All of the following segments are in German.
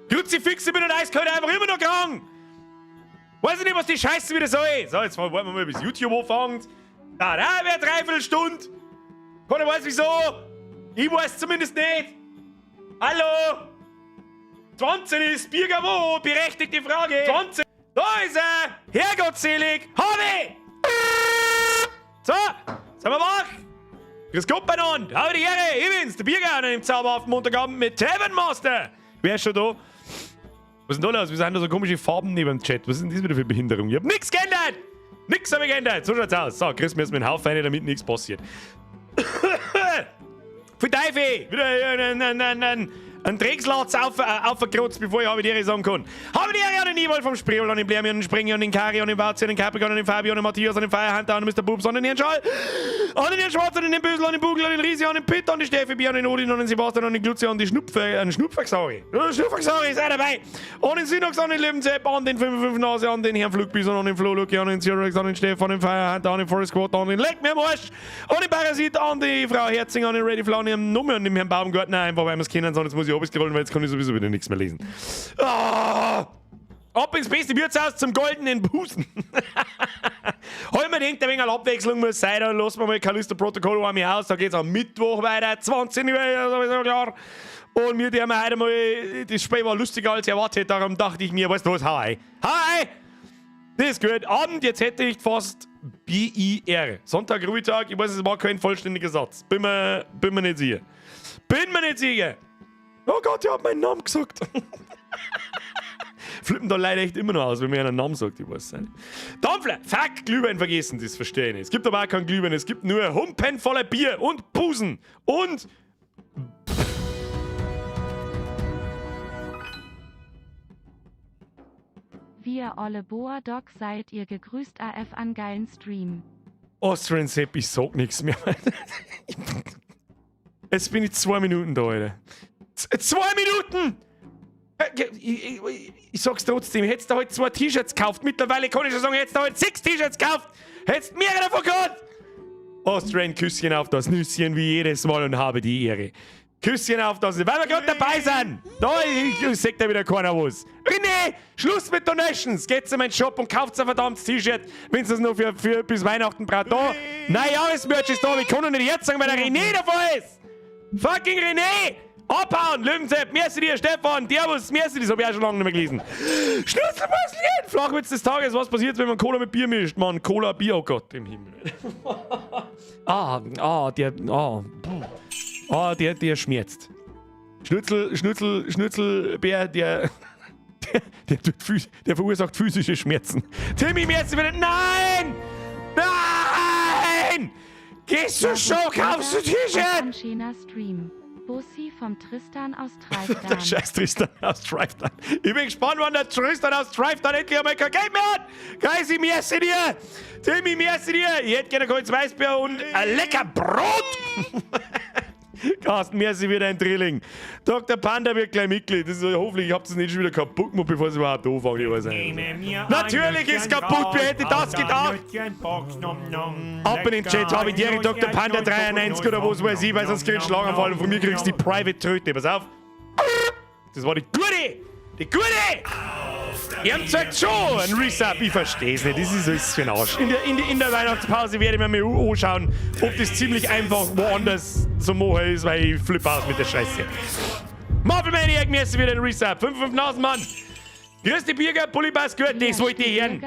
Kruzifix, ich bin und eiskalt einfach immer noch krank. Weiß ich nicht, was die Scheiße wieder soll. So, jetzt warten wir mal, bis YouTube anfängt. Da wäre dreiviertel Stunde. Keiner weiß wieso. Ich weiß zumindest nicht. Hallo? 20 ist Birger wo? Berechtigte Frage. 20. Da ist er. Herrgottselig. Habe. So, sind wir wach? Grüß Gott beieinander. Hau die Ehre. Ich bin's, der Birger an einem zauberhaften Montagabend mit Tavern Master. Wer ist schon da? Was ist denn da los? Wir sind da so komische Farben neben dem Chat. Was ist denn das wieder für Behinderung? Ich hab nichts geändert! Nix hab ich geändert! So schaut's aus. So, Chris, mir ist mit dem Haufen rein, damit nichts passiert. Für Teufel! Wieder ein Dreckslatz aufgekratzt, bevor ich die Ehre sagen kann. Habe die Ehre an den Ewald vom Spreewald, an den Blermi, an den Springer, an den Kari, an den Wauzi, an den Capricorn, an den Fabio, an den Matthias, an den Feierhunter, an den Mr. Boobs, an den Herrn Schall, an den Herrn Schwarz, an den Bösel, an den Bugel, an den Riesi, an den Pitt, an den Steffi, an den Odin, an den Sebastian, an den Glutze, an den Schnupferxari. Schnupferxari, sei dabei! An den Synox, an den Löwenzepp, an den 55 Nase, an den Herrn Flugbison, an den Flo Lucky, an den Cyrex, an den Stefan, an den Feierhunter, an den Forest Squad, an den Leck mir am Arsch, an den Parasit, an die Frau Herzing, an den Ready Flow, an den Nummer, an den Herrn Baumgartner, einfach weil wir es kennen, sonst muss ich abgescrollen, weil jetzt kann ich sowieso wieder nichts mehr lesen. Oh! Ab ins beste Wirtshaus zum goldenen Busen. Heute mir denkt, ein wenig Abwechslung muss sein, dann lassen wir mal Callisto Protokoll an mich aus, da geht's am Mittwoch weiter, 20 Uhr, sowieso klar. Und wir haben heute mal, das Spiel war lustiger als erwartet, darum dachte ich mir, weißt du was, hau ein. Hi! Das ist gut. Abend, jetzt hätte ich fast BIR. Sonntag, Ruhetag, ich weiß, es war kein vollständiger Satz. Bin mir nicht sicher. Bin mir nicht sicher. Oh Gott, ich hab meinen Namen gesagt. Flippen da leider echt immer noch aus, wenn mir einen Namen sagt, ich weiß es nicht. Dampfler, fuck, Glühwein vergessen, das verstehe ich nicht. Es gibt aber auch keinen Glühwein, es gibt nur Humpen voller Bier und Busen und... Wir Olle Boa Dog seid ihr gegrüßt AF an geilen Stream. Austrian Sepp, ich sag nichts mehr. Jetzt bin ich 2 Minuten da, Alter. 2 Minuten! Ich sag's trotzdem, hättest du heute 2 T-Shirts gekauft. Mittlerweile kann ich schon sagen, hättest du heute 6 T-Shirts gekauft. Hättest mehrere davon gehabt. Austrian, Küsschen auf das Nüsschen wie jedes Mal und habe die Ehre. Küsschen auf das, weil wir gerade dabei sind. Da, ich sag da wieder keiner was. René, Schluss mit Donations. Geht's in meinen Shop und kauft ein verdammtes T-Shirt, wenn es das noch für bis Weihnachten braucht. Da, nein, Jahresmerch ist da. Ich kann noch nicht jetzt sagen, weil der René davon ist. Fucking René! Abhauen, Löwenzepp, merci dir, Stefan, Servus, merci, das hab ich auch schon lange nicht mehr gelesen. Schnitzelbusschen! Flachwitz des Tages, was passiert, wenn man Cola mit Bier mischt? Mann, Cola, Bier, oh Gott im Himmel. Der schmerzt. Schnitzelbär, der verursacht physische Schmerzen. Timmy, merci wieder, nein! Nein! Gehst du schon, kaufst du T-Shirt? Schöner Stream. Bussi vom Tristan aus Treifdan. Der scheiß Tristan aus Treifdan. Ich bin gespannt, wann der Tristan aus Treifdan endlich einmal kein Geld mehr hat. Geisi, merci dir. Timmy, merci dir. Ich hätte gerne kurz Weißbier und ein lecker Brot. Carsten, merci wieder ein Drilling. Dr. Panda wird gleich Mitglied. Das ist, hoffentlich habt ihr es nicht schon wieder kaputt gemacht, bevor es überhaupt anfangen. Natürlich ist kaputt, wer hätte das gedacht? Ab in den Chat, habe ich dir Dr. Panda 93 oder was weiß ich, weil sonst kriegst du Schlaganfall und von mir kriegst du die Private Tröte. Pass auf. Das war die gute! Die gute! Ihr habt gesagt schon, ein Resub, ich versteh's nicht, das ist alles für ein Arsch. In der Weihnachtspause werde ich mir mal anschauen, ob das ziemlich einfach woanders zu machen ist, weil ich flippe aus mit der Scheiße. Marvel Maniac, mir ist wieder ein Resub, 5.000 Mann. Grüß die Bürger, Pullibas gehört, das wollte ich hören.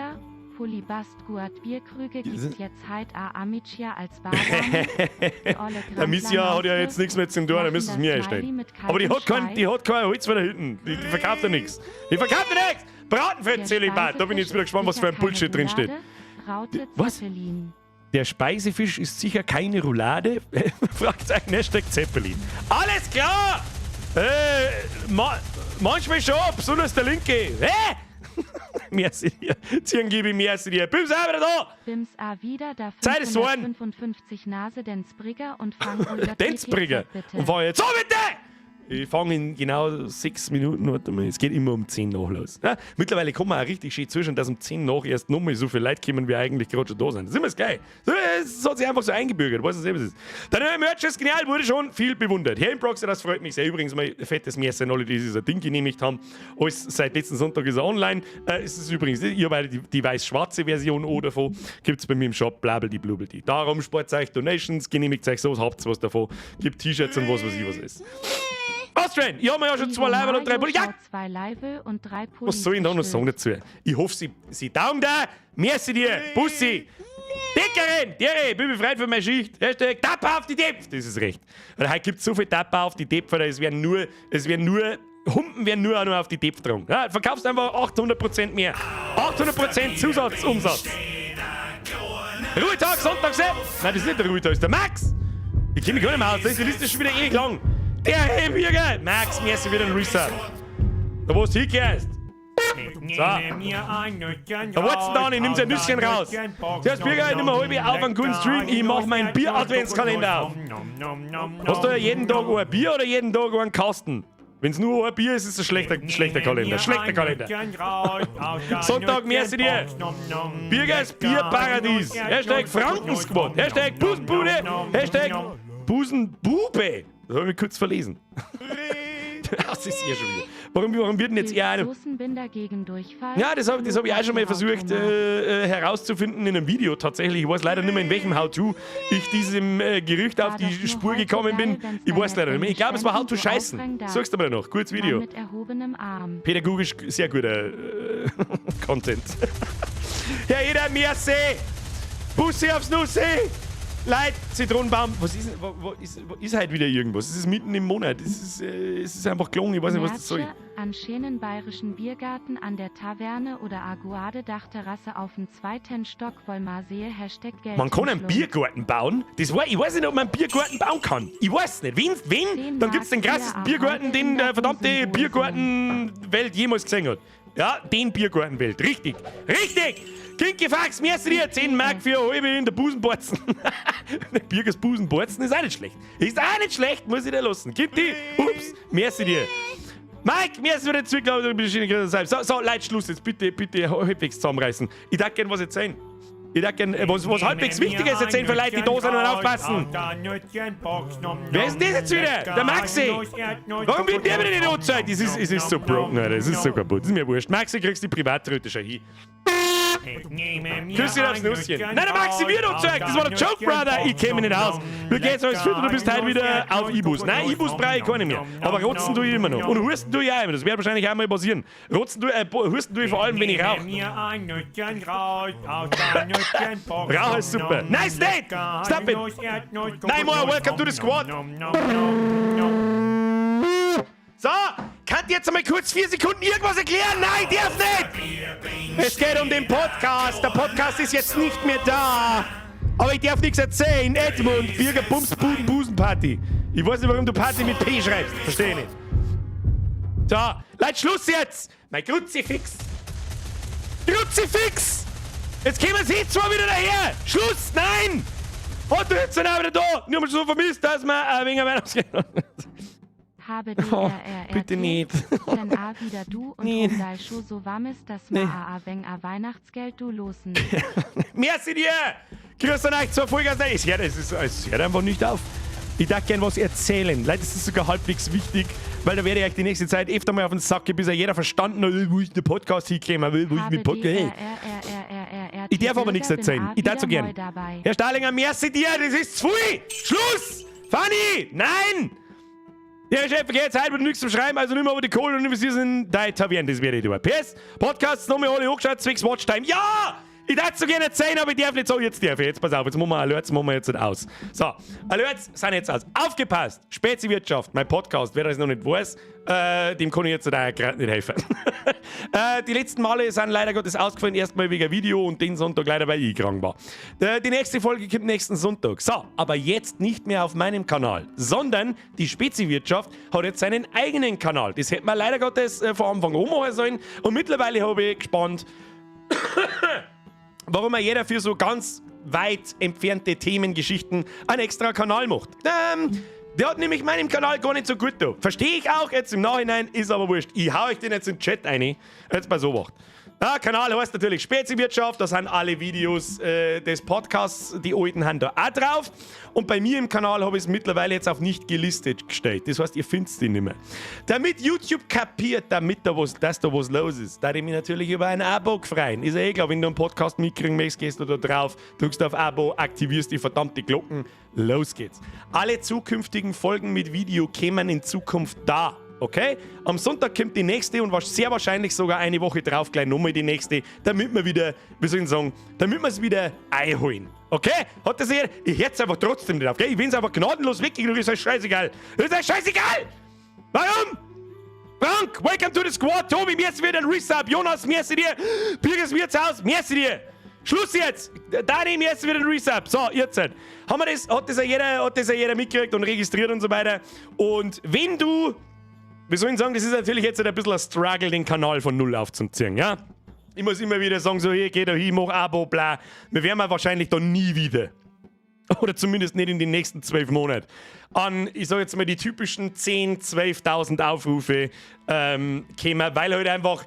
Pullibast Gurt Bierkrüge gibt's jetzt halt a Amicia als Bardame. Der Missia hat ja jetzt nichts mehr zu tun, da müssen es mir erstellen. Aber die hat kein Holz von da hinten, die verkauft ja nichts. Die verkauft ja nichts! Braten für Zölibat, da bin ich jetzt wieder gespannt, was für ein Bullshit drin steht. Was? Der Speisefisch ist sicher keine Roulade? Fragezeichen, Hashtag Zeppelin. Alles klar! Manchmal schon, besonders der Linke. Merci dir. Zirngibi, merci dir. Bims auch wieder da! Bims auch wieder, da Zeit ist 55 Nase, den Sprigger und fang den Sprigger. Und fahr jetzt so bitte! Ich fange in genau 6 Minuten, warte mal, es geht immer um 10 nach los. Ja, mittlerweile kommen wir auch richtig schön zwischen, dass um 10 nach erst nochmal so viele Leute kommen, wie eigentlich gerade schon da sind. Das ist immer das geil. Es hat sich einfach so eingebürgert, weißt du, was es ist. Der neue Merch ist genial, wurde schon viel bewundert. Hier im Proxy, das freut mich sehr. Übrigens, mein fettes Messer, alle, die dieses Ding genehmigt haben. Alles seit letzten Sonntag ist er online. Es ist übrigens, ihr beide die weiß-schwarze Version davon, gibt es bei mir im Shop, blablabla, blubeldi. Darum spart euch Donations, genehmigt euch so, habt was davon. Gibt T-Shirts und was weiß ich was ist. Austrian, ich habe mir ja schon 2 Level und 3 Pulli. Ja! 2 Level und 3 Pulli. Was soll ich da noch sagen dazu? Ich hoffe, sie daumen da. Merci dir. Bussi. Dickerin, Dere, bin befreit von meiner Schicht. Hashtag Tapper auf die Depf. Das ist recht. Weil heute gibt es so viel Tapper auf die Depf, es werden nur Humpen werden nur auf die Depf dran. Ja, verkaufst einfach 800% mehr. 800% Zusatzumsatz. Ruhetag, Sonntag, Sepp. Nein, das ist nicht der Ruhetag, das ist der Max. Ich kenne mich gar nicht mehr aus, die Liste ist schon wieder ewig lang. Der Heimjäger! Max, mir ist wieder ein Reset. Da wo du hingehst. So. Da wollt's da nicht, nimm ein Nüsschen raus. Zuerst Bürger, ich nimm mal halb auf einen guten Stream, ich mach meinen Bier-Adventskalender auf. Hast du ja jeden Tag ein Bier oder jeden Tag einen Kasten? Wenn's nur ein Bier ist, ist es ein schlechter Kalender. Schlechter Kalender. Sonntag, merci dir. Bürgers Bierparadies. Hashtag Frankensquad. Hashtag Busenbude. Hashtag Busenbube. Das habe ich kurz verlesen. Das ist hier schon wieder. Warum wird denn jetzt eher einer... Ja, das hab ich auch schon mal versucht herauszufinden in einem Video tatsächlich. Ich weiß leider nicht mehr, in welchem How-To ich diesem Gerücht auf die Spur gekommen bin. Ich weiß leider nicht mehr. Ich glaube, es war How-To scheißen. Sagst du mal noch. Kurzes Video. Pädagogisch sehr guter Content. Ja, jeder merci. Bussi aufs Nussi. Leid, Zitronenbaum, was ist halt wieder irgendwas? Es ist mitten im Monat, es ist einfach gelungen, ich weiß nicht, was das soll. An schönen bayerischen Biergarten an der Taverne oder Aguade-Dachterrasse auf dem 2. Stock Wollmarsee, #Geld. Man kann einen Biergarten bauen? Ich weiß nicht, ob man einen Biergarten bauen kann. Ich weiß nicht. Wen? Dann gibt es den krassesten Biergarten, den der verdammte Biergartenwelt jemals gesehen hat. Ja, den Biergartenwelt. Richtig. Kinky Fax, merci dir, 10 Mark für eine halbe in der Busenborzen. Bürgers Busenborzen ist auch nicht schlecht. Muss ich dir lassen. Gib die. Ups, merci dir. Mike, merci für den Zwickler. So, Leute, Schluss jetzt. Bitte halbwegs zusammenreißen. Ich darf gerne was erzählen. Was halbwegs Wichtiges erzählen für Leute, die da sind und aufpassen. Wer ist denn das jetzt wieder? Der Maxi. Warum wird der wieder nicht angezeigt? Es ist so broken, Alter. Es ist so kaputt. Das ist mir wurscht. Maxi, kriegst die Privatröte schon hin. Küss dir aufs Nusschen. Nein, der Maxi wird angezeigt. Das war der Joke, Brother. Ich käme nicht aus. Wie geht's alles fit und du bist heute wieder auf Ibus. Nein, Ibus brauche ich gar nicht mehr. Aber rotzen tue ich immer noch. Und husten tue ich auch immer. Das wird wahrscheinlich auch mal passieren. Husten tue ich vor allem, wenn ich rauche. Rauch ist super. Nice date! Stop it! Nein, more, welcome to the squad! So, könnt ihr jetzt einmal kurz 4 Sekunden irgendwas erklären? Nein, darf nicht! Es geht um den Podcast. Der Podcast ist jetzt nicht mehr da. Aber ich darf nichts erzählen. Edmund, Birger Bums Busenparty. Ich weiß nicht, warum du Party mit P schreibst. Verstehe nicht. So, Leute, Schluss jetzt! Mein Kruzifix! Jetzt kommen sie zwar wieder daher! Schluss! Nein! Und du jetzt auch wieder da! Nur mal so vermisst, dass wir ein wenig Weihnachtsgeld Habe bitte nicht. Wenn wieder du und Rundal schon so warm ist, dass man wegen Weihnachtsgeld du losen. Merci dir! Grüß euch zur Vollgas. Es hört einfach nicht auf. Ich darf gerne was erzählen. Leute, das ist sogar halbwegs wichtig, weil da werde ich euch die nächste Zeit öfter mal auf den Sack gehen, bis jeder verstanden hat, wo ich den Podcast hinkomme, wo ich mit Podcast... Ich darf aber nichts erzählen. Ich darf so gern. Herr Stahlinger, merci dir, das ist zu viel! Schluss! Fanny! Nein! Ja, Chef, geh jetzt heute mit nichts zum Schreiben, also nimm mal die Kohle und investierst in deine Taverne, das werde ich tun. PS, Podcasts nochmal alle hochgeschaut, zwecks Watchtime. Ja! Ich darf so gerne erzählen, aber ich darf nicht so, jetzt darf ich. Jetzt pass auf, jetzt machen wir Alerts, jetzt aus. So, Alerts sind jetzt aus. Aufgepasst! Speziwirtschaft, mein Podcast, wer das noch nicht weiß, dem kann ich jetzt gerade nicht helfen. Die letzten Male sind leider Gottes ausgefallen, erstmal wegen Video und den Sonntag leider, weil ich krank war. Die nächste Folge kommt nächsten Sonntag. So, aber jetzt nicht mehr auf meinem Kanal, sondern die Speziwirtschaft hat jetzt seinen eigenen Kanal. Das hätte man leider Gottes von Anfang an machen sollen und mittlerweile habe ich gespannt, warum er jeder für so ganz weit entfernte Themengeschichten einen extra Kanal macht. Der hat nämlich meinem Kanal gar nicht so gut da. Verstehe ich auch jetzt im Nachhinein, ist aber wurscht. Ich hau euch den jetzt in den Chat rein. Jetzt mal so wacht. Der Kanal heißt natürlich Speziwirtschaft, da sind alle Videos des Podcasts, die alten haben da auch drauf. Und bei mir im Kanal habe ich es mittlerweile jetzt auf nicht gelistet gestellt. Das heißt, ihr findet den nicht mehr. Damit YouTube kapiert, dass da was los ist, da ich mich natürlich über ein Abo freuen. Ist ja eh klar, wenn du einen Podcast mitkriegen möchtest, gehst du da drauf, drückst auf Abo, aktivierst die verdammte Glocken, los geht's. Alle zukünftigen Folgen mit Video kämen in Zukunft da. Okay? Am Sonntag kommt die nächste und sehr wahrscheinlich sogar eine Woche drauf gleich nochmal die nächste, damit wir wieder, wie soll ich sagen, damit wir es wieder einholen. Okay? Hat das jeder? Ich hätte es einfach trotzdem nicht auf, gell? Ich will es einfach gnadenlos wegignorieren, ist euch scheißegal. Ist euch scheißegal! Warum? Frank, welcome to the squad. Tobi, merci wieder ein Resub. Jonas, merci dir. Birgis Wirtshaus, merci dir. Schluss jetzt! Dani, merci wieder ein Resub. So, jetzt. Hat das ja jeder mitgekriegt und registriert und so weiter. Und wenn du... Wir sollen sagen, das ist natürlich jetzt ein bisschen ein Struggle, den Kanal von Null aufzuziehen, ja? Ich muss immer wieder sagen, so, hey, geh da hin, mach Abo, bla. Wir werden wahrscheinlich da nie wieder. Oder zumindest nicht in den nächsten 12 Monaten. An, ich sag jetzt mal, die typischen 10.000, 12.000 Aufrufe kämen, weil halt einfach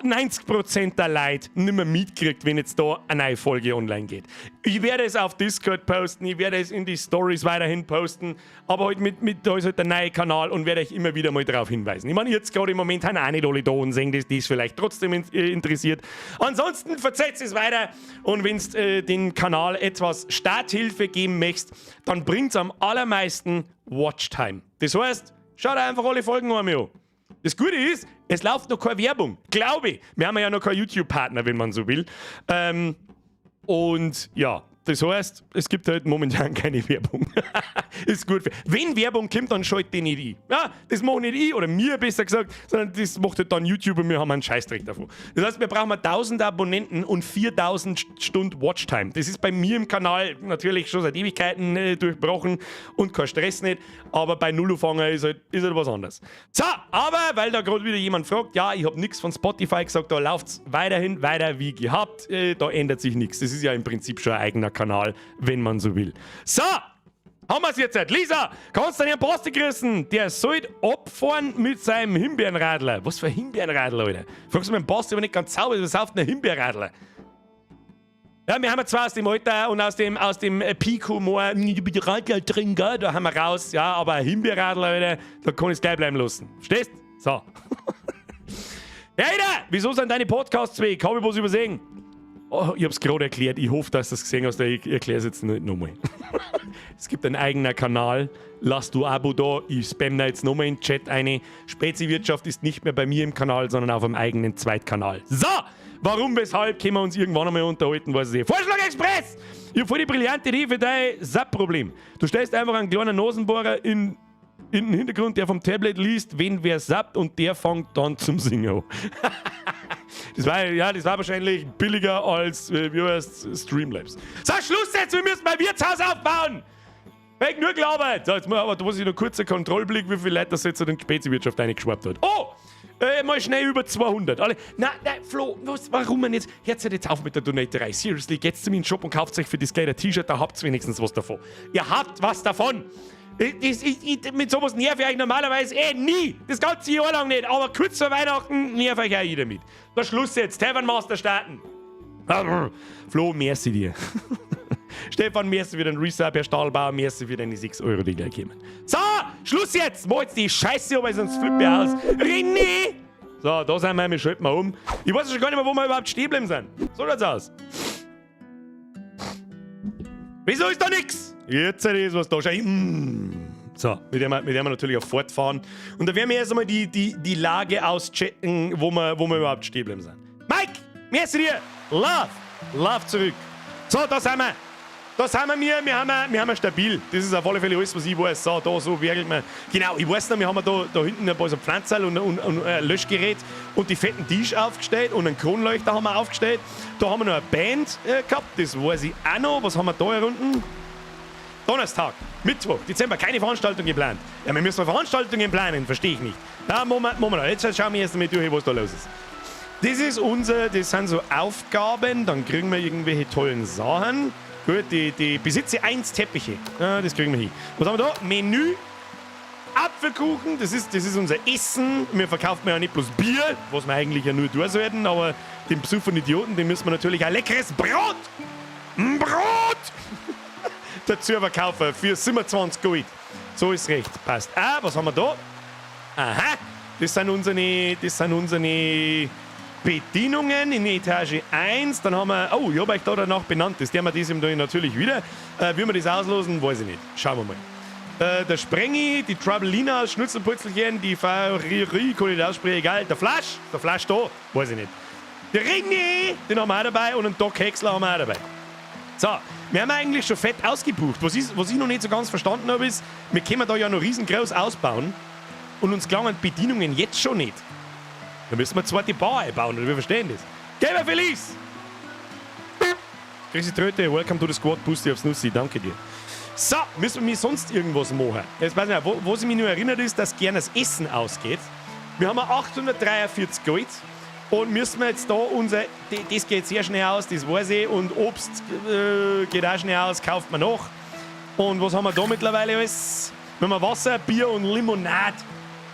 90% der Leute nicht mehr mitkriegt, wenn jetzt da eine neue Folge online geht. Ich werde es auf Discord posten, ich werde es in die Stories weiterhin posten, aber halt da ist halt der neue Kanal und werde euch immer wieder mal darauf hinweisen. Ich meine, jetzt gerade im Moment haben auch nicht alle da und sehen, dass die es vielleicht trotzdem interessiert. Ansonsten verzeiht es weiter und wenn du den Kanal etwas Starthilfe geben möchtest, dann bringt es am allermeisten Watchtime. Das heißt, schaut einfach alle Folgen einmal an. Das Gute ist, es läuft noch keine Werbung, glaube ich. Wir haben ja noch keinen YouTube-Partner, wenn man so will. Und ja, das heißt, es gibt halt momentan keine Werbung. Ist gut. Wenn Werbung kommt, dann schalte die nicht ein. Ja, das mache nicht ich, oder mir besser gesagt, sondern das macht halt dann YouTube und wir haben einen Scheißdreck davon. Das heißt, wir brauchen 1000 Abonnenten und 4000 Stunden Watchtime. Das ist bei mir im Kanal natürlich schon seit Ewigkeiten durchbrochen und kein Stress nicht, aber bei Nullufanger ist halt was anderes. So, aber weil da gerade wieder jemand fragt, ja, ich habe nichts von Spotify gesagt, da läuft es weiterhin weiter wie gehabt, da ändert sich nichts. Das ist ja im Prinzip schon ein eigener Kanal, wenn man so will. So, haben wir es jetzt. Lisa, kannst du den Basti grüßen? Der sollte abfahren mit seinem Himbeerenradler. Was für ein Himbeerenradler, Alter? Fragst du meinen Basti aber nicht ganz sauber, was sauft ein Himbeerenradler? Ja, wir haben ja zwar aus dem Alter und aus dem Peak-Humor, Radler trinken, da haben wir raus, ja, aber ein Himbeerenradler, Alter, da kann ich es gleich bleiben lassen. Verstehst? So. Hey, wieso sind deine Podcasts weg? Habe ich was übersehen? Oh, ich hab's gerade erklärt. Ich hoffe, dass du das gesehen hast. Ich erkläre es jetzt nicht nochmal. Es gibt einen eigenen Kanal. Lass du Abo da. Ich spam da jetzt nochmal in den Chat eine. Speziwirtschaft ist nicht mehr bei mir im Kanal, sondern auf einem eigenen Zweitkanal. So! Warum, weshalb, können wir uns irgendwann einmal unterhalten, weiß ich nicht. Vorschlag Express! Ich hab voll die brillante Idee für dein SAP-Problem. Du stellst einfach einen kleinen Nasenbohrer in den Hintergrund, der vom Tablet liest, wen wer sappt und der fängt dann zum Singen an. Das war wahrscheinlich billiger als, Streamlabs. So, Schluss jetzt, wir müssen mein Wirtshaus aufbauen! Weg nur gelabert! So, jetzt muss ich noch kurz einen Kontrollblick, wie viele Leute das jetzt in die Speziwirtschaft reingeschwappt hat. Oh! Mal schnell über 200. Alle, nein, Flo, warum denn jetzt? Hört jetzt auf mit der Donaterei. Seriously, geht zu mir in den Shop und kauft euch für das kleine T-Shirt, da habt ihr wenigstens was davon. Ihr habt was davon! Mit sowas nerv ich euch normalerweise nie. Das ganze Jahr lang nicht. Aber kurz vor Weihnachten nerv ich auch jeder mit. Der Schluss jetzt. Tavern Master starten. Flo, merci dir. Stefan, merci für den Resub. Herr Stahlbauer, merci für deine 6 Euro, die gleich kommen. So, Schluss jetzt. Mach jetzt die Scheiße, aber sonst flippe ich aus. René! So, da sind wir schalten mal um. Ich weiß schon gar nicht mehr, wo wir überhaupt stehen bleiben sind. So schaut's aus. Wieso ist da nix? Jetzt ist was da. So, mit dem wir natürlich auch fortfahren. Und da werden wir erst einmal die Lage auschecken, wo wir überhaupt stehen bleiben sind. Mike, merci dir. Love zurück. So, da sind wir. Da sind wir. Wir haben stabil. Das ist auf alle Fälle alles, was ich weiß. So, da so werkelt man. Genau, ich weiß noch, wir haben da hinten ein paar so Pflanzerl und ein Löschgerät und die fetten Tisch aufgestellt und einen Kronleuchter haben wir aufgestellt. Da haben wir noch eine Band gehabt, das weiß ich auch noch. Was haben wir da hier unten? Donnerstag, Mittwoch, Dezember, keine Veranstaltung geplant. Ja, wir müssen Veranstaltungen planen, verstehe ich nicht. Na, Moment. Jetzt schauen wir erst einmal durch, was da los ist. Das sind so Aufgaben, dann kriegen wir irgendwelche tollen Sachen. Gut, die besitze 1 Teppiche. Ja, das kriegen wir hin. Was haben wir da? Menü. Apfelkuchen, das ist unser Essen. Wir verkaufen ja nicht bloß Bier, was wir eigentlich ja nur tun sollten, aber den Besuch von Idioten, den müssen wir natürlich ein leckeres Brot dazu verkaufen für 27 Gold. So ist recht, passt. Was haben wir da? Aha, das sind unsere Bedienungen in Etage 1. Dann haben wir, ich habe euch da danach benannt, das werden wir diesem da natürlich wieder. Wie wir das auslosen, weiß ich nicht. Schauen wir mal. Der Sprengi, die Troublina, das Schnitzelputzelchen, die Fariri, kann ich nicht aussprechen, egal. Der Flasch da, weiß ich nicht. Der Ringi, den haben wir auch dabei und den Doc Häcksler haben wir auch dabei. So, wir haben eigentlich schon fett ausgebucht. Was ich noch nicht so ganz verstanden habe, ist, wir können da ja noch riesengroß ausbauen und uns gelangen Bedienungen jetzt schon nicht. Da müssen wir eine zweite Bar einbauen, oder wir verstehen das. Geh mal, Felice! Grüße Tröte, welcome to the Squad, Pusti aufs Nussi, danke dir. So, müssen wir sonst irgendwas machen? Jetzt weiß ich nicht, wo sich mich nur erinnert ist, dass gerne das Essen ausgeht. Wir haben 843 Gold und müssen wir jetzt da das geht sehr schnell aus, das weiß ich, und Obst geht auch schnell aus, kauft man nach. Und was haben wir da mittlerweile alles? Wir haben Wasser, Bier und Limonade.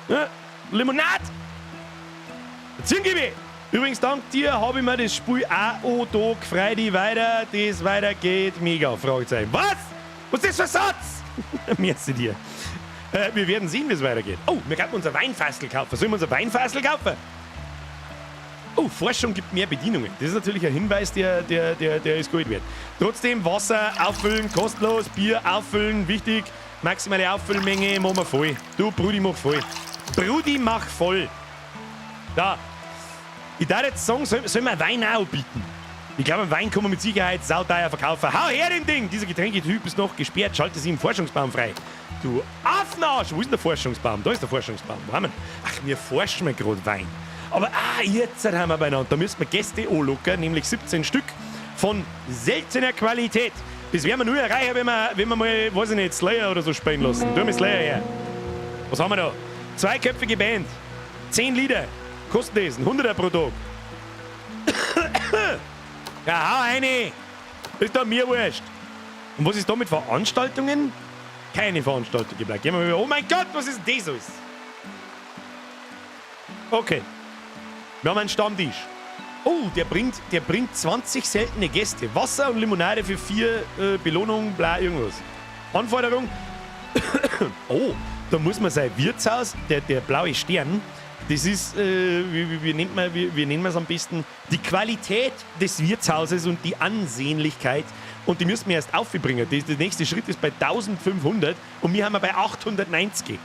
Ja, Limonade! Zingibi! Übrigens, dank dir habe ich mir das Spiel auch da gefreut, weiter, das weitergeht, mega, Fragezeichen. Was? Was ist das für ein Satz? Merci dir. Wir werden sehen, wie es weitergeht. Wir können unser Weinfassel kaufen. Sollen wir unser Weinfassel kaufen? Forschung gibt mehr Bedienungen. Das ist natürlich ein Hinweis, der ist gut wert. Trotzdem, Wasser auffüllen, kostenlos, Bier auffüllen, wichtig. Maximale Auffüllmenge, machen wir voll. Du, Brudi, mach voll. Brudi, mach voll. Da. Ich darf jetzt sagen, soll man Wein auch bieten? Ich glaube, Wein kann man mit Sicherheit sauteuer verkaufen. Hau her dem Ding! Dieser Getränketyp ist noch gesperrt. Schalte sie im Forschungsbaum frei. Du Affenarsch! Wo ist denn der Forschungsbaum? Da ist der Forschungsbaum. Wo haben wir? Ach, wir forschen mal gerade Wein. Aber jetzt haben wir beieinander. Da müssen wir Gäste anlocken, nämlich 17 Stück von seltener Qualität. Das werden wir nur erreichen, wenn wir mal, weiß ich nicht, Slayer oder so spielen lassen. Tu mir Slayer her. Was haben wir da? 2-köpfige Band. 10 Lieder. Kosten das? 100er pro Tag. Ja, hau eine! Ist doch mir wurscht. Und was ist da mit Veranstaltungen? Keine Veranstaltung gebleibt. Gehen wir mal. Oh mein Gott, was ist das alles? Okay. Wir haben einen Stammtisch. Der bringt 20 seltene Gäste. Wasser und Limonade für 4 Belohnungen, bla, irgendwas. Anforderung. Da muss man sein Wirtshaus, der blaue Stern. Das ist, wie nennt man es am besten? Die Qualität des Wirtshauses und die Ansehnlichkeit. Und die müssen wir erst aufbringen. Der nächste Schritt ist bei 1500 und wir haben bei 890.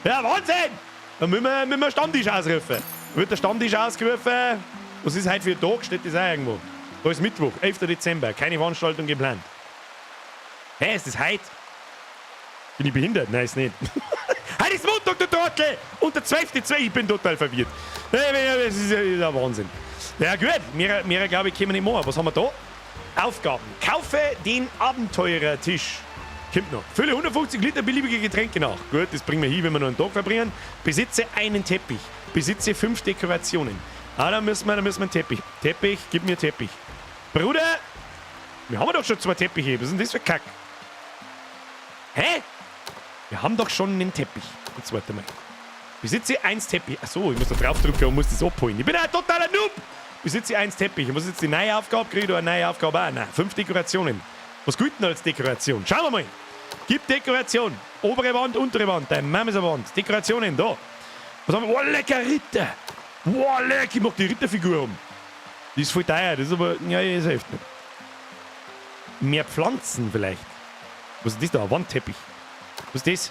Ja, Wahnsinn! Dann müssen wir Stammtisch ausrufen. Wird der Stammtisch ausgerufen? Was ist heute für ein Tag? Steht das auch irgendwo? Da ist Mittwoch, 11. Dezember. Keine Veranstaltung geplant. Hä, ist das heute? Bin ich behindert? Nein, ist nicht. Heute ist Montag, du Trottel! Und der 12.2. Ich bin total verwirrt. Das ist ja Wahnsinn. Ja gut, mehr glaube ich, können wir nicht machen. Was haben wir da? Aufgaben. Kaufe den Abenteurertisch. Kommt noch. Fülle 150 Liter beliebige Getränke nach. Gut, das bringen wir hin, wenn wir noch einen Tag verbringen. Besitze einen Teppich. Besitze 5 Dekorationen. Dann müssen wir einen Teppich. Teppich, gib mir Teppich. Bruder, wir haben doch schon 2 Teppiche. Was ist denn das für Kack? Hä? Wir haben doch schon einen Teppich. Jetzt warte mal. Besitze 1 Teppich. Achso, ich muss da draufdrücken und muss das abholen. Ich bin ein totaler Noob. Besitze 1 Teppich. Ich muss jetzt die neue Aufgabe kriegen oder eine neue Aufgabe auch. Nein, 5 Dekorationen. Was gilt denn als Dekoration? Schauen wir mal. Gib Dekoration. Obere Wand, untere Wand. Dein Wand. Dekorationen, da. Was haben wir? Oh, lecker Ritter. Oh, lecker. Ich mag die Ritterfigur haben. Die ist voll teuer. Das ist aber, ja, das hilft nicht. Mehr Pflanzen vielleicht. Was ist das da? Ein Wandteppich. Was ist das?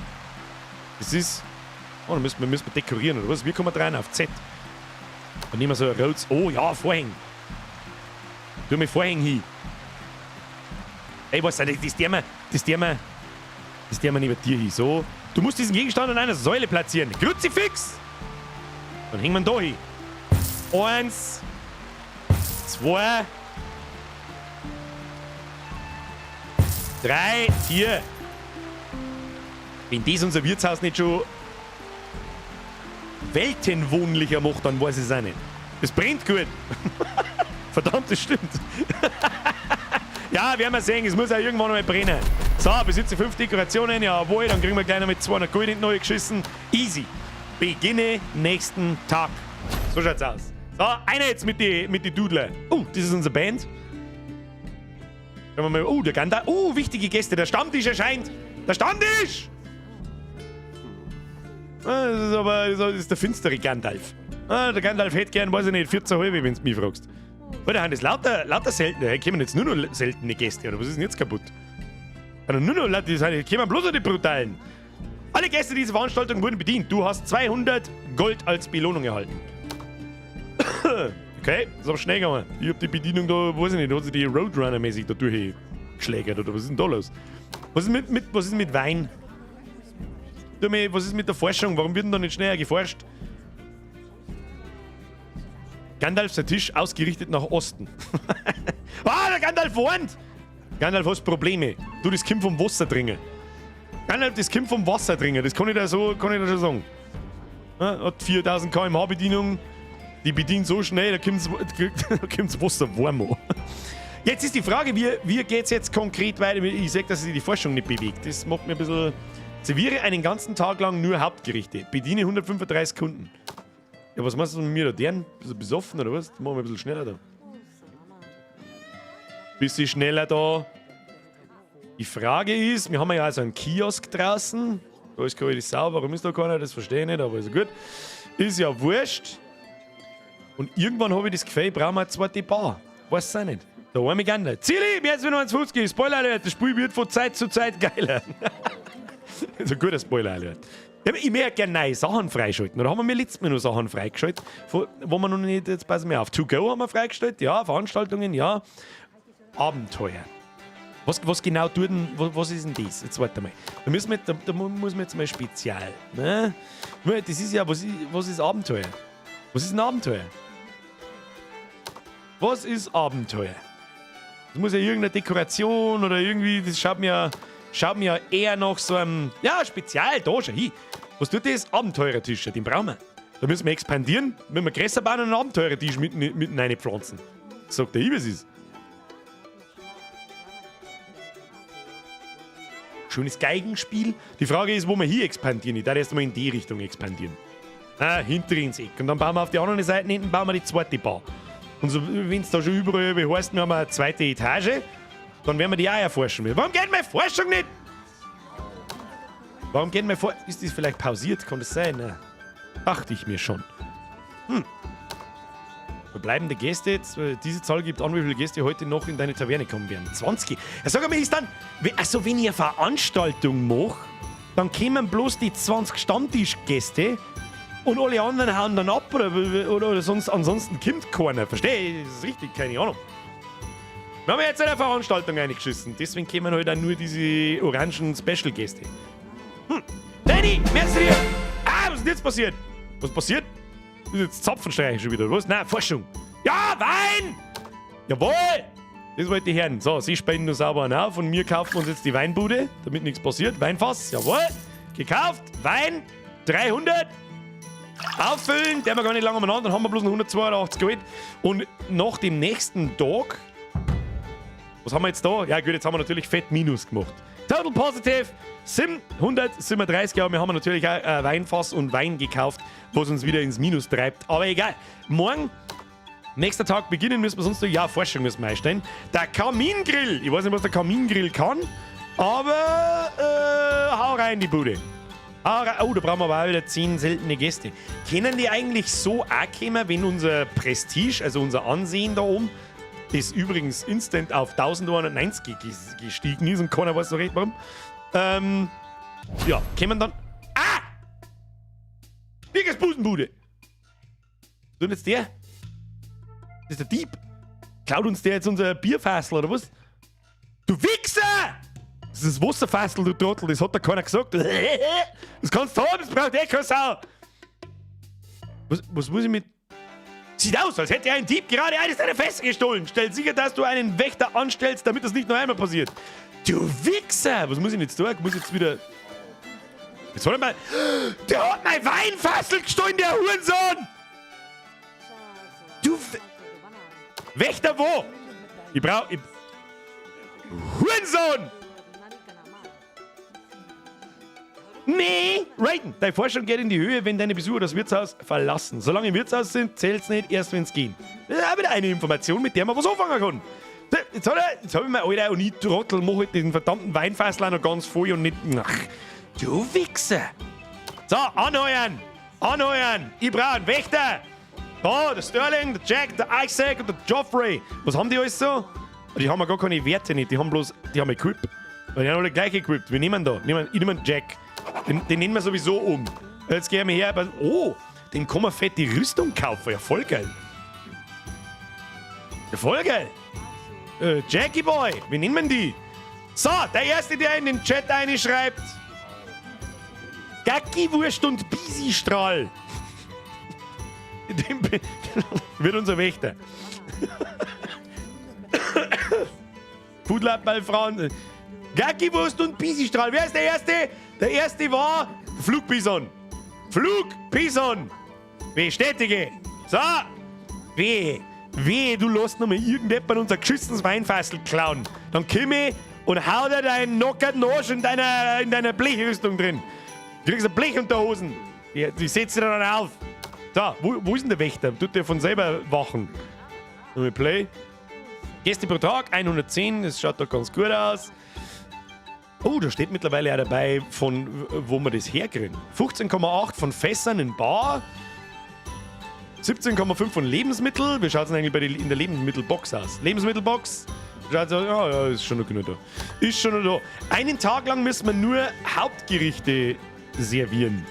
Das ist... Oh, da müssen wir dekorieren, oder was? Wie kommen wir rein? Auf Z. Dann nehmen wir so ein rotes... Oh ja, Vorhang. Tu mir Vorhang hin. Ey, was ist das? Das der wir neben dir hin. So. Du musst diesen Gegenstand an einer Säule platzieren. Kruzifix! Dann hängen wir ihn da hin. 1, 2, 3, 4. Wenn das unser Wirtshaus nicht schon weltenwohnlicher macht, dann weiß ich es auch nicht. Das brennt gut. Verdammt, das stimmt. Ja, werden wir sehen. Es muss ja irgendwann mal brennen. So, besitze 5 Dekorationen. Jawohl, dann kriegen wir gleich noch mit 200 Gold in die neue geschissen. Easy. Beginne nächsten Tag. So schaut's aus. So, einer jetzt mit die Dudler. Das ist unsere Band. Schauen wir mal. Der Gandalf. Wichtige Gäste. Der Stammtisch erscheint. Der Stammtisch! Das ist der finstere Gandalf. Der Gandalf hätte gern, weiß ich nicht, 14,5, wenn du mich fragst. Oder haben das lauter seltene. Hier kommen jetzt nur noch seltene Gäste, oder was ist denn jetzt kaputt? Nur noch, hier kommen bloß noch die brutalen. Alle Gäste dieser Veranstaltung wurden bedient. Du hast 200 Gold als Belohnung erhalten. Okay, das ist aber schnell gegangen. Ich hab die Bedienung da, weiß ich nicht, hat sie die Roadrunner-mäßig da durchgeschlägert, oder was ist denn da los? Was ist mit Wein? Was ist mit der Forschung? Warum wird denn da nicht schneller geforscht? Gandalf, sein Tisch ausgerichtet nach Osten. Der Gandalf warnt! Gandalf, hast Probleme. Du, das Kind vom Wasser trinken. Gandalf, das Kind vom Wasser trinken. Das kann ich da schon sagen. Hat 4000 km/h Bedienung. Die bedient so schnell, da kommt's Wasser warm an. Jetzt ist die Frage, wie geht's jetzt konkret weiter? Ich sehe, dass sich die Forschung nicht bewegt. Das macht mir ein bisschen... Serviere einen ganzen Tag lang nur Hauptgerichte. Bediene 135 Kunden. Ja, was machst du mit mir da? Deren? Bist du besoffen oder was? Machen wir ein bisschen schneller da. Bisschen schneller da. Die Frage ist, wir haben ja also einen Kiosk draußen. Da ist gerade sauber. Warum ist da keiner? Das verstehe ich nicht, aber ist gut. Ist ja wurscht. Und irgendwann habe ich das Gefühl, brauchen wir eine zweite Bar. Weiß es auch nicht. Da war mich gerne. Zieli, mir jetzt wieder 1,50. Spoiler Alert, das Spiel wird von Zeit zu Zeit geiler. Das ist ein guter Spoiler Alert. Ich möchte gerne neue Sachen freischalten. Oder haben wir letztes Mal noch Sachen freigeschaltet, wo wir noch nicht, jetzt passen wir auf. To Go haben wir freigestellt, ja. Veranstaltungen, ja. Abenteuer. Was genau tut denn, was ist denn das? Jetzt warte mal. Da muss man jetzt mal spezial. Ne? Das ist ja, was ist Abenteuer? Was ist ein Abenteuer? Was ist Abenteuer? Das muss ja irgendeine Dekoration oder irgendwie, das schaut mir eher nach so einem, ja, Spezial, da schon hin. Was tut das? Abenteurertisch, den brauchen wir. Da müssen wir expandieren, wenn wir größer bauen und einen Abenteurertisch mitten reinpflanzen. Sagt der, wie es ist. Schönes Geigenspiel. Die Frage ist, wo wir hier expandieren. Ich darf erst mal in die Richtung expandieren. Hinter ins Eck. Und dann bauen wir auf die andere Seite hinten bauen wir die zweite Bar. Und so, wenn es da schon überall heißt, wir haben eine zweite Etage, dann werden wir die auch erforschen. Warum geht meine Forschung nicht? Warum geht meine Forschung? Ist das vielleicht pausiert? Kann das sein? Na, dachte ich mir schon. Verbleibende Gäste jetzt. Diese Zahl gibt an, wie viele Gäste heute noch in deine Taverne kommen werden. 20. Ja, sag mal, ist dann... Also, wenn ich eine Veranstaltung mache, dann kommen bloß die 20 Stammtischgäste und alle anderen hauen dann ab oder sonst, ansonsten kommt keiner. Verstehe ich? Das ist richtig, keine Ahnung. Wir haben jetzt eine Veranstaltung eingeschissen. Deswegen kommen halt auch nur diese orangen Special-Gäste. Danny, merci dir! Was ist denn jetzt passiert? Was passiert? Das ist jetzt Zapfenstreichen schon wieder, was? Nein, Forschung. Ja, Wein! Jawohl! Das wollte ich hören. So, sie spenden nur sauber einen auf und wir kaufen uns jetzt die Weinbude, damit nichts passiert. Weinfass, jawohl! Gekauft, Wein, 300. Auffüllen, der wir gar nicht lange umeinander, dann haben wir bloß noch 182 Gold. Und nach dem nächsten Tag, was haben wir jetzt da? Ja gut, jetzt haben wir natürlich fett Minus gemacht. Total Positive, 137, aber wir haben natürlich auch Weinfass und Wein gekauft, was uns wieder ins Minus treibt. Aber egal, morgen, nächster Tag beginnen müssen wir sonst noch, ja, Forschung müssen wir einstellen. Der Kamingrill, ich weiß nicht, was der Kamingrill kann, aber hau rein in die Bude. Oh, da brauchen wir aber auch wieder 10 seltene Gäste. Können die eigentlich so auch kommen, wenn unser Prestige, also unser Ansehen da oben, das übrigens instant auf 1190 gestiegen ist und keiner weiß so recht warum. Ja, kommen dann... Birgers Busenbude! Und jetzt der? Das ist der Dieb. Klaut uns der jetzt unser Bierfassel, oder was? Du Wichser! Das ist das Wasserfassel, du Trottel, das hat da keiner gesagt. Das kannst du haben, das braucht keine Sau. Was muss ich mit... Sieht aus, als hätte ein Dieb gerade eines deiner Fässer gestohlen. Stell sicher, dass du einen Wächter anstellst, damit das nicht noch einmal passiert. Du Wichser! Was muss ich jetzt tun? Ich muss jetzt wieder... Jetzt hol mal... Der hat mein Weinfassel gestohlen, der Hurensohn! Du... Wächter wo? Ich brauch... Hurensohn! Nee! Raiden, deine Forschung geht in die Höhe, wenn deine Besucher das Wirtshaus verlassen. Solange im Wirtshaus sind, zählt's nicht, erst wenn's gehen. Das ist auch wieder eine Information, mit der man was anfangen kann. Jetzt hab ich mir, Alter, und ich Trottel, mach halt den verdammten Weinfassler noch ganz voll und nicht... Ach, du Wichser! So, anheuern! Anheuern! Ich brauche einen Wächter! Da, der Sterling, der Jack, der Isaac und der Joffrey. Was haben die alles so? Die haben ja gar keine Werte nicht, die haben equipped. Die haben alle gleich equipped. Wir nehmen da. Ich nehme einen Jack. Den nehmen wir sowieso um. Jetzt gehen wir her. Oh, den kann man fett die Rüstung kaufen. Ja, voll geil. Ja, voll geil. Jackie Boy, wie nehmen die? So, der Erste, der in den Chat einschreibt. Gacki-Wurst und Bisi-Strahl. Wird unser Wächter. Foodlab bei Frauen. Gacki-Wurst und Bisi-Strahl. Wer ist der Erste? Der Erste war Flugbison. Flugbison. Bestätige. So. Wehe, du lässt noch mal irgendjemand unser geschissenes Weinfassel klauen. Dann komm ich und hau dir deinen knockerten Arsch in deiner Blechrüstung drin. Du kriegst ein Blech unter Hosen. Die setzt dir dann auf. So, wo ist denn der Wächter? Tut der von selber wachen? Nochmal Play. Gäste pro Tag, 110. Das schaut doch ganz gut aus. Oh, da steht mittlerweile auch dabei, von wo wir das herkriegen. 15,8 von Fässern in Bar. 17,5 von Lebensmitteln. Wie schaut es denn eigentlich in der Lebensmittelbox aus? Lebensmittelbox. Schaut so, ja, ist schon noch genug da. Ist schon noch da. Einen Tag lang müssen wir nur Hauptgerichte servieren.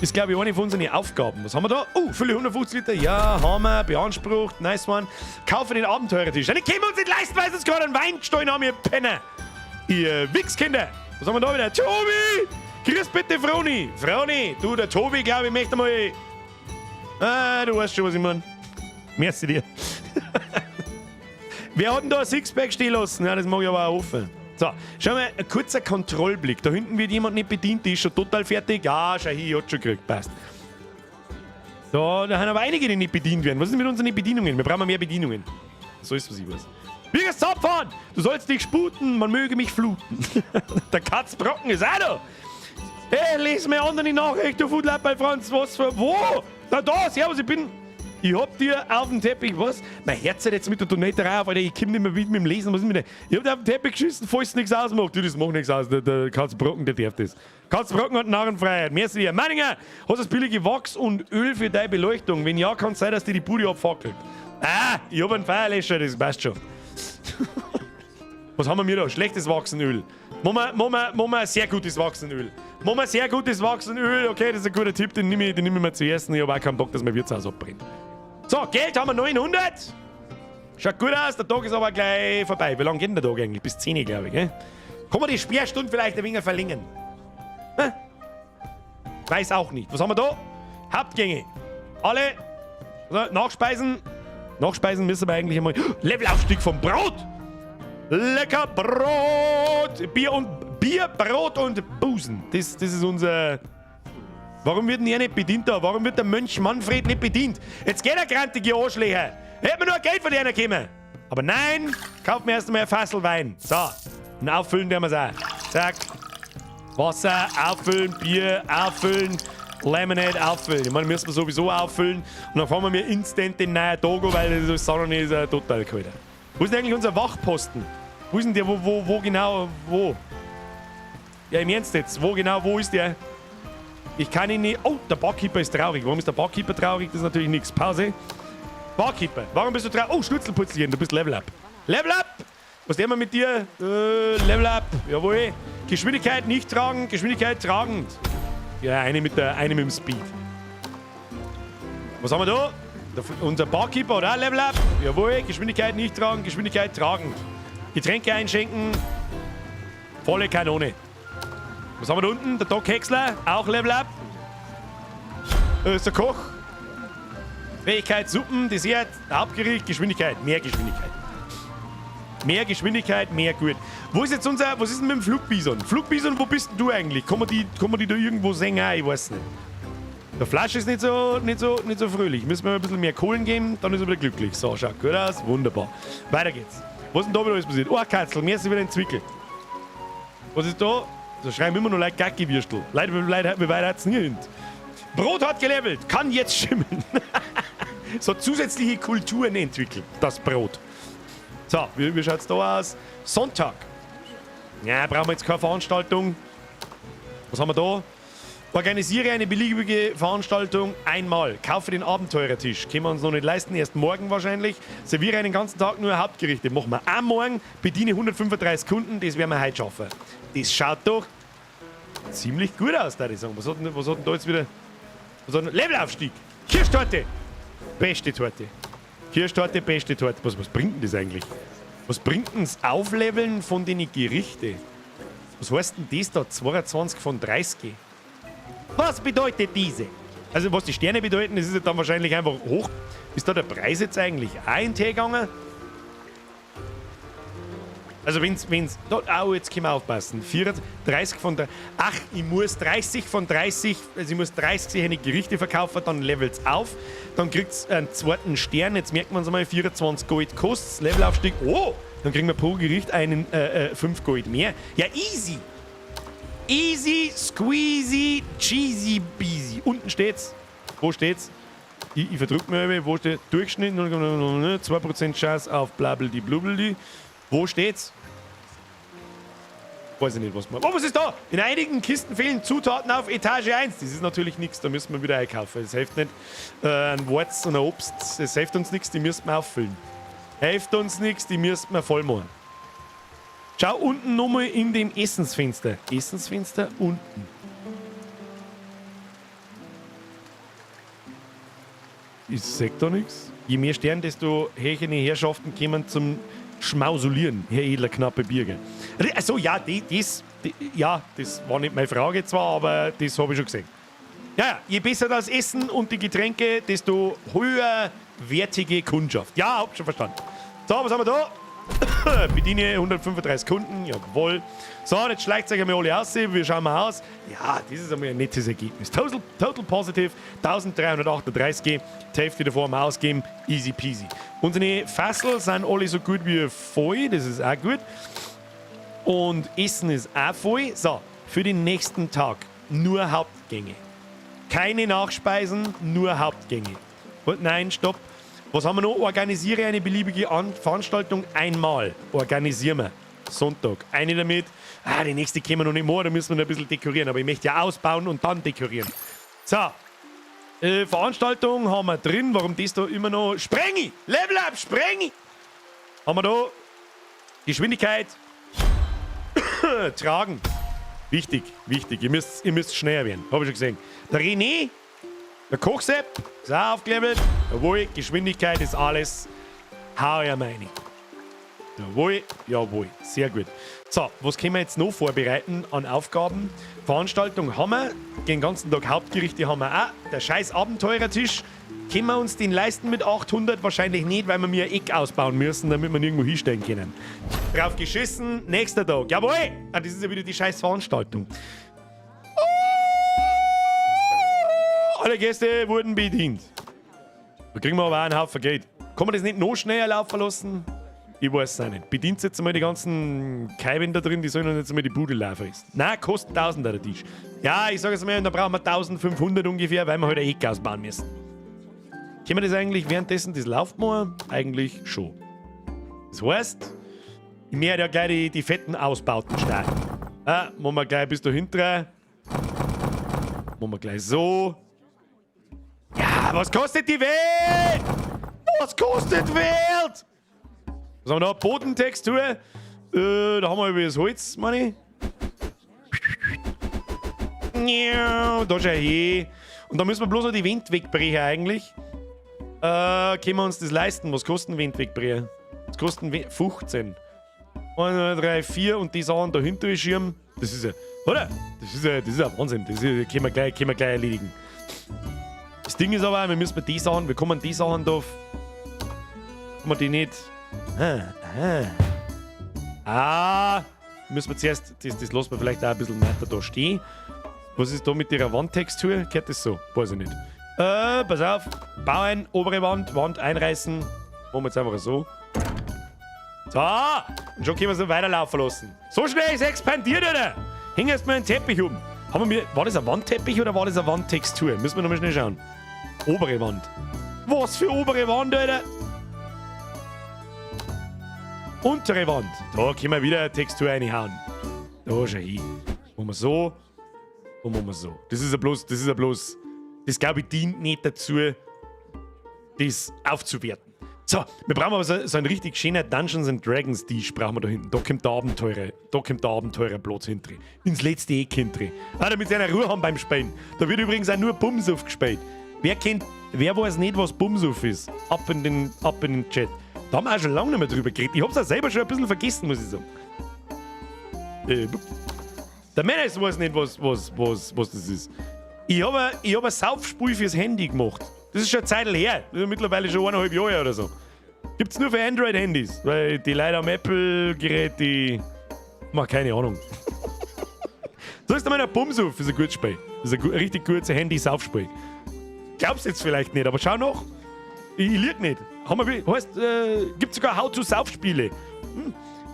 Ist, glaube ich, eine von unseren Aufgaben. Was haben wir da? Oh, Fülle 150 Liter. Ja, haben wir. Beansprucht. Nice one. Kaufe den Abenteurertisch. Dann können wir uns nicht leisten, weil sie uns gerade einen Wein gestohlen haben, ihr Penner. Ihr Wichskinder. Was haben wir da wieder? Tobi! Grüß bitte, Froni. Froni, du, der Tobi, glaube ich, möchte mal... du weißt schon, was ich meine. Merci dir. Wer hat denn da ein Sixpack stehen lassen? Ja, das mag ich aber auch offen. So, schau mal, ein kurzer Kontrollblick. Da hinten wird jemand nicht bedient, die ist schon total fertig. Ja, schau hier, hat schon gekriegt, passt. So, da haben aber einige, die nicht bedient werden. Was ist denn mit unseren Bedienungen? Wir brauchen mehr Bedienungen. So ist was ich weiß. Wie geht's abfahren? Du sollst dich sputen, man möge mich fluten. Der Katzbrocken ist auch da. Hey, les mir an die Nachricht, du Foodlab bei Franz. Was für... Wo? Na da, servus, ich hab dir auf dem Teppich, was? Mein Herz hat jetzt mit der Donnerei auf, Alter, ich komm nicht mehr mit dem Lesen, was ist mit dem? Ich hab dir auf den Teppich geschissen, falls nichts ausmacht. Du, das macht nichts aus, der Katzbrocken, der darf das. Katzbrocken hat Narrenfreiheit, merci dir. Meininger, hast du das billige Wachs und Öl für deine Beleuchtung? Wenn ja, kann es sein, dass dir die Bude abfackelt. Ich hab einen Feuerlöscher, das passt schon. Was haben wir da? Schlechtes Wachsenöl. Machen wir ein sehr gutes Wachsenöl. Machen wir sehr gutes Wachsenöl. Okay, das ist ein guter Tipp, den nehme ich mir zuerst. Ich habe auch keinen Bock, dass mein Wirtshaus abbrennt. So, Geld haben wir 900. Schaut gut aus, der Tag ist aber gleich vorbei. Wie lange geht denn der Tag eigentlich? Bis 10 Uhr, glaube ich. Gell? Kann man die Sperrstunde vielleicht ein wenig verlängern? Weiß auch nicht. Was haben wir da? Hauptgänge. Alle. Nachspeisen. Nachspeisen müssen wir eigentlich einmal. Levelaufstieg vom Brot. Lecker Brot! Bier, Brot und Busen. Das ist unser... Warum wird denn er nicht bedient da? Warum wird der Mönch Manfred nicht bedient? Jetzt geht der grantige Arschlöcher. Hätte mir nur Geld von denen kommen. Aber nein, kauft mir erst einmal ein Fassel Wein. So, und auffüllen der wir es auch. Zack. Wasser, auffüllen, Bier, auffüllen, Lemonade, auffüllen. Ich meine, müssen wir sowieso auffüllen. Und dann fahren wir instant den neuen Togo, weil das Sonne ist total kalt. Wo ist denn eigentlich unser Wachposten? Wo ist denn der? Wo genau? Wo? Ja, im Ernst jetzt. Wo genau? Wo ist der? Ich kann ihn nicht... Oh, der Barkeeper ist traurig. Warum ist der Barkeeper traurig? Das ist natürlich nichts. Pause. Barkeeper, warum bist du traurig? Oh, Schnitzelputzelchen, du bist Level Up. Level Up! Was nehmen wir mit dir? Level Up. Jawohl. Geschwindigkeit nicht tragen, Geschwindigkeit tragend. Ja, eine mit dem Speed. Was haben wir da? Unser Barkeeper hat auch Level Up. Jawohl, Geschwindigkeit nicht tragen, Geschwindigkeit tragend. Getränke einschenken. Volle Kanone. Was haben wir da unten? Der Doc Häcksler, auch Level Up. Ist der Koch. Fähigkeit, Suppen, Dessert, Hauptgericht, Geschwindigkeit. Mehr Geschwindigkeit. Mehr Geschwindigkeit, mehr gut. Was ist denn mit dem Flugbison? Flugbison, wo bist denn du eigentlich? Kann man die da irgendwo sehen? Ich weiß nicht. Der Flasch ist nicht so fröhlich. Müssen wir ein bisschen mehr Kohlen geben, dann ist er wieder glücklich. So, schaut gut aus. Wunderbar. Weiter geht's. Was ist denn da wieder alles passiert? Oh, Katzel, mehr ist wieder ein Zwickel. Was ist da? Da schreiben immer noch Leute Gacki-Würstel. Leute, wie weit hat es nie hin? Brot hat gelevelt, kann jetzt schimmeln. So zusätzliche Kulturen entwickelt, das Brot. So, wie schaut es da aus? Sonntag. Ja, brauchen wir jetzt keine Veranstaltung. Was haben wir da? Organisiere eine beliebige Veranstaltung einmal. Kaufe den Abenteurertisch. Können wir uns noch nicht leisten, erst morgen wahrscheinlich. Serviere einen ganzen Tag nur Hauptgerichte. Machen wir am Morgen, bediene 135 Kunden, das werden wir heute schaffen. Das schaut doch ziemlich gut aus, würde ich sagen. Was hat denn da jetzt wieder? Levelaufstieg. Kirschtorte. Beste Torte. Kirschtorte, beste Torte. Was bringt denn das eigentlich? Was bringt denn das Aufleveln von den Gerichten? Was heißt denn das da? 22 von 30? Was bedeutet diese? Also was die Sterne bedeuten, das ist ja dann wahrscheinlich einfach hoch. Ist da der Preis jetzt eigentlich auch in den gegangen? Also wenn's oh, jetzt können wir aufpassen. 30 von der. Ach, ich muss 30 von 30, also ich muss 30 solche Gerichte verkaufen, dann levelt's auf. Dann kriegt's einen zweiten Stern. Jetzt merkt man es einmal, 24 Gold kostet's. Levelaufstieg. Oh! Dann kriegen wir pro Gericht 5 Gold mehr. Ja, easy! Easy, squeezy, cheesy, beasy. Unten steht's. Wo steht's? Ich verdrück mir, wo steht Durchschnitt? 2% Chance auf blabldi blubbeldi. Wo steht's? Weiß ich nicht, was man. Oh, was ist da? In einigen Kisten fehlen Zutaten auf Etage 1. Das ist natürlich nichts, da müssen wir wieder einkaufen. Es hilft nicht ein Wurz und ein Obst. Es hilft uns nichts, die müssen wir auffüllen. Hilft uns nichts, die müssen wir voll machen. Schau unten nochmal in dem Essensfenster. Essensfenster unten. Ich sag da nichts. Je mehr Sterne, desto höhere Herrschaften kommen zum Schmausulieren, Herr edler knappe Bürger. Also ja, das war nicht meine Frage zwar, aber das habe ich schon gesehen. Ja, je besser das Essen und die Getränke, desto höherwertige Kundschaft. Ja, hab schon verstanden. So, was haben wir da? Bediene 135 Kunden, jawohl. So, jetzt schleicht euch einmal alle aus, wir schauen mal aus. Ja, das ist einmal ein nettes Ergebnis. Total positive, 1338, die Hälfte davor haben wir ausgegeben, easy peasy. Unsere Fassel sind alle so gut wie voll, das ist auch gut. Und Essen ist auch voll. So, für den nächsten Tag nur Hauptgänge. Keine Nachspeisen, nur Hauptgänge. Und nein, stopp. Was haben wir noch? Organisiere eine beliebige Veranstaltung einmal. Organisieren wir. Sonntag. Eine damit. Die nächste können wir noch nicht mehr, da müssen wir noch ein bisschen dekorieren. Aber ich möchte ja ausbauen und dann dekorieren. So. Veranstaltung haben wir drin. Warum das da immer noch? Sprengi! Level up! Sprengi! Haben wir da. Geschwindigkeit. Tragen. Wichtig, wichtig. Ihr müsst schneller werden. Habe ich schon gesehen. Der René. Der Kochsepp ist auch aufgelevelt. Jawohl, Geschwindigkeit ist alles. Hau ja meine. Jawohl, jawohl. Sehr gut. So, was können wir jetzt noch vorbereiten an Aufgaben? Veranstaltung haben wir. Den ganzen Tag Hauptgerichte haben wir auch. Der scheiß Abenteurertisch. Können wir uns den leisten mit 800? Wahrscheinlich nicht, weil wir mir ein Eck ausbauen müssen, damit wir nirgendwo hinstellen können. Drauf geschissen. Nächster Tag. Jawohl. Das ist ja wieder die scheiß Veranstaltung. Alle Gäste wurden bedient. Da kriegen wir aber auch einen Haufen Geld. Kann man das nicht noch schneller laufen lassen? Ich weiß es auch nicht. Bedient jetzt einmal die ganzen Keiben da drin, die sollen jetzt einmal die Bude laufen. Nein, kostet 1000 der Tisch. Ja, ich sage es mal, dann brauchen wir 1500 ungefähr, weil wir halt ein Eck ausbauen müssen. Können wir das eigentlich währenddessen, das läuft mal? Eigentlich schon. Das heißt, ich werde ja gleich die fetten Ausbauten starten. Machen wir gleich bis da hinten. Machen wir gleich so. Ja, was kostet die Welt? Was kostet Welt? Was haben wir da? Bodentextur. Da haben wir über das Holz, meine ich. Da schau her. Und da müssen wir bloß noch die Wind wegbrechen eigentlich. Können wir uns das leisten? Was kostet ein Wind wegbrechen? Das kostet 15. 1, 2, 3, 4 und die Sachen dahinter ist Schirm. Das ist ja, oder? Das ist ja Wahnsinn. Das können wir gleich erledigen. Das Ding ist aber, wir müssen die Sachen, wir kommen die Sachen da. Kann man die nicht. Müssen wir zuerst, das lassen wir vielleicht auch ein bisschen weiter da stehen. Was ist da mit ihrer Wandtextur? Gehört das so? Weiß ich nicht. Pass auf. Bauen, obere Wand einreißen. Machen wir jetzt einfach so. So, und schon können wir so weiterlaufen lassen. So schnell ist expandiert, Alter. Hängen erst mal einen Teppich um. War das ein Wandteppich oder war das eine Wandtextur? Müssen wir nochmal schnell schauen. Obere Wand. Was für obere Wand, Alter? Untere Wand. Da können wir wieder eine Textur reinhauen. Da schau hin. Machen wir so. Und machen wir so. Das ist ja bloß. Das glaube ich dient nicht dazu, das aufzuwerten. So, wir brauchen aber so einen richtig schönen Dungeons and Dragons Tisch brauchen wir da hinten. Da kommt der Abenteurer Platz hinten. Ins letzte Eck hinten. Damit sie eine Ruhe haben beim Spielen. Da wird übrigens auch nur Bumsuf gespielt. Wer weiß nicht, was Bumsuf ist? Ab in den Chat. Da haben wir auch schon lange nicht mehr drüber geredet. Ich hab's auch selber schon ein bisschen vergessen, muss ich sagen. Der Menace weiß nicht, was das ist. Ich hab ein Saufspiel fürs Handy gemacht. Das ist schon eine Zeit her. Das ist mittlerweile schon 1,5 Jahre oder so. Gibt's nur für Android-Handys. Weil die Leute am Apple-Gerät, die... Mach keine Ahnung. So ist einmal ein Bumsuf. Das ist ein gutes Spiel. Das ist ein richtig gutes Handy-Saufspiel. Glaubst du jetzt vielleicht nicht, aber schau noch. Ich lieg nicht. Gibt sogar How-to-Sauf-Spiele.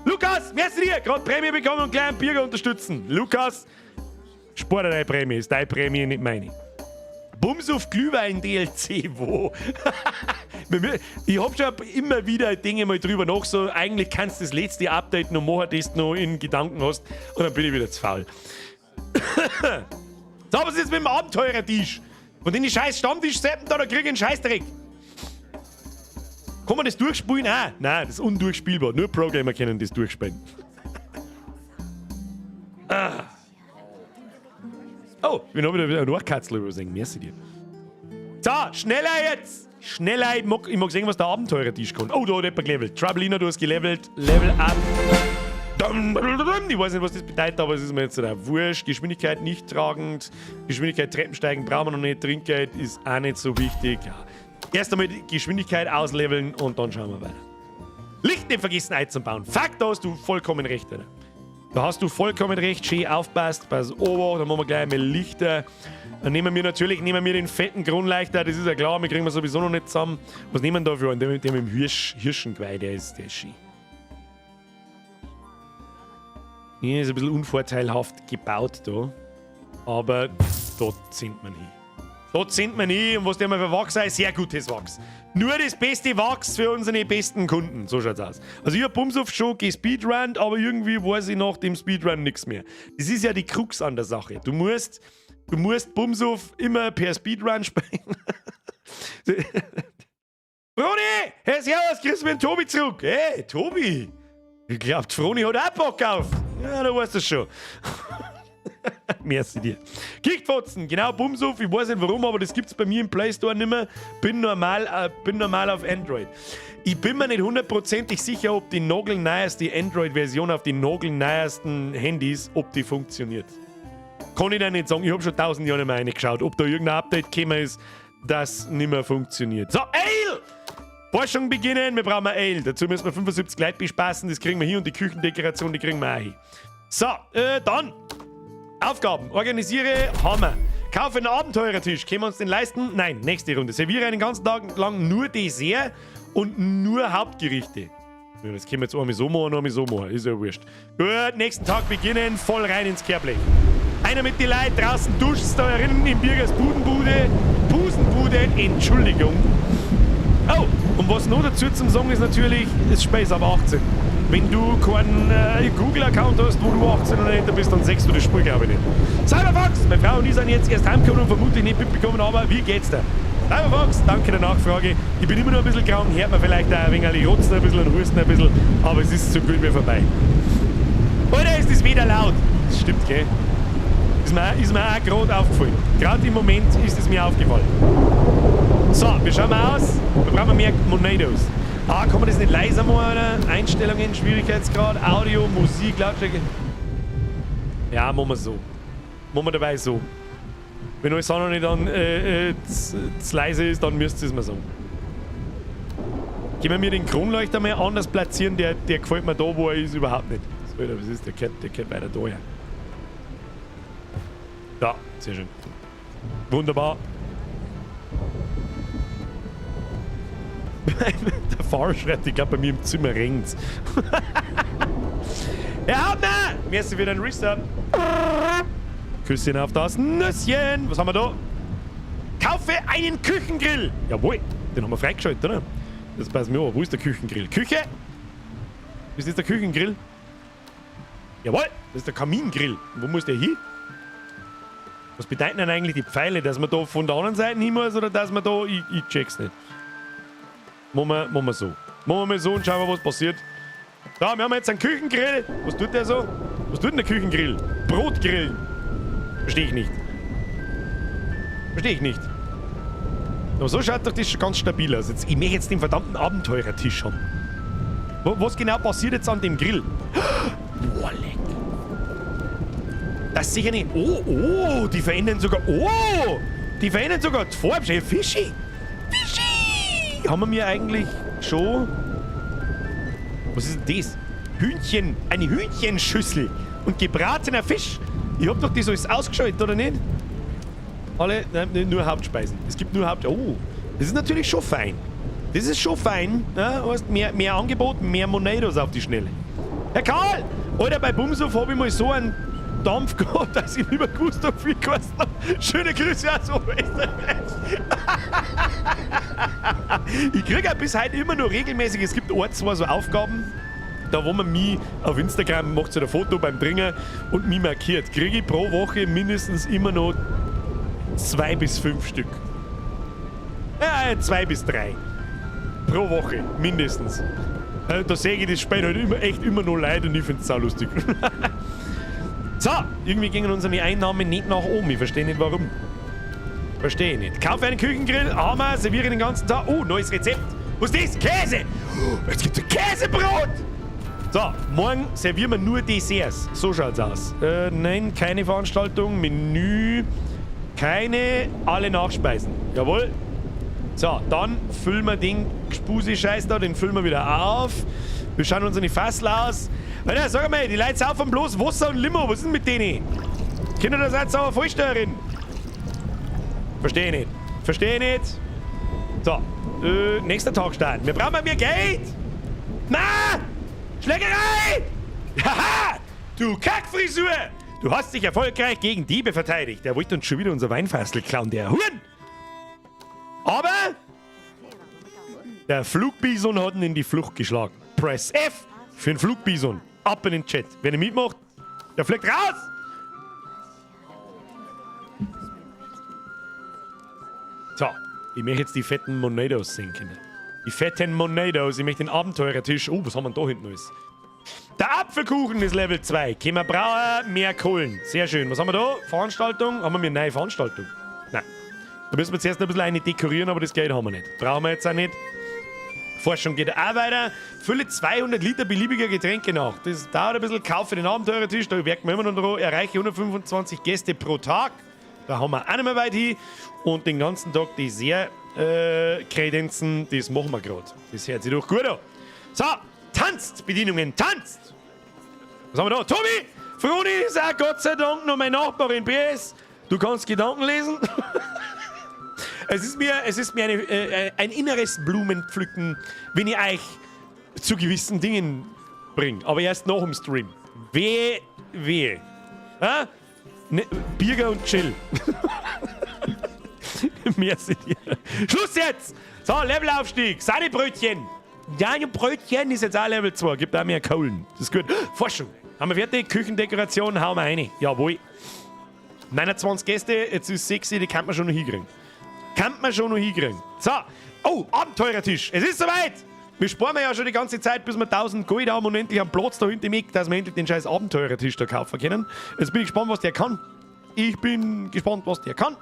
Lukas, merci dir. Gerade Prämie bekommen und gleich einen Bürger unterstützen. Lukas, spar dir deine Prämie. Ist deine Prämie, nicht meine. Bumsuf Glühwein DLC, wo? Ich hab schon immer wieder Dinge mal drüber nach, so eigentlich kannst du das letzte Update noch machen, das du noch in Gedanken hast, und dann bin ich wieder zu faul. So, was ist jetzt mit dem Abenteurer-Tisch? Von den scheiß Stammtisch-Seppen da krieg ich einen Scheißdreck. Kann man das durchspielen? Ah, nein, das ist undurchspielbar. Nur Programmer können das durchspielen. Oh, ich bin auch wieder ein Nachkatzler übersehen. Merci dir. So, schneller jetzt! Schneller, ich mag sehen, was der Abenteurer-Tisch kann. Oh, da hat jemand gelevelt. Troublina, du hast gelevelt. Level up. Ich weiß nicht, was das bedeutet, aber es ist mir jetzt auch wurscht. Geschwindigkeit nicht tragend. Geschwindigkeit Treppensteigen brauchen wir noch nicht. Trinkgeld ist auch nicht so wichtig. Ja. Erst einmal die Geschwindigkeit ausleveln und dann schauen wir weiter. Licht nicht vergessen einzubauen. Fuck, da hast du vollkommen recht, Alter. Da hast du vollkommen recht, schön aufpasst, pass ober, dann machen wir gleich mal Lichter. Dann nehmen wir den fetten Kronleuchter, das ist ja klar, wir kriegen wir sowieso noch nicht zusammen. Was nehmen wir dafür? Den mit dem Hirschengeweih, der ist schön. Ja, ist ein bisschen unvorteilhaft gebaut da. Aber dort sind wir hin. Dort sind wir nie und was der mal für Wachs ist, sehr gutes Wachs. Nur das beste Wachs für unsere besten Kunden. So schaut's aus. Also ich hab Bumsuf schon gespeedrunnt, aber irgendwie weiß ich nach dem Speedrun nichts mehr. Das ist ja die Krux an der Sache. Du musst Bumsuf immer per Speedrun spielen. Froni! Hey, servus, grüß mich, Tobi zurück. Hey, Tobi! Ich glaub, Froni hat auch Bock auf. Ja, du weißt das schon. Merci dir. Kickfotzen, genau, Bumsuf, ich weiß nicht warum, aber das gibt's bei mir im Play Store nicht mehr. Bin normal auf Android. Ich bin mir nicht hundertprozentig sicher, ob die nagelneueste Android-Version auf den nagelneuesten Handys, ob die funktioniert. Kann ich dir nicht sagen, ich habe schon 1000 Jahre nicht mehr reingeschaut, ob da irgendein Update gekommen ist, das nicht mehr funktioniert. So, Ale! Forschung beginnen, wir brauchen Ale. Dazu müssen wir 75 Leute bespaßen, das kriegen wir hier und die Küchendekoration, die kriegen wir auch hin. So, dann. Aufgaben. Organisiere Hammer. Kaufe einen Abenteurertisch. Können wir uns den leisten? Nein, nächste Runde. Serviere einen ganzen Tag lang nur Dessert und nur Hauptgerichte. Ja, das können wir jetzt einmal so machen und einmal so machen. Ist ja wurscht. Gut, nächsten Tag beginnen. Voll rein ins Kehrblech. Einer mit den Leuten draußen duscht da erinnern im Bürgers Busenbude. Entschuldigung. Oh, und was noch dazu zum Sagen ist natürlich, das Spiel ist aber 18. Wenn du keinen Google-Account hast, wo du 18 oder älter bist, dann sechst du das Spiel, glaube ich nicht. Cyberfox, meine Frau und ich sind jetzt erst heimgekommen und vermutlich nicht mitbekommen, aber wie geht's dir? Cyberfox, danke der Nachfrage. Ich bin immer noch ein bisschen krank, hört man vielleicht auch ein wenig rotzen ein bisschen und husten ein bisschen, aber es ist so gut wie vorbei. Oder ist es wieder laut? Das stimmt, gell? Ist mir auch gerade aufgefallen. Gerade im Moment ist es mir aufgefallen. So, wir schauen mal aus. Wir brauchen mehr Monados. Kann man das nicht leiser machen? Einstellungen, Schwierigkeitsgrad, Audio, Musik, Lautstärke. Ja, machen wir so. Machen wir dabei so. Wenn alles andere nicht dann zu leise ist, dann müsst ihr es mir sagen. Können wir mir den Kronleuchter mal anders platzieren? Der gefällt mir da, wo er ist, überhaupt nicht. Alter, was ist? Der gehört weiter da, ja. Ja, sehr schön. Der Fahrer schreit, ich glaube, bei mir im Zimmer regnt's. Herr Hauptmann! Merci für den Restart. Küsschen auf das Nüsschen. Was haben wir da? Kaufe einen Küchengrill. Jawohl, den haben wir freigeschaltet, oder? Das passt mir an. Wo ist der Küchengrill? Küche? Ist das der Küchengrill? Jawohl, das ist der Kamingrill. Wo muss der hin? Was bedeuten denn eigentlich die Pfeile? Dass man da von der anderen Seite hin muss oder dass man da... Ich check's nicht. Machen wir so. Machen wir mal so und schauen wir, was passiert. Da, wir haben jetzt einen Küchengrill. Was tut der so? Was tut denn der Küchengrill? Brot grillen. Verstehe ich nicht. Verstehe ich nicht. Aber so schaut doch das schon ganz stabil aus. Jetzt, ich möchte jetzt den verdammten Abenteurertisch haben. Was genau passiert jetzt an dem Grill? Boah, leck. Das ist sicher nicht... Oh, die verändern sogar... Oh, die verändern sogar die Farbe. Fischi. Fischi. Haben wir mir eigentlich schon... Was ist denn das? Hühnchen. Eine Hühnchenschüssel. Und gebratener Fisch. Ich hab doch das alles ausgeschaltet, oder nicht? Alle... Nein, nur Hauptspeisen. Es gibt nur Oh, das ist natürlich schon fein. Das ist schon fein. Ja, hast mehr Angebot, mehr Monedos auf die Schnelle. Herr Karl! Alter, bei Bumshof habe ich mal so einen Dampf gehabt, dass ich nicht mehr gewusst habe, wie gekostet habe. Schöne Grüße aus Österreich. Ich kriege bis heute immer noch regelmäßig, es gibt zwei so Aufgaben, da wo man mich auf Instagram macht so ein Foto beim Bringen und mich markiert. Kriege ich pro Woche mindestens immer noch 2 bis 5 Stück. Ja, 2 bis 3. Pro Woche, mindestens. Da sehe ich das Spiel halt echt immer noch leid und ich finde es sau lustig. So, irgendwie gingen unsere Einnahmen nicht nach oben. Ich verstehe nicht warum. Verstehe ich nicht. Kaufe einen Küchengrill, Hammer, serviere den ganzen Tag. Oh, neues Rezept. Was ist das? Käse! Jetzt gibt's ein Käsebrot! So, morgen servieren wir nur Desserts. So schaut's aus. Nein, keine Veranstaltung, Menü, keine, alle Nachspeisen. Jawohl. So, dann füllen wir den Spusi-Scheiß da, den füllen wir wieder auf. Wir schauen uns an die Fassel aus. Alter, sag mal, die Leute saufen bloß Wasser und Limo. Was ist denn mit denen? Kinder, das seid sauer Vollsteuerin. Verstehe nicht. Verstehe nicht. So, nächster Tag starten. Wir brauchen mehr Geld. Na! Schlägerei! Haha! Du Kackfrisur! Du hast dich erfolgreich gegen Diebe verteidigt. Der wollte uns schon wieder unser Weinfassel klauen, der Huren! Aber der Flugbison hat ihn in die Flucht geschlagen. Press F für den Flugbison. Ab in den Chat. Wenn ihr mitmacht, der fliegt raus! So, ich möchte jetzt die fetten Monedos sehen können. Die fetten Monedos. Ich möchte den Abenteurertisch. Oh, was haben wir da hinten alles? Der Apfelkuchen ist Level 2. Können wir brauen, mehr Kohlen. Sehr schön. Was haben wir da? Veranstaltung? Haben wir eine neue Veranstaltung? Nein. Da müssen wir zuerst ein bisschen eine dekorieren, aber das Geld haben wir nicht. Brauchen wir jetzt auch nicht. Forschung geht auch weiter. Fülle 200 Liter beliebiger Getränke nach. Das dauert ein bisschen. Kaufe den Abenteurertisch. Da werken wir immer noch dran. Erreiche 125 Gäste pro Tag. Da haben wir auch nicht mehr weit hin. Und den ganzen Tag Dessert-Kredenzen, das machen wir gerade. Das hört sich doch gut an. So, tanzt, Bedienungen, tanzt! Was haben wir da? Tobi! Froni ist auch Gott sei Dank noch meine Nachbarin. PS, du kannst Gedanken lesen. Es ist mir ein inneres Blumenpflücken, wenn ich euch zu gewissen Dingen bringe. Aber erst nach dem Stream. Wehe. Ha? Ne, Birger und Chill. Merci dir. Schluss jetzt! So, Levelaufstieg. Sahnebrötchen. Ja, ein Brötchen ist jetzt auch Level 2. Gibt auch mehr Kohlen. Das ist gut. Forschung. Haben wir fertig? Küchendekoration, hauen wir rein. Jawohl. 29 Gäste, jetzt ist 6, die kann man schon noch hinkriegen. So. Oh, Abenteurertisch. Es ist soweit. Wir sparen ja schon die ganze Zeit, bis wir 1000 Gold haben und endlich einen Platz da hinten mit, dass wir endlich den scheiß Abenteurertisch da kaufen können. Jetzt bin ich gespannt, was der kann.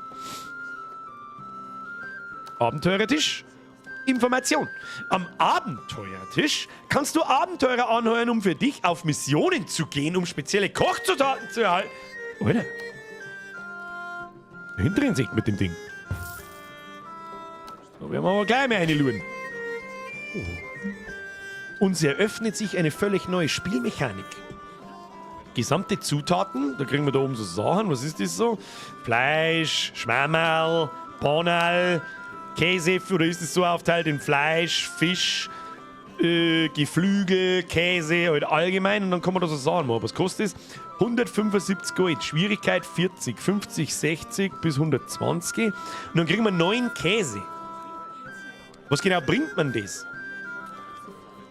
Abenteurertisch. Information. Am Abenteurertisch kannst du Abenteurer anheuern, um für dich auf Missionen zu gehen, um spezielle Kochzutaten zu erhalten. Alter. Hinteren sich mit dem Ding. Da werden wir aber gleich mehr eine luren. Oh. Uns eröffnet sich eine völlig neue Spielmechanik. Gesamte Zutaten, da kriegen wir da oben so Sachen. Was ist das so? Fleisch, Schwammerl, Panal, Käse, oder ist es so aufteilt in Fleisch, Fisch, Geflügel, Käse, halt allgemein. Und dann kann man da so sagen, was kostet es? 175 Gold, Schwierigkeit 40, 50, 60 bis 120. Und dann kriegen wir 9 Käse. Was genau bringt man das?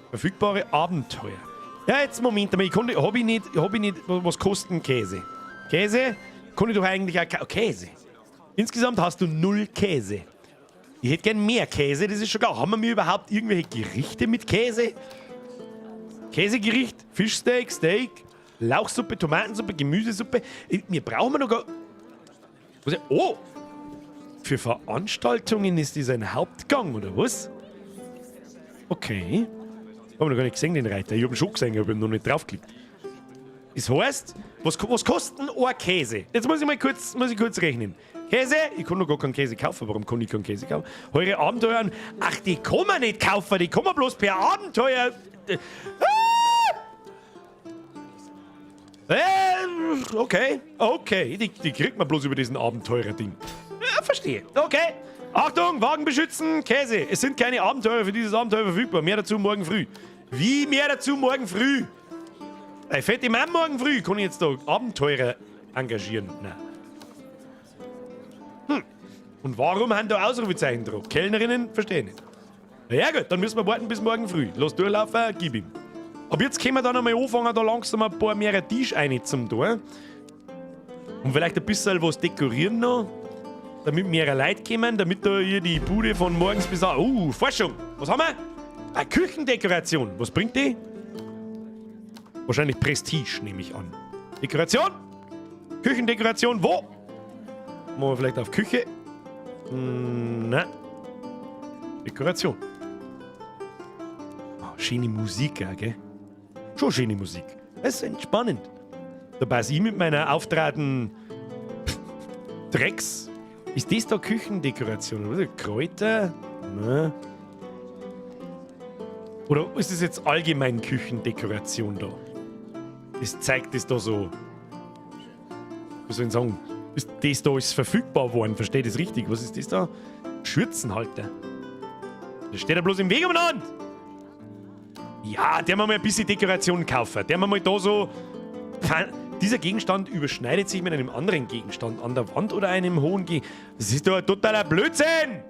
Verfügbare Abenteuer. Ja, jetzt Moment einmal, hab ich nicht, was kostet ein Käse? Käse? Kann ich doch eigentlich auch Käse. Insgesamt hast du 0 Käse. Ich hätte gern mehr Käse, das ist schon klar. Haben wir überhaupt irgendwelche Gerichte mit Käse? Käsegericht, Fischsteak, Steak, Lauchsuppe, Tomatensuppe, Gemüsesuppe. Wir brauchen noch gar... Oh! Für Veranstaltungen ist das ein Hauptgang, oder was? Okay. Ich habe noch gar nicht gesehen, den Reiter. Ich habe ihn schon gesehen, aber ich habe noch nicht draufgeklickt. Das heißt, was kostet ein Käse? Jetzt muss ich kurz rechnen. Käse? Ich kann noch gar keinen Käse kaufen. Warum kann ich keinen Käse kaufen? Eure Abenteuer? Ach, die kann man nicht kaufen. Die kann man bloß per Abenteuer... Okay. Die kriegt man bloß über diesen Abenteurer-Ding. Ja, verstehe. Okay. Achtung, Wagen beschützen, Käse. Es sind keine Abenteuer für dieses Abenteuer verfügbar. Mehr dazu morgen früh. Wie mehr dazu morgen früh? Ein fette Mann morgen früh. Kann ich jetzt da Abenteurer engagieren? Nein. Und warum haben da Ausrufezeichen drauf? Kellnerinnen? Verstehe nicht. Ja gut, dann müssen wir warten bis morgen früh. Los durchlaufen, gib ihm. Aber jetzt können wir dann einmal anfangen, da langsam ein paar mehr Tisch rein zum Tor. Und vielleicht ein bisschen was dekorieren noch. Damit mehr Leute kommen, damit da hier die Bude von morgens bis abends... Forschung! Was haben wir? Eine Küchendekoration. Was bringt die? Wahrscheinlich Prestige, nehme ich an. Dekoration? Küchendekoration, wo? Machen wir vielleicht auf Küche. Nein. Dekoration. Oh, schöne Musik, auch, gell? Schon schöne Musik. Das ist entspannend. Da passe ich mit meiner auftraten Drecks. Ist das da Küchendekoration? Oder? Kräuter? Nein. Oder ist das jetzt allgemein Küchendekoration da? Das zeigt das da so. Was soll ich sagen? Ist das da ist verfügbar worden? Verstehe ich das richtig? Was ist das da? Schürzenhalter. Das steht ja bloß im Weg umeinander. Ja, der mal ein bisschen Dekoration kaufen. Der mal da so. Dieser Gegenstand überschneidet sich mit einem anderen Gegenstand an der Wand oder einem hohen Gegenstand. Das ist doch ein totaler Blödsinn!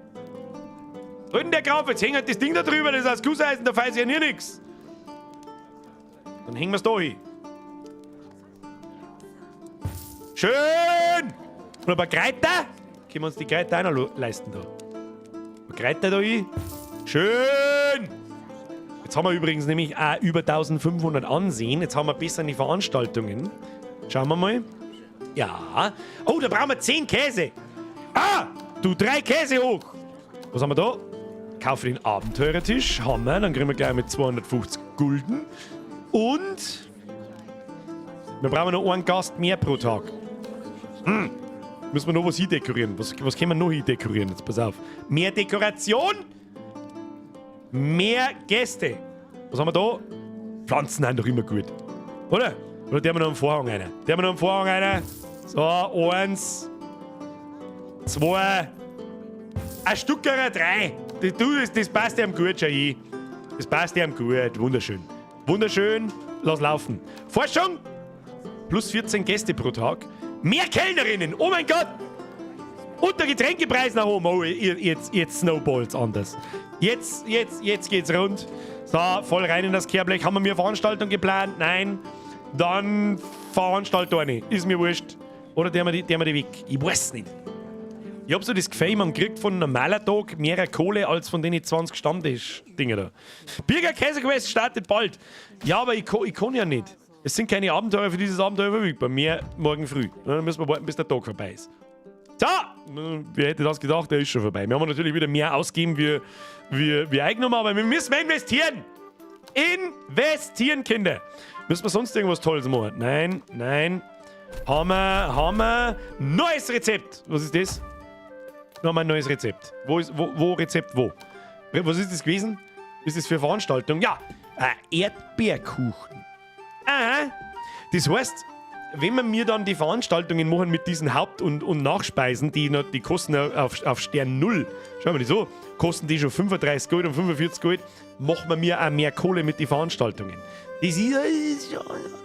Drücken der Krauf, jetzt hängt das Ding da drüber, das ist aus Gusseisen, da weiß ich ja nie nix. Dann hängen wir es da hin. Schön! Und ein paar Kräuter? Können wir uns die Kräuter auch noch leisten da? Ein paar Kräuter da hin. Schön! Jetzt haben wir übrigens nämlich auch über 1500 Ansehen. Jetzt haben wir bessere Veranstaltungen. Schauen wir mal. Ja. Oh, da brauchen wir 10 Käse. Ah, du 3 Käse hoch. Was haben wir da? Kaufe den Abenteurertisch. Haben wir. Dann kriegen wir gleich mit 250 Gulden. Und wir brauchen noch einen Gast mehr pro Tag. Müssen wir noch was dekorieren? Was können wir noch dekorieren? Jetzt pass auf. Mehr Dekoration. Mehr Gäste. Was haben wir da? Pflanzen sind doch immer gut. Oder? Oder der haben wir noch einen Vorhang rein? So, 1, 2, ein Stückerer 3. Das passt ihm gut, Jai. Das passt ihm gut. Wunderschön. Wunderschön. Lass laufen. Forschung. Plus 14 Gäste pro Tag. Mehr Kellnerinnen. Oh mein Gott. Und der Getränkepreis nach oben. Oh, jetzt snowballs anders. Jetzt geht's rund. So, voll rein in das Kehrblech. Haben wir mir Veranstaltung geplant? Nein. Dann veranstaltet eine. Ist mir wurscht. Oder der wir die weg. Ich weiß nicht. Ich hab so das Gefühl, man kriegt von einem normalen Tag mehr Kohle als von den 20 Stammtisch-Dinger da. Birger Käsequest startet bald. Ja, aber ich kann ja nicht. Es sind keine Abenteuer für dieses Abenteuer verfügbar. Mehr morgen früh. Dann müssen wir warten, bis der Tag vorbei ist. So, wer hätte das gedacht, der ist schon vorbei. Wir haben natürlich wieder mehr ausgegeben, wie eingenommen, aber wir müssen investieren. Investieren, Kinder. Müssen wir sonst irgendwas Tolles machen? Nein. Haben wir neues Rezept. Was ist das? Nochmal ein neues Rezept. Wo Rezept wo? Was ist das gewesen? Ist das für Veranstaltung? Ja, Erdbeerkuchen. Aha. Das heißt, wenn wir mir dann die Veranstaltungen machen mit diesen Haupt- und Nachspeisen, die kosten auf Stern 0, schauen wir die so, kosten die schon 35 Gold und 45 Gold, machen wir mir auch mehr Kohle mit den Veranstaltungen. Das ist ja,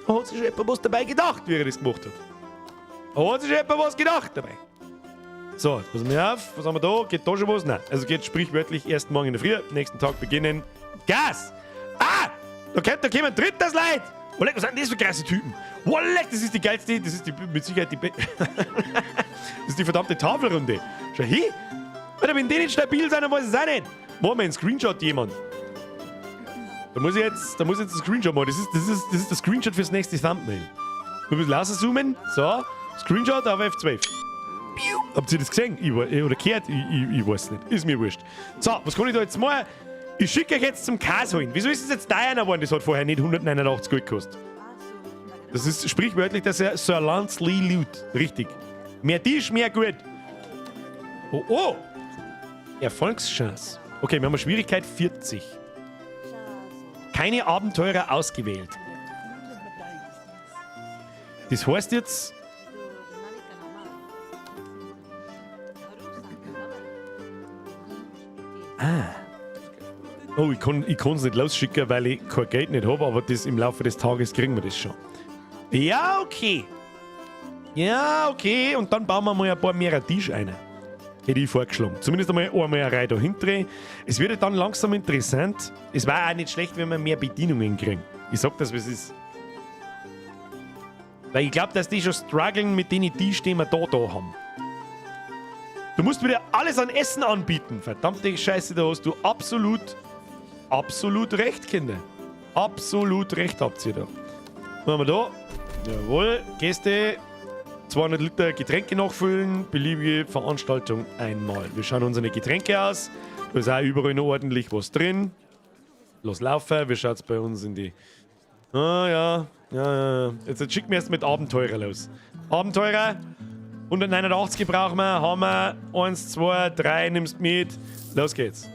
da hat sich schon jemand was dabei gedacht, wie er das gemacht hat. Da hat sich schon jemand was gedacht dabei. So, jetzt passen wir auf, was haben wir da? Geht da schon was? Nein, also geht sprichwörtlich erst morgen in der Früh, nächsten Tag beginnen. Gas! Ah! Da kommen drittes Leid! Oleg, was sind das für krasse Typen? Oleg, das ist die geilste, das ist mit Sicherheit das ist die verdammte Tafelrunde. Schau hin! Alter, wenn die nicht stabil sind, dann weiß ich es auch nicht. Machen wir einen Screenshot jemand. Da muss ich jetzt einen Screenshot machen. Das ist der Screenshot fürs nächste Thumbnail. Ein bisschen rauszoomen. So, Screenshot auf F12. Habt ihr das gesehen? Oder gehört? Ich weiß nicht. Ist mir wurscht. So, was kann ich da jetzt machen? Ich schicke euch jetzt zum Käse holen. Wieso ist es jetzt teuer geworden? Das hat vorher nicht 189 Gold gekostet. Das ist sprichwörtlich, dass er Sir Lance Lee Loot. Richtig. Mehr Tisch, mehr gut. Oh! Erfolgschance. Okay, wir haben eine Schwierigkeit 40. Keine Abenteurer ausgewählt. Das heißt jetzt... Oh, ich kann es nicht losschicken, weil ich kein Geld nicht habe, aber das im Laufe des Tages kriegen wir das schon. Ja, okay. Ja, okay. Und dann bauen wir mal ein paar mehr Tisch ein. Hätte ich vorgeschlagen. Zumindest einmal eine Reihe da hinten. Es wird dann langsam interessant. Es war auch nicht schlecht, wenn wir mehr Bedienungen kriegen. Ich sag das, wie es ist. Weil ich glaube, dass die schon strugglen mit den Tischen, die wir da haben. Du musst wieder alles an Essen anbieten. Verdammte Scheiße, da hast du absolut recht, Kinder. Absolut recht habt ihr da. Was haben wir da? Jawohl, Gäste. 200 Liter Getränke nachfüllen, beliebige Veranstaltung einmal. Wir schauen unsere Getränke aus. Da ist auch überall noch ordentlich was drin. Los laufen, wie schaut es bei uns in die... Ja. Jetzt schicken wir erst mit Abenteurer los. Abenteurer, 189 brauchen wir, haben wir. 1, 2, 3, nimmst mit. Los geht's.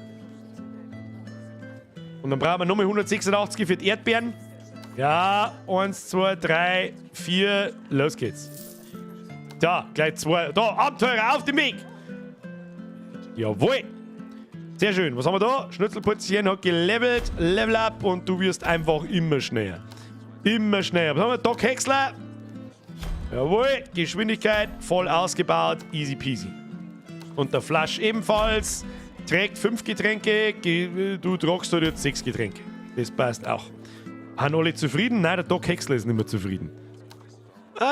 Und dann brauchen wir nochmal 186 für die Erdbeeren. Ja, 1, 2, 3, 4, los geht's. Da, gleich 2. Da, Abenteurer, auf den Weg! Jawohl! Sehr schön. Was haben wir da? Schnitzelputzchen hat gelevelt, Level Up und du wirst einfach immer schneller. Immer schneller. Was haben wir? Doc Häcksler. Jawohl, Geschwindigkeit voll ausgebaut, easy peasy. Und der Flasch ebenfalls. Trägt 5 Getränke, du tragst halt jetzt 6 Getränke. Das passt auch. Haben alle zufrieden? Nein, der Doc Häcksler ist nicht mehr zufrieden.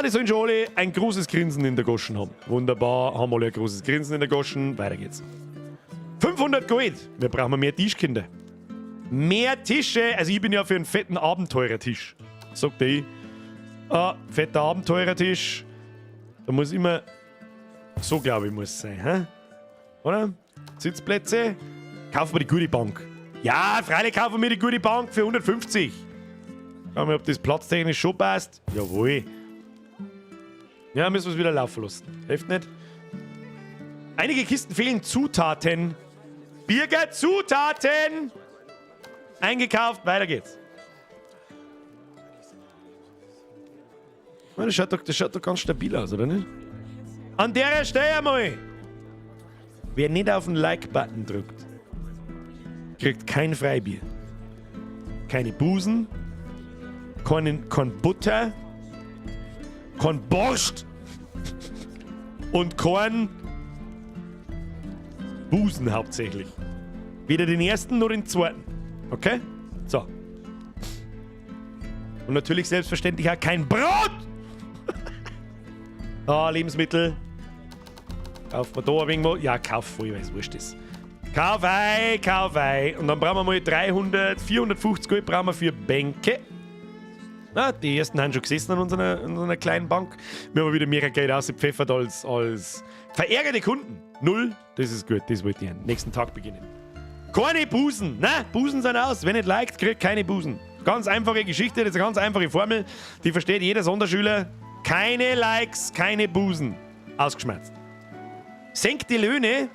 Die sollen schon alle ein großes Grinsen in der Goschen haben. Wunderbar, haben alle ein großes Grinsen in der Goschen. Weiter geht's. 500 Gold. Wir brauchen mehr Tischkinder. Mehr Tische. Also ich bin ja für einen fetten Abenteurertisch. Sagt ich. Fetter Abenteurertisch. Da muss immer... So, glaube ich, muss es sein. Hä? Oder? Sitzplätze. Kaufen wir die gute Bank. Ja, freilich kaufen wir die gute Bank für 150. Schauen wir, ob das platztechnisch schon passt. Jawohl. Ja, müssen wir es wieder laufen lassen. Hilft nicht. Einige Kisten fehlen Zutaten. Birger, Zutaten! Eingekauft, weiter geht's. Das schaut doch ganz stabil aus, oder nicht? An der Stelle einmal! Wer nicht auf den Like-Button drückt, kriegt kein Freibier. Keine Busen, kein Butter, kein Borscht und kein Busen hauptsächlich. Weder den ersten noch den zweiten. Okay? So. Und natürlich selbstverständlich auch kein Brot! Lebensmittel. Kauft man da ein wenig mal. Ja, kauf voll, weil es wurscht ist. Kauf ein. Und dann brauchen wir mal 450 Gold brauchen wir für Bänke. Die ersten haben schon gesessen an unserer kleinen Bank. Wir haben wieder mehr Geld ausgepfeffert als verärgerte Kunden. 0, das ist gut, das wollte ich haben. Nächsten Tag beginnen. Keine Busen, ne? Busen sind aus. Wer nicht liked, kriegt keine Busen. Ganz einfache Geschichte, das ist eine ganz einfache Formel. Die versteht jeder Sonderschüler. Keine Likes, keine Busen. Ausgeschmerzt. Senkt die Löhne.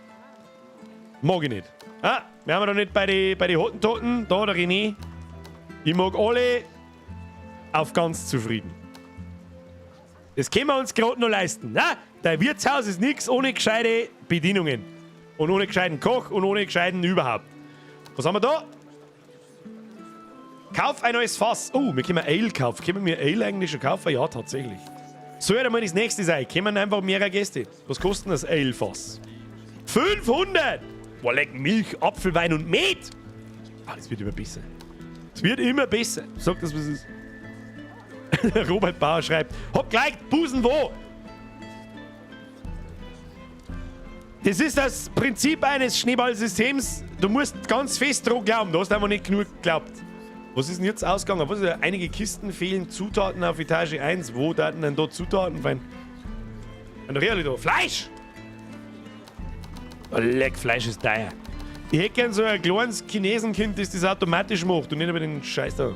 Mag ich nicht. Wir haben da nicht bei den Hottentoten. Da, der René. Ich mag alle auf ganz zufrieden. Das können wir uns gerade noch leisten. Na, dein Wirtshaus ist nichts ohne gescheite Bedienungen. Und ohne gescheiten Koch und ohne gescheiten überhaupt. Was haben wir da? Kauf ein neues Fass. Oh, wir können Ale kaufen. Können wir Ale eigentlich schon kaufen? Ja, tatsächlich. Soll ja mal das nächste sein. Kommen einfach mehrere Gäste. Was kostet das Ale-Fass? 500! Boah, leck Milch, Apfelwein und Met! Ah, das wird immer besser. Es wird immer besser. Sag das, was es ist. Robert Bauer schreibt, hab gleich Busen wo? Das ist das Prinzip eines Schneeballsystems. Du musst ganz fest dran glauben. Du hast einfach nicht genug geglaubt. Was ist denn jetzt ausgegangen? Was ist denn? Einige Kisten fehlen Zutaten auf Etage 1. Wo daten denn dort Zutaten fein? Ein Realito. Fleisch! Oh, leck, Fleisch ist teuer. Ich hätte gern so ein kleines Chinesenkind, das automatisch macht und nicht über den Scheiß da.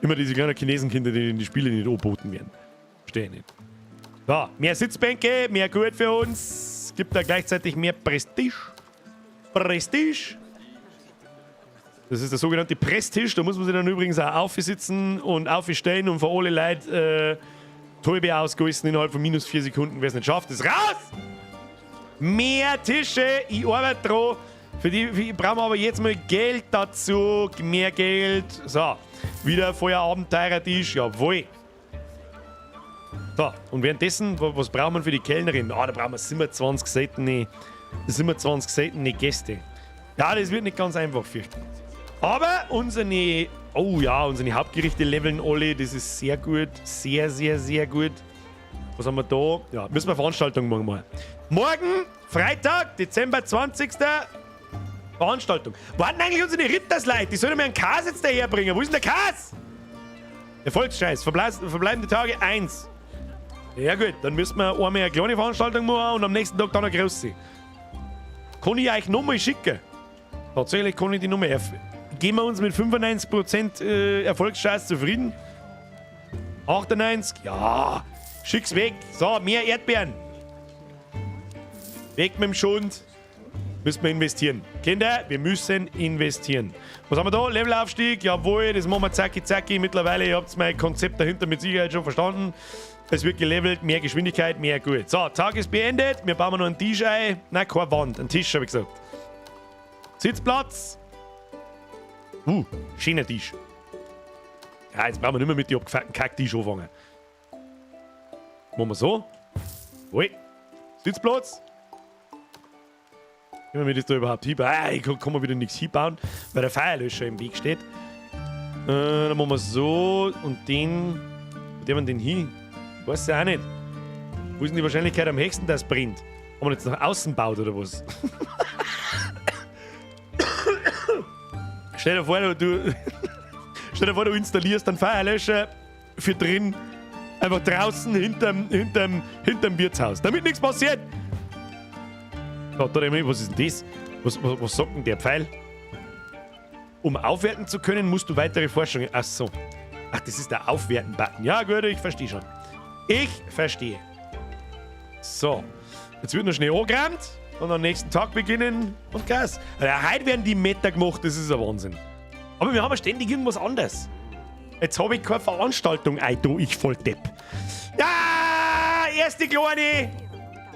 Immer diese kleinen Chinesenkinder, die in die Spiele nicht angeboten werden. Verstehe ich nicht. So, mehr Sitzbänke, mehr gut für uns. Gibt da gleichzeitig mehr Prestige. Prestige. Das ist der sogenannte Prestige. Da muss man sich dann übrigens auch aufsitzen und aufstehen und für alle Leute Tolbe ausgegessen innerhalb von minus 4 Sekunden. Wer es nicht schafft, ist raus! Mehr Tische, ich arbeite dran. Für die brauchen wir aber jetzt mal Geld dazu. Mehr Geld. So, wieder Feierabend, teurer Tisch. Jawohl. So, und währenddessen, was brauchen wir für die Kellnerin? Ah, da brauchen wir 27 seltene Gäste. Ja, das wird nicht ganz einfach, fürchten. Aber unsere Hauptgerichte leveln alle. Das ist sehr gut. Sehr, sehr, sehr gut. Was haben wir da? Ja, müssen wir Veranstaltung machen mal. Morgen, Freitag, Dezember 20. Veranstaltung. Warten eigentlich unsere Rittersleute? Die sollen mir einen Kas jetzt daherbringen. Wo ist denn der Kas? Erfolgsscheiß. Verbleibende Tage 1. Ja gut, dann müssen wir einmal eine kleine Veranstaltung machen und am nächsten Tag dann eine große. Kann ich euch nochmal schicken? Tatsächlich kann ich die Nummer gehen wir uns mit 95% Erfolgsscheiß zufrieden? 98? Ja, schick's weg. So, mehr Erdbeeren. Weg mit dem Schund. Müssen wir investieren. Kinder, wir müssen investieren. Was haben wir da? Levelaufstieg. Jawohl, das machen wir zacki zacki. Mittlerweile, ihr habt mein Konzept dahinter mit Sicherheit schon verstanden. Es wird gelevelt, mehr Geschwindigkeit, mehr gut. So, Tag ist beendet. Wir bauen noch einen Tisch ein. Nein, keine Wand, einen Tisch, habe ich gesagt. Sitzplatz. Schöner Tisch. Ja, jetzt brauchen wir nicht mehr mit den abgefuckten Kacktisch anfangen. Machen wir so. Ui. Sitzplatz. Wie wir das da überhaupt hinbauen? Ich kann mir wieder nichts hinbauen, weil der Feuerlöscher im Weg steht. Dann machen wir so und den. Wo der man den hin? Ich weiß ja auch nicht. Wo ist denn die Wahrscheinlichkeit am höchsten, dass es brennt? Haben wir jetzt nach außen gebaut oder was? Stell dir vor, du installierst einen Feuerlöscher für drin, einfach draußen hinterm Wirtshaus, damit nichts passiert. Was ist denn das? Was sagt denn der Pfeil? Um aufwerten zu können, musst du weitere Forschungen. Ach so. Ach, das ist der Aufwerten-Button. Ja, gut, ich verstehe schon. Ich verstehe. So. Jetzt wird noch schnell angeräumt und am nächsten Tag beginnen und krass. Also, heute werden die Meter gemacht, das ist ein Wahnsinn. Aber wir haben ja ständig irgendwas anderes. Jetzt habe ich keine Veranstaltung ein, ich Volldepp. Ja, erste kleine.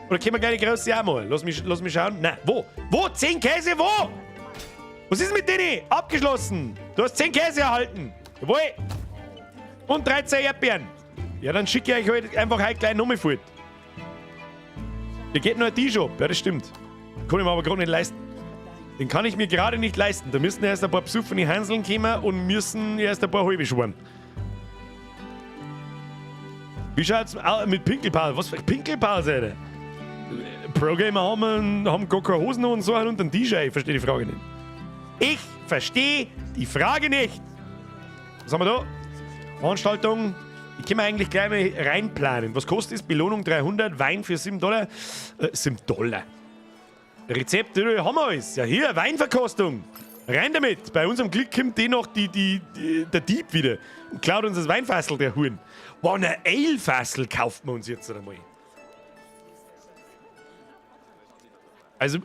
Oder können wir gleich die große auch mal? Lass mich schauen. Nein, wo? Wo? 10 Käse, wo? Was ist mit denen? Abgeschlossen. Du hast 10 Käse erhalten. Jawohl. Und 13 Erdbeeren. Ja, dann schicke ich euch halt einfach heute gleich nochmal fort. Hier geht noch ein T-Shop. Ja, das stimmt. Kann ich mir aber gerade nicht leisten. Den kann ich mir gerade nicht leisten. Da müssen erst ein paar besoffene Hanseln kommen und müssen erst ein paar halbe schwaren. Wie schaut's mit Pinkelpause? Was für Pinkelpause, Alter? Pro-Gamer haben gar keine Hosen und so und ein T-Shirt. Ich verstehe die Frage nicht. Ich verstehe die Frage nicht. Was haben wir da? Veranstaltung. Ich kann mir eigentlich gleich mal reinplanen. Was kostet es? Belohnung 300, Wein für $7. $7. Rezept, haben wir alles. Ja, hier, Weinverkostung. Rein damit. Bei unserem Glück kommt noch der Dieb wieder und klaut uns das Weinfassel, der Huren. Wow, eine Ale-Fassel kauft man uns jetzt einmal. Also,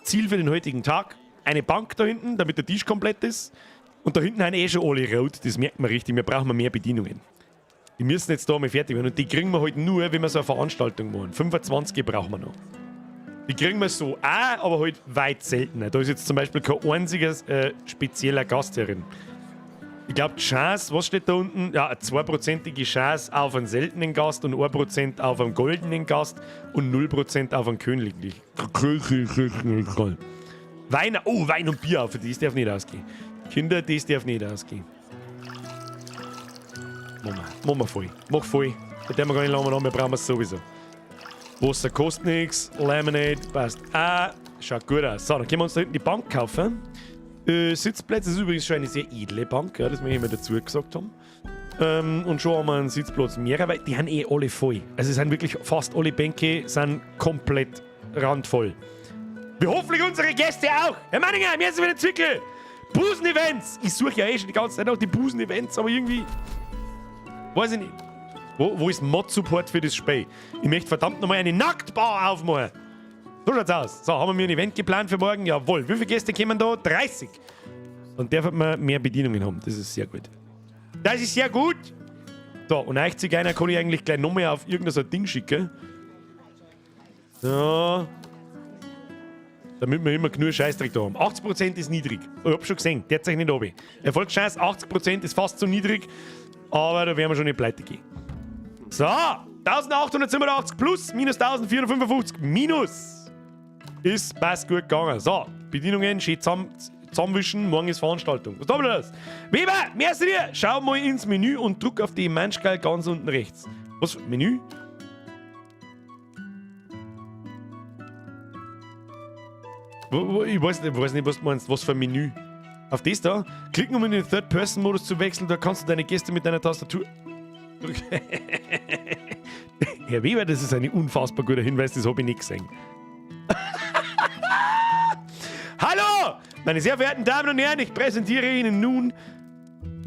Ziel für den heutigen Tag. eine Bank da hinten, damit der Tisch komplett ist. Und da hinten haben schon alle rot, das merkt man richtig. Wir brauchen mehr Bedienungen. Die müssen jetzt da mal fertig werden. Und die kriegen wir halt nur, wenn wir so eine Veranstaltung machen. 25 brauchen wir noch. Die kriegen wir so auch, aber halt weit seltener. Da ist jetzt zum Beispiel kein einziger spezieller Gast herin. Ich glaube, die Chance, was steht da unten? Ja, eine 2%ige Chance auf einen seltenen Gast und 1% auf einen goldenen Gast und 0% auf einen königlichen. Wein, oh, Wein und Bier, für das darf nicht ausgehen. Kinder, das darf nicht ausgehen. Mach mal voll. Mach voll. Da dürfen wir gar nicht lange an, wir brauchen es sowieso. Wasser kostet nichts, Lemonade passt. Schaut gut aus. So, dann können wir uns da hinten die Bank kaufen. Sitzplätze ist übrigens schon eine sehr edle Bank, ja, das wir immer dazu gesagt haben. Und schon haben wir einen Sitzplatz mehr, weil die haben eh alle voll. Also es sind wirklich fast alle Bänke sind komplett randvoll. Wie hoffentlich unsere Gäste auch. Herr Manninger, mir ist wieder Zwickel. Busen-Events. Ich suche ja eh schon die ganze Zeit nach die Busen-Events, aber irgendwie... Weiß ich nicht. Wo ist Mod-Support für das Spiel? Ich möchte verdammt nochmal eine Nacktbar aufmachen. So schaut's aus. So, haben wir ein Event geplant für morgen? Jawohl. Wie viele Gäste kommen da? 30. Und dürfen wir mehr Bedienungen haben. Das ist sehr gut. Das ist sehr gut. So, und euch Zigeuner kann ich eigentlich gleich nochmal auf irgendein so Ding schicken. So. Damit wir immer genug Scheißdreck da haben. 80% ist niedrig. Ich hab schon gesehen, der hat sich nicht runter. Erfolgschance 80% ist fast zu niedrig. Aber da werden wir schon nicht pleite gehen. So, 1887 plus, minus 1455 minus. Ist passt gut gegangen. So, Bedienungen, schön zusammenwischen, morgen ist Veranstaltung. Was haben wir das? Weber, merci dir! Schau mal ins Menü und druck auf die Menschgeil ganz unten rechts. Was? Menü? Ich weiß nicht, was du meinst. Was für ein Menü? Auf das da? Klicken, um in den Third-Person-Modus zu wechseln, da kannst du deine Gäste mit deiner Tastatur... Herr Weber, das ist ein unfassbar guter Hinweis, das habe ich nicht gesehen. Hallo, meine sehr verehrten Damen und Herren, ich präsentiere Ihnen nun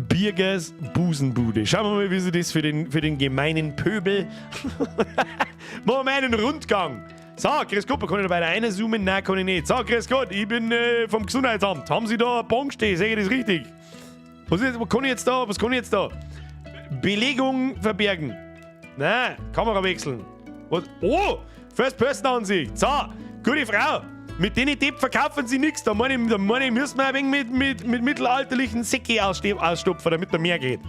Birgers Busenbude. Schauen wir mal, wie Sie das für den gemeinen Pöbel... Machen wir einen Rundgang. So, grüß Gott, kann ich da bei der einen zoomen? Nein, kann ich nicht. So, grüß Gott, ich bin vom Gesundheitsamt. Haben Sie da eine Bank stehen? Sehe ich das richtig? Was kann ich jetzt da? Belegung verbergen. Nein, Kamera wechseln. Was? Oh, First-Person-Ansicht. So, gute Frau. Mit denen Tipp verkaufen Sie nichts. Da meine ich, müssen wir ein wenig mit mittelalterlichen Säcke ausstopfen, damit da mehr geht.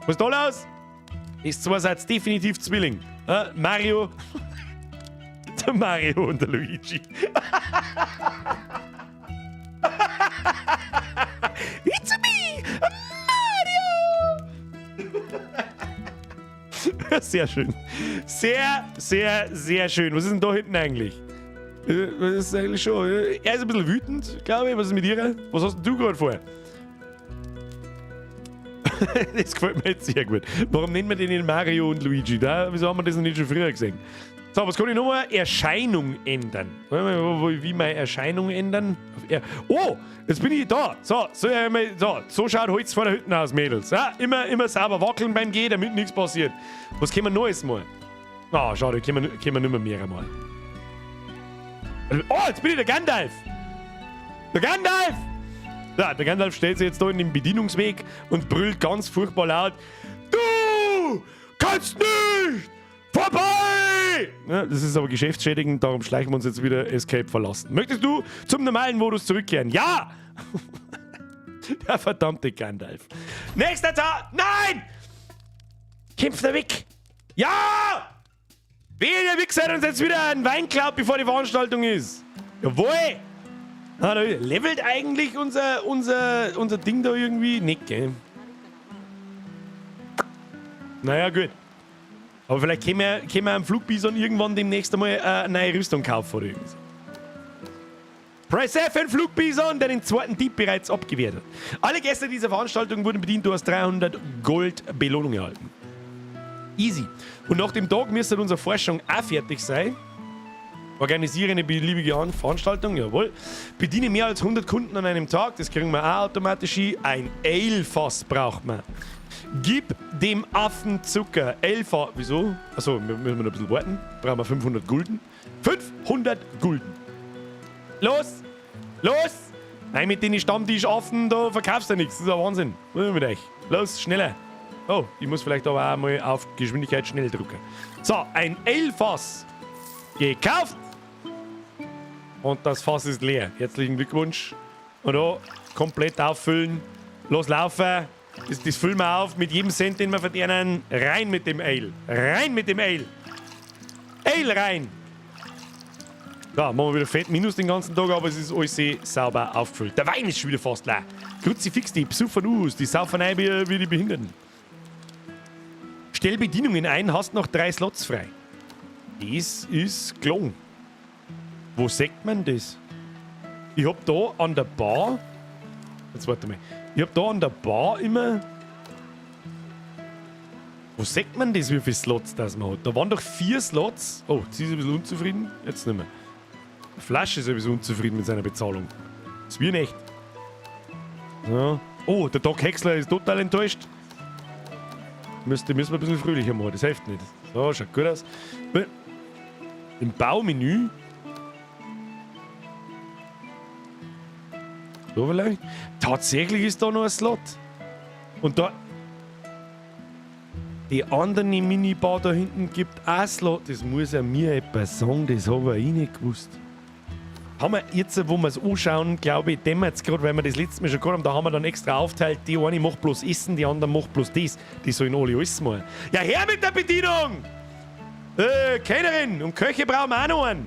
Was toll aus? Ist zwar jetzt definitiv Zwilling. Mario. Der Mario und der Luigi. It's me, Mario! Sehr schön. Sehr, sehr, sehr schön. Was ist denn da hinten eigentlich? Das ist eigentlich schon... Er ist ein bisschen wütend, glaube ich. Was ist mit ihr? Was hast du gerade vor? Das gefällt mir jetzt sehr gut. Warum nennen wir den Mario und Luigi? Wieso haben wir das noch nicht schon früher gesehen? So, was kann ich nochmal? Erscheinung ändern. Wie meine Erscheinung ändern? Oh, jetzt bin ich da. So schaut Holz vor der Hütte aus, Mädels. Ja, immer sauber wackeln beim Gehen, damit nichts passiert. Was können wir Neues mal? Ah, schade, können wir nicht mehr mal. Oh, jetzt bin ich der Gandalf. Der Gandalf! Ja, der Gandalf stellt sich jetzt da in den Bedienungsweg und brüllt ganz furchtbar laut: Du kannst nicht vorbei! Ja, das ist aber geschäftsschädigend, darum schleichen wir uns jetzt wieder Escape verlassen. Möchtest du zum normalen Modus zurückkehren? Ja! Der verdammte Gandalf. Nächster Tag! Nein! Kämpft er weg! Ja! Wehe, der Wichser hat uns jetzt wieder einen Wein klaut, bevor die Veranstaltung ist. Jawohl! Ah, levelt eigentlich unser Ding da irgendwie nicht, gell? Naja, gut. Aber vielleicht können wir am Flugbison irgendwann demnächst einmal eine neue Rüstung kaufen oder irgendwas. Press F für den Flugbison, der den zweiten Dieb bereits abgewehrt hat. Alle Gäste dieser Veranstaltung wurden bedient, du hast 300 Gold Belohnung erhalten. Easy. Und nach dem Tag müsste unsere Forschung auch fertig sein. Organisiere eine beliebige Veranstaltung, jawohl. Bediene mehr als 100 Kunden an einem Tag, das kriegen wir auch automatisch hin. Ein Ale-Fass braucht man. Gib dem Affen Zucker. Elfer. Wieso? Achso, müssen wir noch ein bisschen warten. Brauchen wir 500 Gulden. 500 Gulden. Los! Los! Nein, mit den Stammtischaffen, da verkaufst du nichts. Das ist ein Wahnsinn. Was ist mit euch? Los, schneller. Oh, ich muss vielleicht aber auch mal auf Geschwindigkeit schnell drücken. So, ein Ale-Fass. Gekauft. Und das Fass ist leer. Herzlichen Glückwunsch. Und da komplett auffüllen. Los laufen. Das füllen wir auf mit jedem Cent, den wir verdienen. Rein mit dem Ale. Rein mit dem Ale. Ale rein. Ja, machen wir wieder fett Minus den ganzen Tag, aber es ist alles sehr sauber aufgefüllt. Der Wein ist schon wieder fast leer. Kruzifix, die besuffen aus. Die saufen ein wie die Behinderten. Stell Bedienungen ein, hast noch 3 Slots frei. Das ist gelungen. Wo sagt man das? Ich hab da an der Bar. Jetzt warte mal. Ich hab da an der Bar immer. Wo sagt man das, wie viele Slots das man hat? Da waren doch 4 Slots. Oh, sie ist ein bisschen unzufrieden. Jetzt nicht mehr. Flash ist ein bisschen unzufrieden mit seiner Bezahlung. Das ist wie nicht. Ja. Oh, der Doc Häcksler ist total enttäuscht. Müssen wir ein bisschen fröhlicher machen, das hilft nicht. So, schaut gut aus. Im Baumenü. So vielleicht. Tatsächlich ist da noch ein Slot. Und da. Die andere Minibar da hinten gibt auch einen Slot. Das muss ja mir etwas sagen, das habe ich nicht gewusst. Haben wir jetzt, wo wir es anschauen, glaube ich, dämmert es gerade, weil wir das letzte Mal schon gehabt haben, da haben wir dann extra aufteilt, die eine macht bloß Essen, die andere macht bloß das. Die sollen alle alles machen. Ja, her mit der Bedienung! Kellnerin und Köche brauchen wir auch noch einen.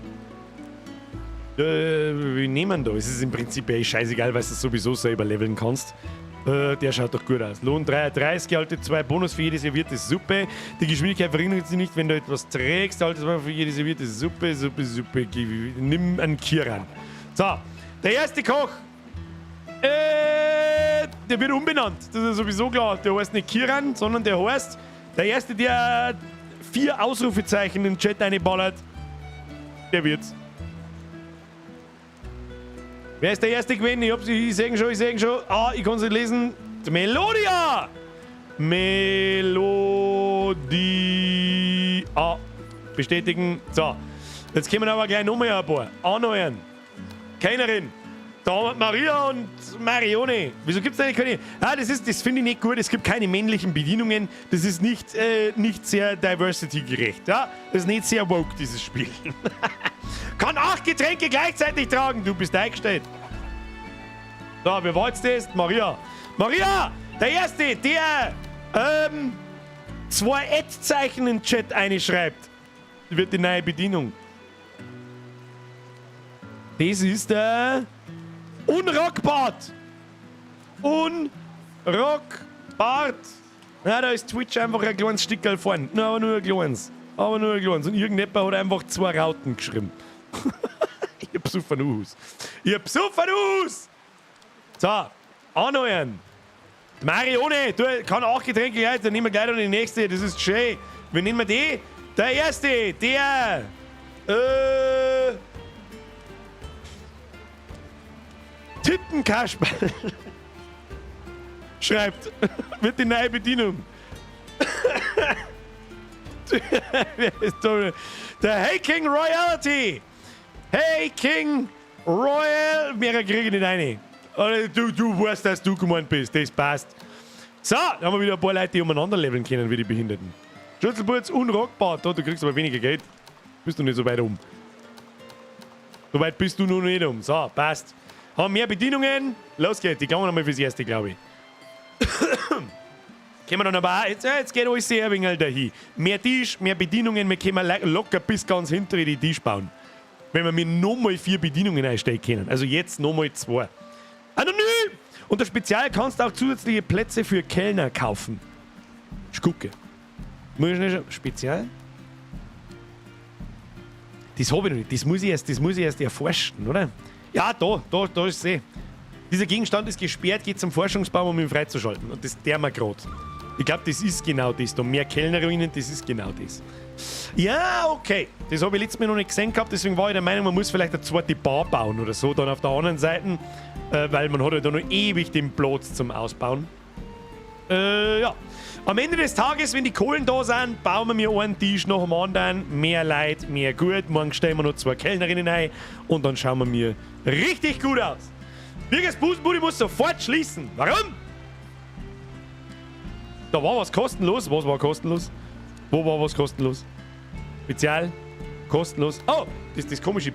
Wie nehmen da? Es ist im Prinzip scheißegal, weil du es sowieso selber leveln kannst. Der schaut doch gut aus. Lohn 33, alte 2 Bonus für jede servierte Suppe. Die Geschwindigkeit verringert sich nicht, wenn du etwas trägst. Alte 2 für jede servierte Suppe. Nimm einen Kiran. So, der erste Koch. Der wird umbenannt. Das ist sowieso klar. Der heißt nicht Kiran, sondern der heißt der erste, der 4 Ausrufezeichen in den Chat einballert. Der wird's. Wer ist der erste gewesen? Ich sehe schon. Ah, ich kann es nicht lesen. Melodia! Melodia. Bestätigen. So. Jetzt kommen aber gleich nochmal ein paar. Anheuern. Kellnerin. Da haben wir Maria und Marione. Wieso gibt es eigentlich keine? Das finde ich nicht gut. Es gibt keine männlichen Bedienungen. Das ist nicht sehr diversity-gerecht. Ja? Das ist nicht sehr woke, dieses Spiel. Kann 8 Getränke gleichzeitig tragen. Du bist eingestellt. So, wer war jetzt das? Maria. Maria! Der Erste, der 2 Ad-Zeichen in den Chat einschreibt. Das wird die neue Bedienung. Das ist der Unrockbart. Unrockbart. Na, da ist Twitch einfach ein kleines Stickerl vorne. No, aber nur ein kleines. Und irgendjemand hat einfach 2 Rauten geschrieben. Ich hab besoffen aus. So, anheuern. Marione, du kann 8 Getränke gleich, dann nehmen wir gleich noch die nächste. Das ist schön. Wir nehmen die. Der erste, der. Tittenkasperl. Schreibt. Wird die neue Bedienung. Wer ist da? Der Hey King Royalty. Hey King Royal. Mehr kriege ich nicht rein. Du weißt, dass du gemeint bist. Das passt. So, dann haben wir wieder ein paar Leute, die umeinander leveln können wie die Behinderten. Schützelputz, unrockbar. Du kriegst aber weniger Geld. Bist du nicht so weit um. So weit bist du noch nicht um. So, passt. Haben mehr Bedienungen. Los geht's. Die kommen nochmal fürs Erste, glaube ich. Können wir dann aber auch, jetzt geht alles sehr ein wenig dahin. Mehr Tisch, mehr Bedienungen, wir können locker bis ganz hinter die Tisch bauen. Wenn wir mir nochmal 4 Bedienungen einstellen können. Also jetzt nochmal 2. Anonym! Unter Spezial kannst du auch zusätzliche Plätze für Kellner kaufen. Gucke. Muss ich nicht schon. Spezial? Das habe ich noch nicht. Das muss ich erst erforschen, oder? Ja, da ist es. Dieser Gegenstand ist gesperrt, geht zum Forschungsbaum, um ihn freizuschalten. Und das der wir gerade. Ich glaube, das ist genau das. Da mehr Kellnerinnen, das ist genau das. Ja, okay. Das habe ich letztes Mal noch nicht gesehen gehabt, deswegen war ich der Meinung, man muss vielleicht eine zweite Bar bauen oder so, dann auf der anderen Seite, weil man hat ja da noch ewig den Platz zum Ausbauen. Ja. Am Ende des Tages, wenn die Kohlen da sind, bauen wir mir einen Tisch nach dem anderen. Mehr Leute, mehr gut. Morgen stellen wir noch 2 Kellnerinnen ein und dann schauen wir mir richtig gut aus. Birgers Busenbude muss sofort schließen. Warum? Da war was kostenlos. Was war kostenlos? Wo war was kostenlos? Spezial? Kostenlos? Oh, das komische.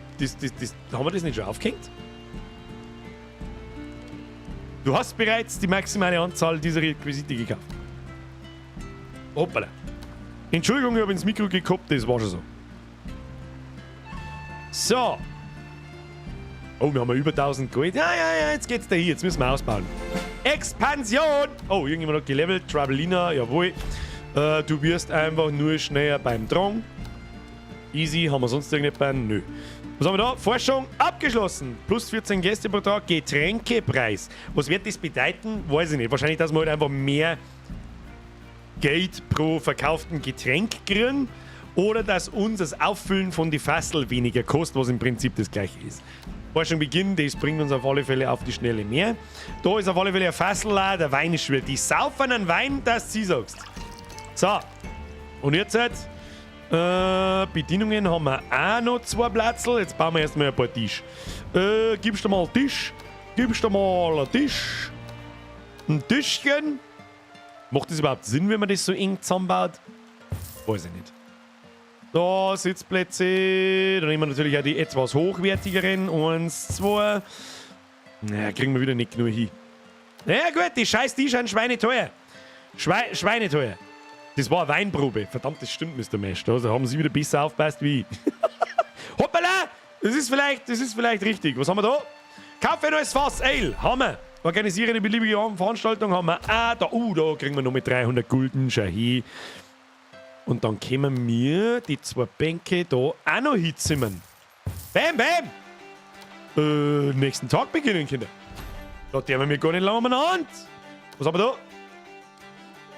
Haben wir das nicht schon aufgehängt? Du hast bereits die maximale Anzahl dieser Requisite gekauft. Hoppala. Entschuldigung, ich habe ins Mikro gekoppt, das war schon so. So. Oh, wir haben ja über 1000 Gold. Ja, jetzt geht's da hier. Jetzt müssen wir ausbauen. Expansion! Oh, irgendjemand hat gelevelt. Travelina, jawohl. Du wirst einfach nur schneller beim Drang. Easy, haben wir sonst irgendetwas? Nö. Was haben wir da? Forschung abgeschlossen. Plus 14 Gäste pro Tag. Getränkepreis. Was wird das bedeuten? Weiß ich nicht. Wahrscheinlich, dass wir halt einfach mehr Geld pro verkauften Getränk kriegen. Oder dass uns das Auffüllen von die Fassel weniger kostet, was im Prinzip das gleiche ist. Forschung beginnen, das bringt uns auf alle Fälle auf die Schnelle mehr. Da ist auf alle Fälle ein Fassel, der Wein ist schwer. Die saufen einen Wein, dass du sagst. So. Und jetzt Bedienungen haben wir auch noch 2 Platzl. Jetzt bauen wir erstmal ein paar Tisch. Gibst du mal einen Tisch? Gibst du mal einen Tisch? Ein Tischchen? Macht das überhaupt Sinn, wenn man das so eng zusammenbaut? Weiß ich nicht. Da, Sitzplätze. Dann nehmen wir natürlich auch die etwas hochwertigeren. 1, 2. Naja, kriegen wir wieder nicht nur hin. Ja gut, die scheiß Tische sind schweineteuer. Schweineteuer. Das war eine Weinprobe. Verdammt, das stimmt, Mr. Mesh. Da haben sie wieder besser aufgepasst wie ich. Hoppala! Das ist vielleicht richtig. Was haben wir da? Kauf ein neues Fass Ale. Haben wir. Organisiere eine beliebige Veranstaltung. Haben wir. Da kriegen wir noch mit 300 Gulden. Schau hin. Und dann können wir die 2 Bänke da auch noch hinzimmern. Bam, bam! Nächsten Tag beginnen, Kinder. Da dürfen wir gar nicht lange umeinander. Was haben wir da?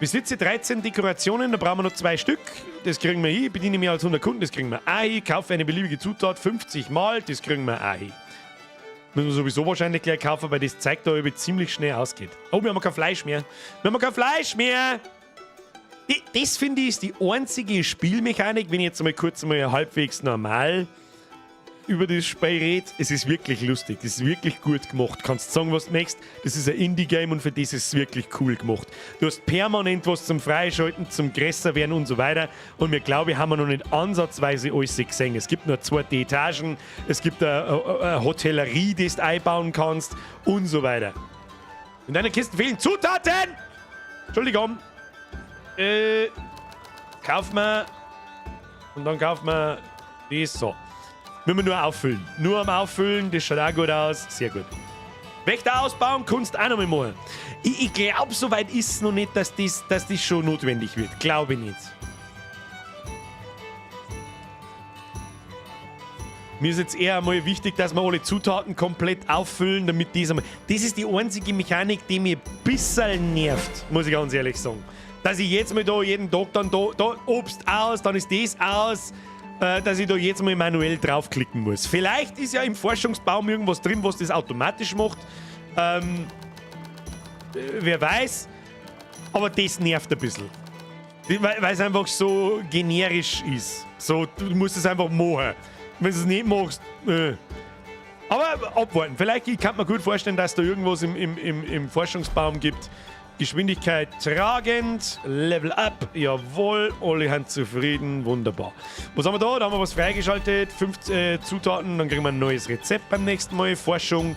Besitze 13 Dekorationen, da brauchen wir noch 2 Stück. Das kriegen wir hin. Bediene mehr als 100 Kunden, das kriegen wir auch hin. Kaufe eine beliebige Zutat 50 Mal, das kriegen wir auch hin. Müssen wir sowieso wahrscheinlich gleich kaufen, weil das zeigt, dass es ziemlich schnell ausgeht. Oh, wir haben kein Fleisch mehr. Das finde ich ist die einzige Spielmechanik, wenn ich jetzt mal kurz halbwegs normal über das Spiel rede. Es ist wirklich lustig, es ist wirklich gut gemacht. Kannst sagen, was du möchtest. Das ist ein Indie-Game und für das ist es wirklich cool gemacht. Du hast permanent was zum Freischalten, zum größer werden und so weiter. Und wir glaube, haben wir noch nicht ansatzweise alles gesehen. Es gibt nur 2 Etagen, es gibt eine Hotellerie, die du einbauen kannst und so weiter. In deiner Kiste fehlen Zutaten! Entschuldigung. Kaufen wir und dann kaufen wir das so. Müssen wir nur auffüllen. Nur am Auffüllen, das schaut auch gut aus. Sehr gut. Wächter ausbauen, Kunst auch noch mal machen. Ich glaube, soweit ist es noch nicht, dass das schon notwendig wird. Glaube ich nicht. Mir ist jetzt eher einmal wichtig, dass wir alle Zutaten komplett auffüllen, damit das einmal... Das ist die einzige Mechanik, die mich ein bisschen nervt, muss ich ganz ehrlich sagen. Dass ich jetzt mal da jeden Tag dann da Obst aus, dann ist das aus... dass ich da jetzt mal manuell draufklicken muss. Vielleicht ist ja im Forschungsbaum irgendwas drin, was das automatisch macht. Wer weiß. Aber das nervt ein bisschen. Weil es einfach so generisch ist. So, du musst es einfach machen. Wenn du es nicht machst, Aber abwarten. Vielleicht, ich kann mir gut vorstellen, dass da irgendwas im Forschungsbaum gibt. Geschwindigkeit tragend, Level Up, jawohl, alle sind zufrieden, wunderbar. Was haben wir da? Da haben wir was freigeschaltet, 5 Zutaten, dann kriegen wir ein neues Rezept beim nächsten Mal, Forschung,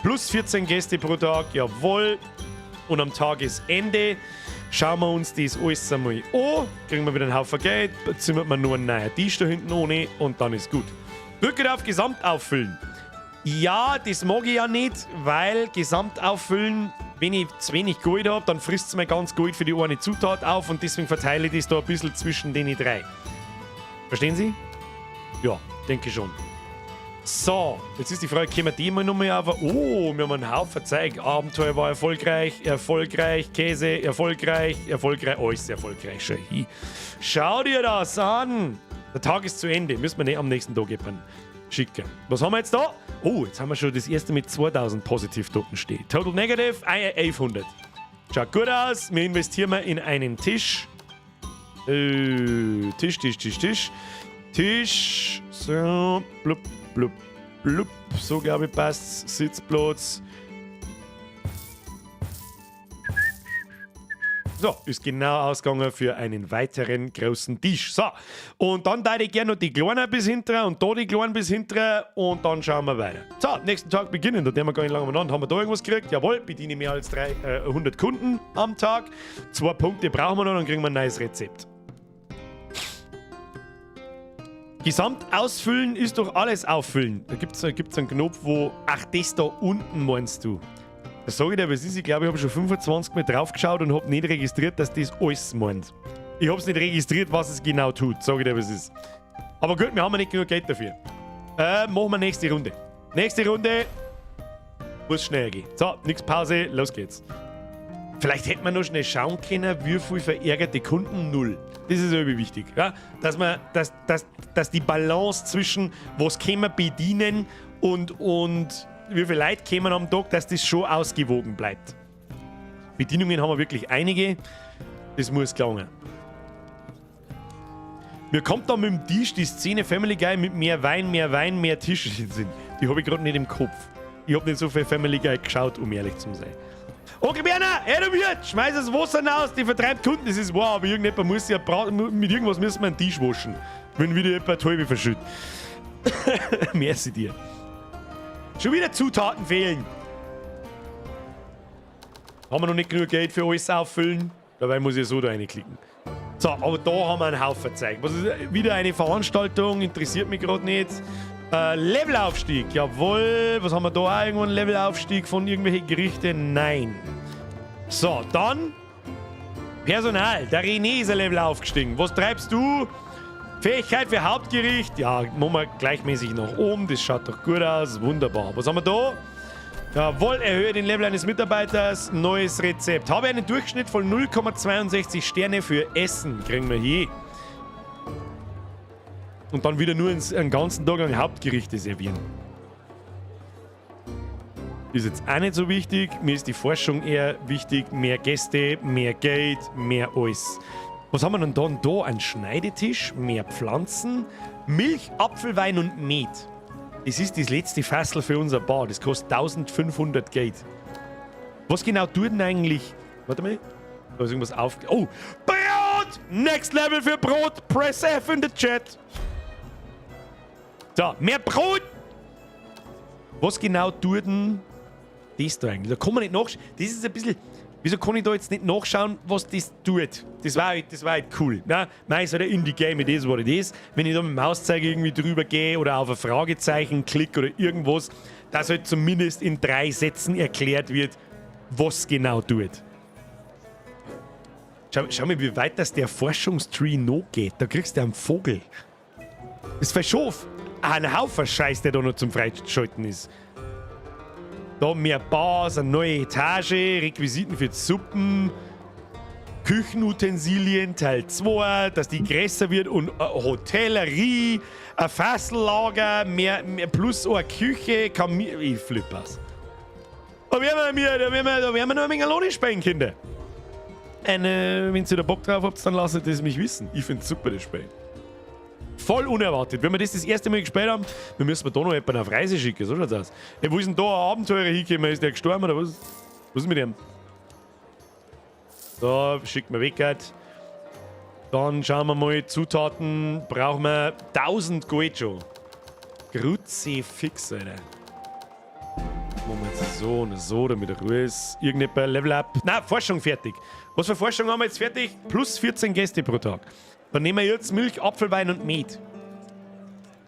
plus 14 Gäste pro Tag, jawohl. Und am Tagesende schauen wir uns das alles einmal an, kriegen wir wieder einen Haufen Geld, zimmert man nur einen neuen Tisch da hinten ohne und dann ist gut. Drücke auf Gesamt auffüllen. Ja, das mag ich ja nicht, weil Gesamt auffüllen, wenn ich zu wenig Gold habe, dann frisst es mir ganz Gold für die eine Zutat auf und deswegen verteile ich das da ein bisschen zwischen den 3. Verstehen Sie? Ja, denke schon. So, jetzt ist die Frage, können wir die mal nochmal auf? Oh, wir haben einen Haufen Zeug. Abenteuer war erfolgreich, Käse, erfolgreich, alles erfolgreich. Schau dir das an. Der Tag ist zu Ende, müssen wir nicht am nächsten Tag geben. Schicken. Was haben wir jetzt da? Oh, jetzt haben wir schon das erste mit 2000 positiv dort stehen. Total Negative, 1100. Schaut gut aus. Wir investieren mal in einen Tisch. Tisch. So, blub. So, glaube ich, passt. Sitzplatz. So, ist genau ausgegangen für einen weiteren großen Tisch. So, und dann da ich gerne noch die Kleinen bis hinten und da die Kleinen bis hinten und dann schauen wir weiter. So, nächsten Tag beginnen, da haben wir gar nicht lange miteinander. Haben wir da irgendwas gekriegt? Jawohl, bediene mehr als 100 Kunden am Tag. 2 Punkte brauchen wir noch, dann kriegen wir ein neues Rezept. Gesamt ausfüllen ist doch alles auffüllen. Da gibt's einen Knopf, wo, ach, das da unten meinst du. Das sage ich dir, was ist. Ich glaube, ich habe schon 25 Mal draufgeschaut und habe nicht registriert, dass das alles meint. Ich habe es nicht registriert, was es genau tut. Sage ich dir, was ist. Aber gut, wir haben nicht genug Geld dafür. Machen wir nächste Runde. Nächste Runde muss schnell gehen. So, nix Pause, los geht's. Vielleicht hätte man noch schnell schauen können, wie viele verärgerte Kunden. 0. Das ist irgendwie wichtig. Ja? Dass die Balance zwischen was können wir bedienen und wie viele Leute kommen am Tag, dass das schon ausgewogen bleibt. Bedienungen haben wir wirklich einige. Das muss gelingen. Mir kommt da mit dem Tisch die Szene Family Guy mit mehr Wein, mehr Tische sind. Die habe ich gerade nicht im Kopf. Ich habe nicht so viel Family Guy geschaut, um ehrlich zu sein. Onkel Berner, du Wirt, schmeiß das Wasser raus, die vertreibt Kunden. Das ist wahr, aber irgendjemand muss ja mit irgendwas müssen wir einen Tisch waschen. Wenn wieder jemand halbe verschüttet. Merci dir. Schon wieder Zutaten fehlen. Haben wir noch nicht genug Geld für alles auffüllen? Dabei muss ich so da reinklicken. So, aber da haben wir einen Haufen Zeug. Was ist wieder eine Veranstaltung? Interessiert mich gerade nicht. Levelaufstieg. Jawohl. Was haben wir da? Auch irgendwo einen Levelaufstieg von irgendwelchen Gerichten? Nein. So, dann Personal. Der René ist ein Level aufgestiegen. Was treibst du? Fähigkeit für Hauptgericht. Ja, machen wir gleichmäßig nach oben. Das schaut doch gut aus. Wunderbar. Was haben wir da? Jawohl, erhöhe den Level eines Mitarbeiters. Neues Rezept. Habe einen Durchschnitt von 0,62 Sterne für Essen. Kriegen wir hier. Und dann wieder nur einen ganzen Tag lang Hauptgerichte servieren. Ist jetzt auch nicht so wichtig. Mir ist die Forschung eher wichtig. Mehr Gäste, mehr Geld, mehr alles. Was haben wir denn dann da? Ein Schneidetisch, mehr Pflanzen, Milch, Apfelwein und Met. Das ist das letzte Fassel für unser Bar. Das kostet 1500 Geld. Was genau tut denn eigentlich... Warte mal. Da ist irgendwas auf... Oh! Brot! Next Level für Brot! Press F in the Chat! So, mehr Brot! Was genau tut denn das da eigentlich? Da kann man nicht nachschauen. Das ist ein bisschen... Wieso kann ich da jetzt nicht nachschauen, was das tut? Das war halt cool. Ne? Nein, ist halt ein Indie-Game, it is what it is. Wenn ich da mit dem Mauszeiger irgendwie drüber gehe oder auf ein Fragezeichen klicke oder irgendwas, dass halt zumindest in 3 Sätzen erklärt wird, was genau tut. Schau mal, wie weit das der Forschungstree noch geht. Da kriegst du einen Vogel. Das ist schon ein Haufen Scheiß, der da noch zum Freischalten ist. Da mehr Bars, eine neue Etage, Requisiten für die Suppen, Küchenutensilien Teil 2, dass die größer wird und eine Hotellerie, ein Fassellager, mehr plus eine Küche, ich flippe aus. Da werden wir noch ein wenig Lohn sparen, Kinder. Wenn ihr da Bock drauf habt, dann lasst es mich wissen. Ich finde es super, das Spiel. Voll unerwartet. Wenn wir das erste Mal gespielt haben, dann müssen wir da noch jemanden auf Reise schicken. So schaut's aus. Wo ist denn da ein Abenteurer hingekommen? Ist der gestorben oder was? Was ist mit dem? Da, schickt man weg. Dann schauen wir mal. Zutaten brauchen wir 1000 Gold schon. Grütze fix, Alter. Machen wir jetzt so und so, damit er Ruhe ist. Irgendjemand Level Up. Nein, Forschung fertig. Was für Forschung haben wir jetzt fertig? Plus 14 Gäste pro Tag. Dann nehmen wir jetzt Milch, Apfelwein und Met.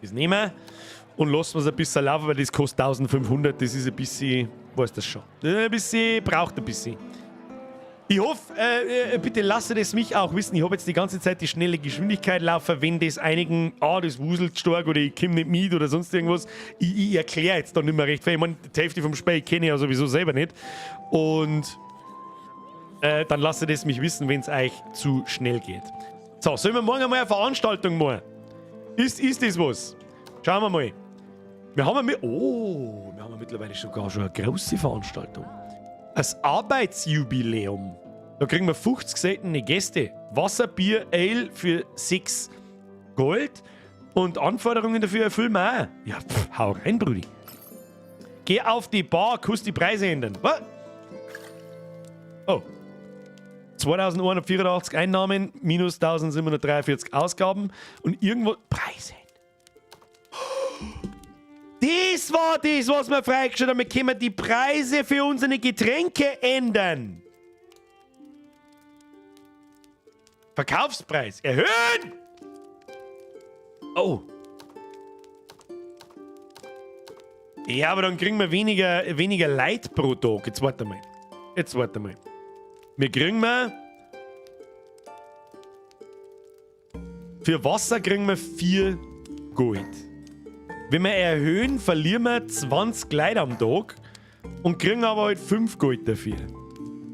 Das nehmen wir und lassen wir es ein bisschen laufen, weil das kostet 1500. Das ist ein bisschen, weiß das schon. Braucht ein bisschen. Ich hoffe, bitte lasst es mich auch wissen. Ich habe jetzt die ganze Zeit die schnelle Geschwindigkeit laufen, wenn das einigen, das wuselt stark oder ich komme nicht mit oder sonst irgendwas. Ich erkläre jetzt dann nicht mehr recht viel. Ich meine, die Hälfte vom Spiel kenne ich ja sowieso selber nicht. Und dann lasst es mich wissen, wenn es euch zu schnell geht. So, sollen wir morgen einmal eine Veranstaltung machen? Ist das was? Schauen wir mal. Wir haben mittlerweile sogar schon eine große Veranstaltung. Das Arbeitsjubiläum. Da kriegen wir 50 seltene Gäste. Wasser, Bier, Ale für 6 Gold. Und Anforderungen dafür erfüllen wir auch. Ja, hau rein, Brudi. Geh auf die Bar, kannst die Preise ändern. Was? Oh. 2184 Einnahmen, minus 1743 Ausgaben und irgendwo Preise. Das war das, was wir freigestellt haben. Wir können die Preise für unsere Getränke ändern. Verkaufspreis erhöhen! Oh. Ja, aber dann kriegen wir weniger Leid pro Tag. Jetzt warte mal. Wir kriegen für Wasser kriegen wir 4 Gold. Wenn wir erhöhen, verlieren wir 20 Leute am Tag und kriegen aber halt 5 Gold dafür.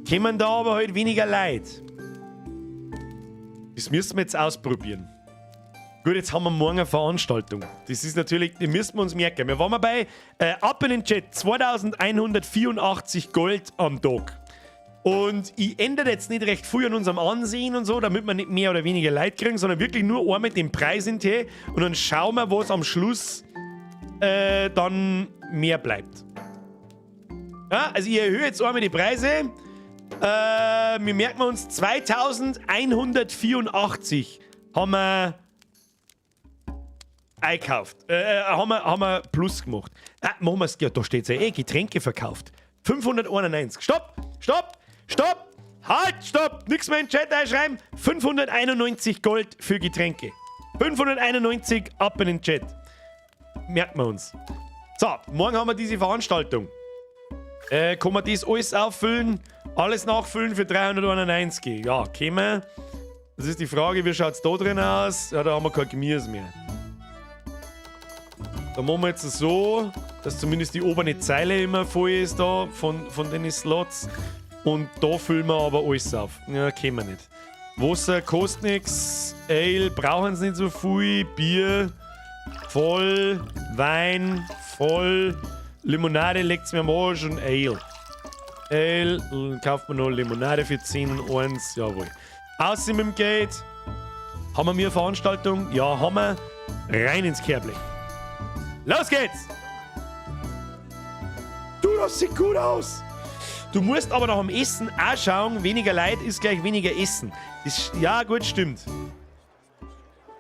Kommen da aber halt weniger Leute. Das müssen wir jetzt ausprobieren. Gut, jetzt haben wir morgen eine Veranstaltung. Das ist natürlich, die müssen wir uns merken. Wir waren mal bei Up in den Chat 2184 Gold am Tag. Und ich ändere jetzt nicht recht viel an unserem Ansehen und so, damit wir nicht mehr oder weniger Leute kriegen, sondern wirklich nur einmal den Preis in Tee und dann schauen wir, was am Schluss dann mehr bleibt. Ja, also ich erhöhe jetzt einmal die Preise. Wir merken uns 2184 haben wir einkauft. Haben wir Plus gemacht. Machen wir es, ja, da steht es ja Getränke verkauft. 591. Stopp! Halt, stopp! Nichts mehr in den Chat einschreiben. 591 Gold für Getränke. 591 ab in den Chat. Merken wir uns. So, morgen haben wir diese Veranstaltung. Kann man das alles auffüllen? Alles nachfüllen für 391. Ja, können wir. Das ist die Frage, wie schaut es da drin aus? Ja, da haben wir kein Gemüse mehr. Da machen wir jetzt so, dass zumindest die obere Zeile immer voll ist da von den Slots. Und da füllen wir aber alles auf. Ja, können wir nicht. Wasser kostet nichts. Ale brauchen sie nicht so viel. Bier voll. Wein voll. Limonade legt mir am Arsch und Ale. Ale, kauft man noch Limonade für 10 und 1. Jawohl. Außer mit dem Gate. Haben wir eine Veranstaltung? Ja, haben wir. Rein ins Kehrblech. Los geht's! Du, das sieht gut aus! Du musst aber nach dem Essen auch schauen, weniger Leid ist gleich weniger Essen. Ja, gut, stimmt.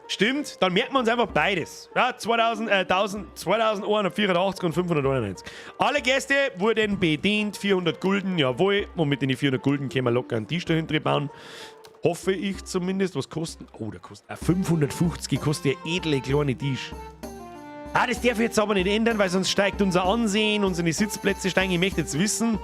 Stimmt, dann merken wir uns einfach beides. Ja, 2184 und 591. Alle Gäste wurden bedient, 400 Gulden, jawohl. Und mit den 400 Gulden können wir locker einen Tisch dahinter bauen. Hoffe ich zumindest. Was kosten? Oh, der kostet 550, kostet der edle kleine Tisch. Das darf ich jetzt aber nicht ändern, weil sonst steigt unser Ansehen, unsere Sitzplätze steigen. Ich möchte jetzt wissen,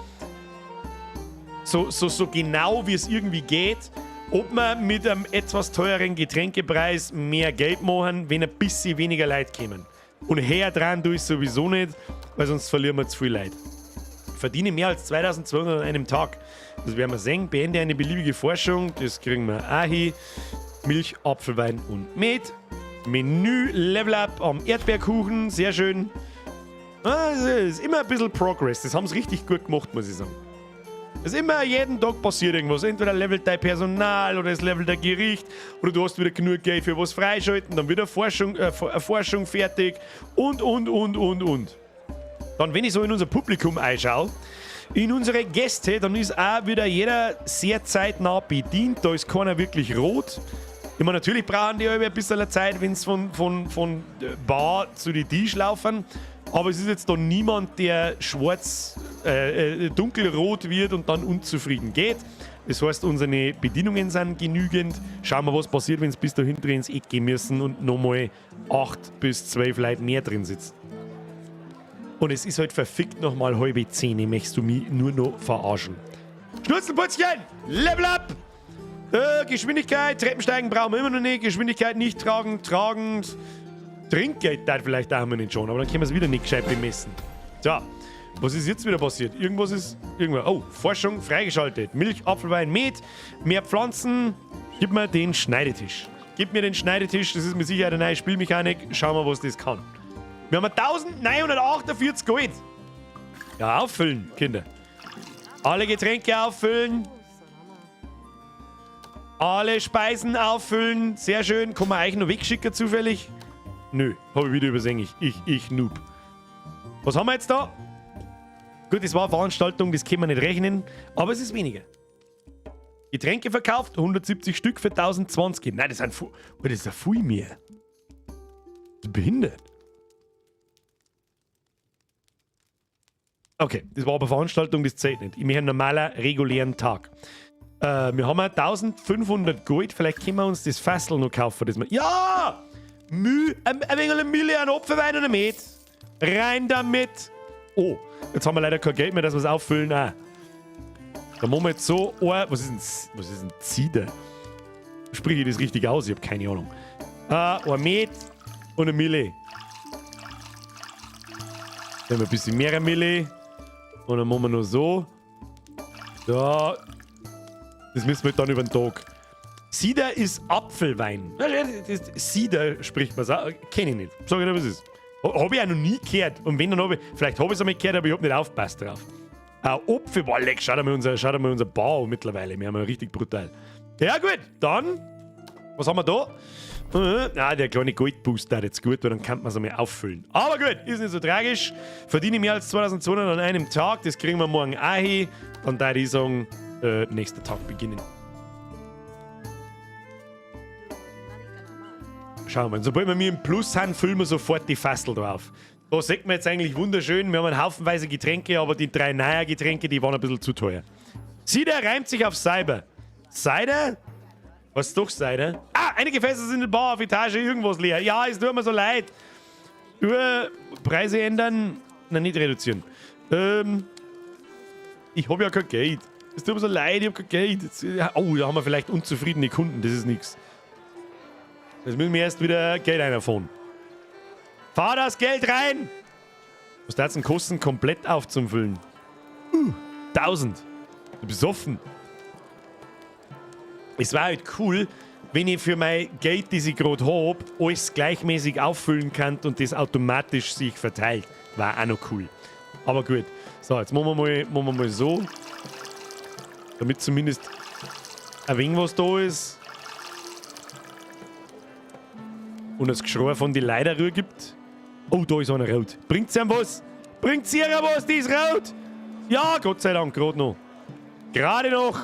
so genau wie es irgendwie geht, ob wir mit einem etwas teureren Getränkepreis mehr Geld machen, wenn ein bisschen weniger Leute kommen. Und her dran tue ich sowieso nicht, weil sonst verlieren wir zu viel Leute. Ich verdiene mehr als 2200 an einem Tag. Das werden wir sehen. Beende eine beliebige Forschung. Das kriegen wir auch hin. Milch, Apfelwein und Met. Menü Level Up am Erdbeerkuchen. Sehr schön. Es ist immer ein bisschen Progress. Das haben sie richtig gut gemacht, muss ich sagen. Es ist immer jeden Tag passiert irgendwas. Entweder levelt dein Personal oder es levelt dein Gericht oder du hast wieder genug Geld für was freischalten, dann wieder Forschung fertig und. Dann, wenn ich so in unser Publikum einschaue, in unsere Gäste, dann ist auch wieder jeder sehr zeitnah bedient. Da ist keiner wirklich rot. Ich meine, natürlich brauchen die ein bisschen Zeit, wenn es von Bar zu den Tisch laufen. Aber es ist jetzt da niemand, der schwarz, dunkelrot wird und dann unzufrieden geht. Das heißt, unsere Bedienungen sind genügend. Schauen wir, was passiert, wenn es bis dahin ins Eck gehen müssen und nochmal 8 bis 12 Leute mehr drin sitzen. Und es ist halt verfickt nochmal 9:30. Möchtest du mich nur noch verarschen? Schnurzelputzchen! Level up! Geschwindigkeit, Treppensteigen brauchen wir immer noch nicht. Geschwindigkeit nicht tragend. Trinkgeld da vielleicht auch wir nicht schon, aber dann können wir es wieder nicht gescheit bemessen. So, was ist jetzt wieder passiert? Oh, Forschung freigeschaltet. Milch, Apfelwein, Met, mehr Pflanzen. Gib mir den Schneidetisch. Das ist mit Sicherheit eine neue Spielmechanik. Schauen wir, was das kann. Wir haben 1948 Gold. Ja, auffüllen, Kinder. Alle Getränke auffüllen. Alle Speisen auffüllen. Sehr schön. Kann man eigentlich noch wegschicken zufällig? Nö, habe ich wieder übersehen. Ich Noob. Was haben wir jetzt da? Gut, das war eine Veranstaltung, das können wir nicht rechnen. Aber es ist weniger. Getränke verkauft, 170 Stück für 1020. Nein, das ist ein viel mehr. Das ist behindert. Okay, das war aber Veranstaltung, das zählt nicht. Ich mache einen normalen, regulären Tag. Wir haben 1500 Gold, vielleicht können wir uns das Fassel noch kaufen. Das ja! Ein wenig Mühle, ein Opferwein und ein Met. Rein damit. Oh, jetzt haben wir leider kein Geld mehr, dass wir es auffüllen. Ah. Da machen wir jetzt so. Oh, was ist ein Zieder? Sprich ich das richtig aus? Ich habe keine Ahnung. Ein Met und eine Mille. Dann haben wir ein bisschen mehr Mille. Und dann machen wir noch so. Da. Das müssen wir dann über den Tag. Cider ist Apfelwein. Cider spricht man so. Kenne ich nicht. Sag ich dir, was es ist. Habe ich auch noch nie gehört. Und wenn, dann habe ich. Vielleicht habe ich es einmal gehört, aber ich habe nicht aufgepasst drauf. Apfel, boah, leck, schaut mal unser Bau mittlerweile. Wir haben ja richtig brutal. Ja, gut, dann. Was haben wir da? Der kleine Goldboost hat jetzt gut, weil dann kann man es einmal auffüllen. Aber gut, ist nicht so tragisch. Verdiene ich mehr als 2200 an einem Tag. Das kriegen wir morgen auch hin. Dann würde ich sagen, nächster Tag beginnen. Schauen wir, sobald wir im Plus sind, füllen wir sofort die Fassel drauf. Da sieht man jetzt eigentlich wunderschön. Wir haben einen Haufenweise Getränke, aber die 3 neuen Getränke, die waren ein bisschen zu teuer. Cider reimt sich auf Cyber. Cider? Was ist doch Cider? Einige Fässer sind in der Bar auf Etage irgendwas leer. Ja, es tut mir so leid. Preise ändern. Nein, nicht reduzieren. Ich habe ja kein Geld. Es tut mir so leid, ich habe kein Geld. Oh, da haben wir vielleicht unzufriedene Kunden. Das ist nichts. Jetzt müssen wir erst wieder Geld einfahren. Fahr das Geld rein! Was da jetzt einen Kosten komplett aufzufüllen? 1000. Du bist offen. Es war halt cool, wenn ich für mein Geld, das ich gerade habe, alles gleichmäßig auffüllen kann und das automatisch sich verteilt. War auch noch cool. Aber gut. So, jetzt machen wir mal so. Damit zumindest ein wenig was da ist. Und das Geschrei von den Leiderrühr gibt. Oh, da ist einer rot. Bringt's ihm was? Bringt's ihr was, die ist rot? Ja, Gott sei Dank, gerade noch. Gerade noch.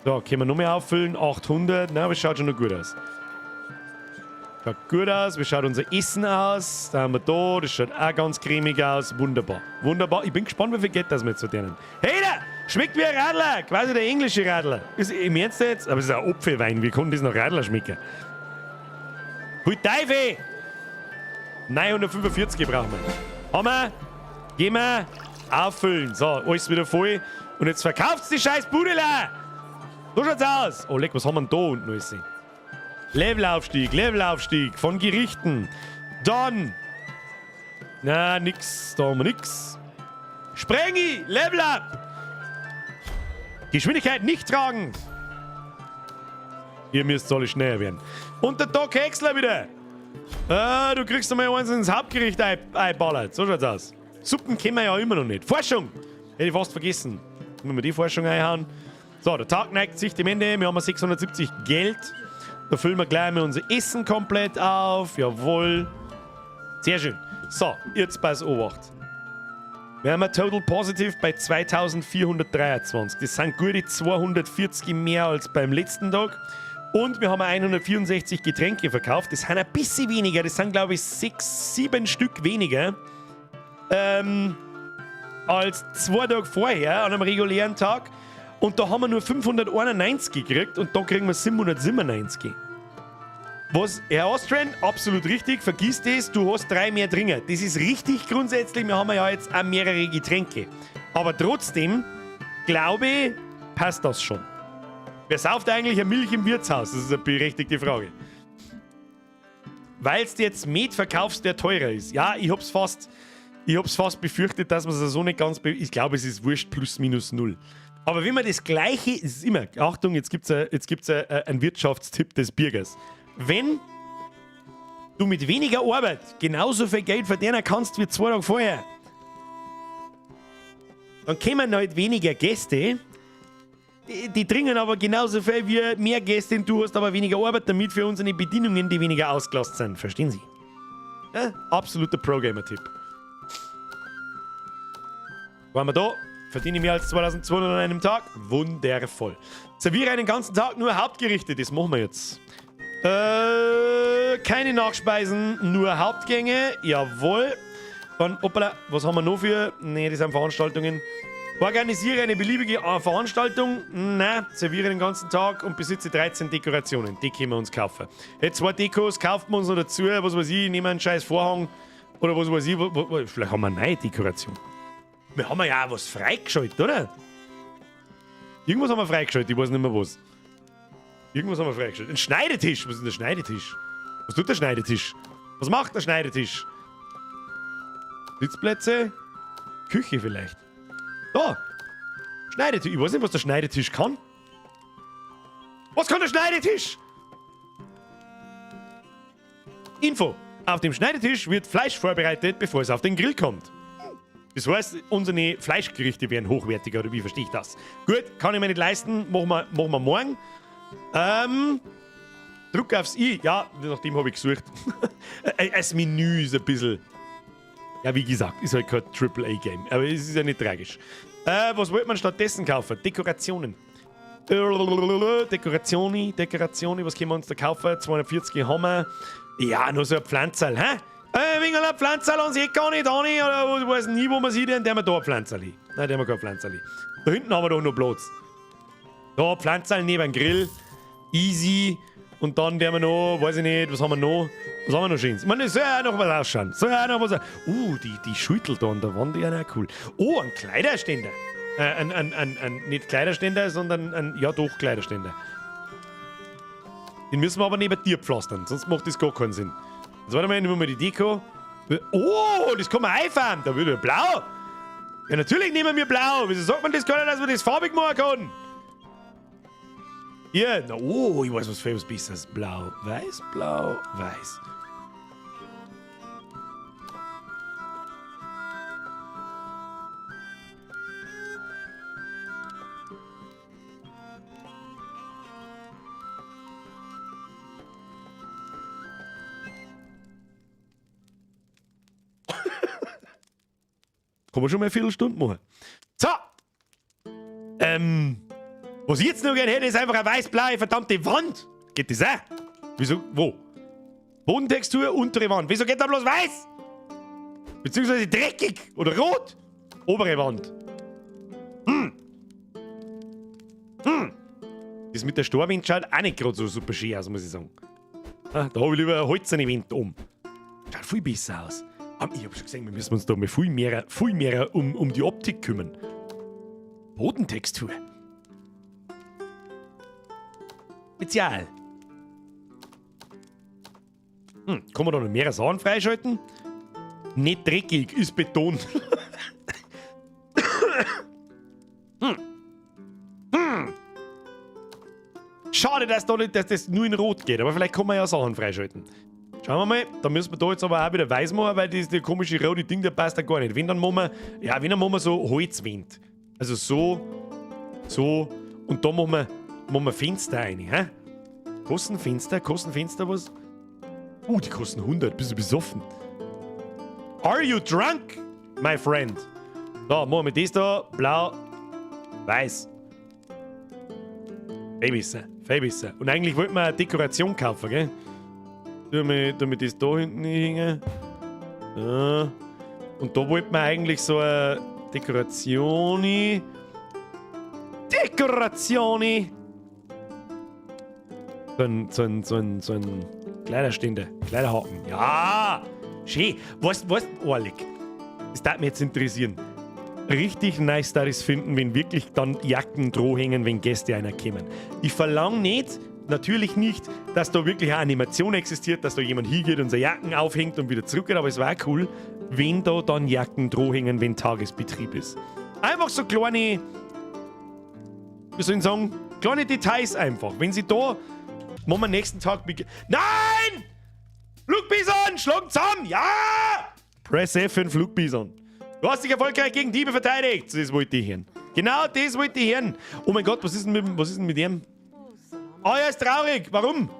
So, können wir noch mehr auffüllen. 800. Na, aber es schaut schon noch gut aus. Schaut gut aus. Wie schaut unser Essen aus? Da haben wir da. Das schaut auch ganz cremig aus. Wunderbar. Wunderbar. Ich bin gespannt, wie viel Geld das wir jetzt verdienen. Hey, da! Schmeckt wie ein Radler. Quasi der englische Radler. Im Ernst jetzt? Aber es ist ein Apfelwein. Wie kann das noch Radler schmecken? Hui Teufel! 945 brauchen wir. Haben wir? Gehen wir? Auffüllen. So, alles wieder voll. Und jetzt verkauft's die scheiß Budela! So schaut's aus. Oh, leck, was haben wir denn da unten alles? Levelaufstieg von Gerichten. Dann. Na, nix. Da haben wir nix. Sprengi, Level up. Geschwindigkeit nicht tragen. Ihr müsst alle schneller werden. Und der Doc Häcksler wieder. Du kriegst einmal eins ins Hauptgericht einballert. So schaut's aus. Suppen kennen wir ja immer noch nicht. Forschung. Hätte ich fast vergessen. Wenn wir die Forschung einhauen. So, der Tag neigt sich dem Ende. Wir haben 670 Geld. Da füllen wir gleich mal unser Essen komplett auf. Jawohl. Sehr schön. So, jetzt pass Obacht. Wir haben ein Total Positive bei 2423. Das sind gute 240 mehr als beim letzten Tag. Und wir haben 164 Getränke verkauft. Das sind ein bisschen weniger. Das sind, glaube ich, 6, 7 Stück weniger. Als 2 Tage vorher, an einem regulären Tag. Und da haben wir nur 591 gekriegt und da kriegen wir 797. Was, Herr Austrian, absolut richtig, vergiss das, du hast 3 mehr Dringer. Das ist richtig grundsätzlich, wir haben ja jetzt auch mehrere Getränke. Aber trotzdem, glaube ich, passt das schon. Wer sauft eigentlich eine Milch im Wirtshaus? Das ist eine berechtigte Frage. Weil du jetzt Met verkaufst, der teurer ist. Ja, ich hab's fast befürchtet, dass man es so nicht ganz... Ich glaube, es ist wurscht, plus minus 0. Aber wenn man das Gleiche... Es ist immer... Achtung, jetzt gibt's einen Wirtschaftstipp des Bürgers. Wenn du mit weniger Arbeit genauso viel Geld verdienen kannst wie 2 Tage vorher, dann kommen halt weniger Gäste. Die trinken aber genauso viel wie mehr Gäste und du hast aber weniger Arbeit damit für unsere Bedienungen, die weniger ausgelastet sind. Verstehen Sie? Ja, absoluter Pro-Gamer-Tipp. Waren wir da? Verdiene mehr als 2200 an einem Tag? Wundervoll. Serviere einen ganzen Tag nur Hauptgerichte. Das machen wir jetzt. Keine Nachspeisen, nur Hauptgänge. Jawohl. Dann, hoppala, was haben wir noch für? Ne, das sind Veranstaltungen. Organisiere eine beliebige Veranstaltung. Nein, serviere den ganzen Tag und besitze 13 Dekorationen. Die können wir uns kaufen. Jetzt 2 Dekos, kaufen wir uns noch dazu. Was weiß ich, nehmen einen scheiß Vorhang. Oder was weiß ich. Vielleicht haben wir eine neue Dekoration. Wir haben ja auch was freigeschaltet, oder? Irgendwas haben wir freigeschaltet, ich weiß nicht mehr was. Irgendwas haben wir freigeschaltet. Ein Schneidetisch. Was ist denn der Schneidetisch? Was tut der Schneidetisch? Was macht der Schneidetisch? Sitzplätze? Küche vielleicht. Da! Schneidetisch. Ich weiß nicht, was der Schneidetisch kann. Was kann der Schneidetisch? Info. Auf dem Schneidetisch wird Fleisch vorbereitet, bevor es auf den Grill kommt. Das heißt, unsere Fleischgerichte werden hochwertiger, oder wie verstehe ich das? Gut, kann ich mir nicht leisten, machen wir morgen. Druck aufs I. Ja, nach dem habe ich gesucht. Das Menü ist ein bisschen... Ja, wie gesagt, ist halt kein AAA-Game. Aber es ist ja nicht tragisch. Was wollte man stattdessen kaufen? Dekorationen. Dekorationi, was können wir uns da kaufen? 240 haben wir. Ja, nur so ein Pflanzerl, hä? Wegen einer Pflanzerl und sieht gar nicht an, oder ich weiß nie, wo man sieht, denn der haben wir da ein Pflanzerl. Nein, der haben wir kein Pflanzerl. Da hinten haben wir doch noch Platz. Da, Pflanzerl neben dem Grill. Easy. Und dann der wir noch, weiß ich nicht, was haben wir noch? Was haben wir noch Schönes? Ich meine, es soll ja auch noch was ausschauen. Soll ja auch noch was. Die Schüttel da an der Wand, die sind auch cool. Oh, ein Kleiderständer. Nicht Kleiderständer, sondern ja doch, Kleiderständer. Den müssen wir aber neben dir pflastern, sonst macht das gar keinen Sinn. Jetzt warte mal, nehmen wir mal die Deko. Oh, das kann man einfahren. Da würde blau. Ja, natürlich nehmen wir blau. Wieso sagt man das gar nicht, dass man das farbig machen kann? Hier, oh, ich weiß was für was Besseres. Blau, weiß, blau, weiß. Kann man schon mal eine Viertelstunde machen. So. Was ich jetzt noch gerne hätte, ist einfach eine weiß-blaue verdammte Wand. Geht das auch? Wieso? Wo? Bodentextur, untere Wand. Wieso geht da bloß weiß? Beziehungsweise dreckig oder rot? Obere Wand. Das mit der Storwind schaut auch nicht gerade so super schön aus, muss ich sagen. Da habe ich lieber eine holzerne Wand um. Schaut viel besser aus. Ich habe schon gesehen, wir müssen uns da mal viel mehr um die Optik kümmern. Bodentextur. Spezial. Kann man da noch mehr Sachen freischalten? Nicht dreckig, ist Beton. Schade, dass das nur in Rot geht, aber vielleicht kann man ja Sachen freischalten. Schauen wir mal, da müssen wir da jetzt aber auch wieder weiß machen, weil das komische rote Ding, der passt da gar nicht. Wenn, dann machen wir so Holzwand. Also so, und da machen wir Fenster rein, hä? Kosten Fenster was? Die kosten 100, bist du besoffen? Are you drunk, my friend? Da, machen wir das da, blau, weiß. Viel besser. Und eigentlich wollten wir eine Dekoration kaufen, gell? Damit das da hinten hängen. Ja. Und da wollten wir eigentlich so eine Dekorationi. So ein Kleiderständer, Kleiderhaken. Ja! Schön. Weißt du, Orlik? Das darf mich jetzt interessieren. Richtig nice da das finden, wenn wirklich dann Jacken droh hängen, wenn Gäste einer kommen. Ich verlange natürlich nicht, dass da wirklich eine Animation existiert, dass da jemand hingeht und seine Jacken aufhängt und wieder zurückgeht, aber es war cool, wenn da dann Jacken droh hängen, wenn Tagesbetrieb ist. Einfach so kleine, wie soll ich sagen, kleine Details einfach. Wenn sie da, machen wir nächsten Tag... Nein! Flugbison, schlag zusammen! Ja! Press F für den Flugbison. Du hast dich erfolgreich gegen Diebe verteidigt. Das wollte ich hören. Genau das wollte ich hören. Oh mein Gott, was ist denn mit ihm? Oh, er ist traurig. Warum?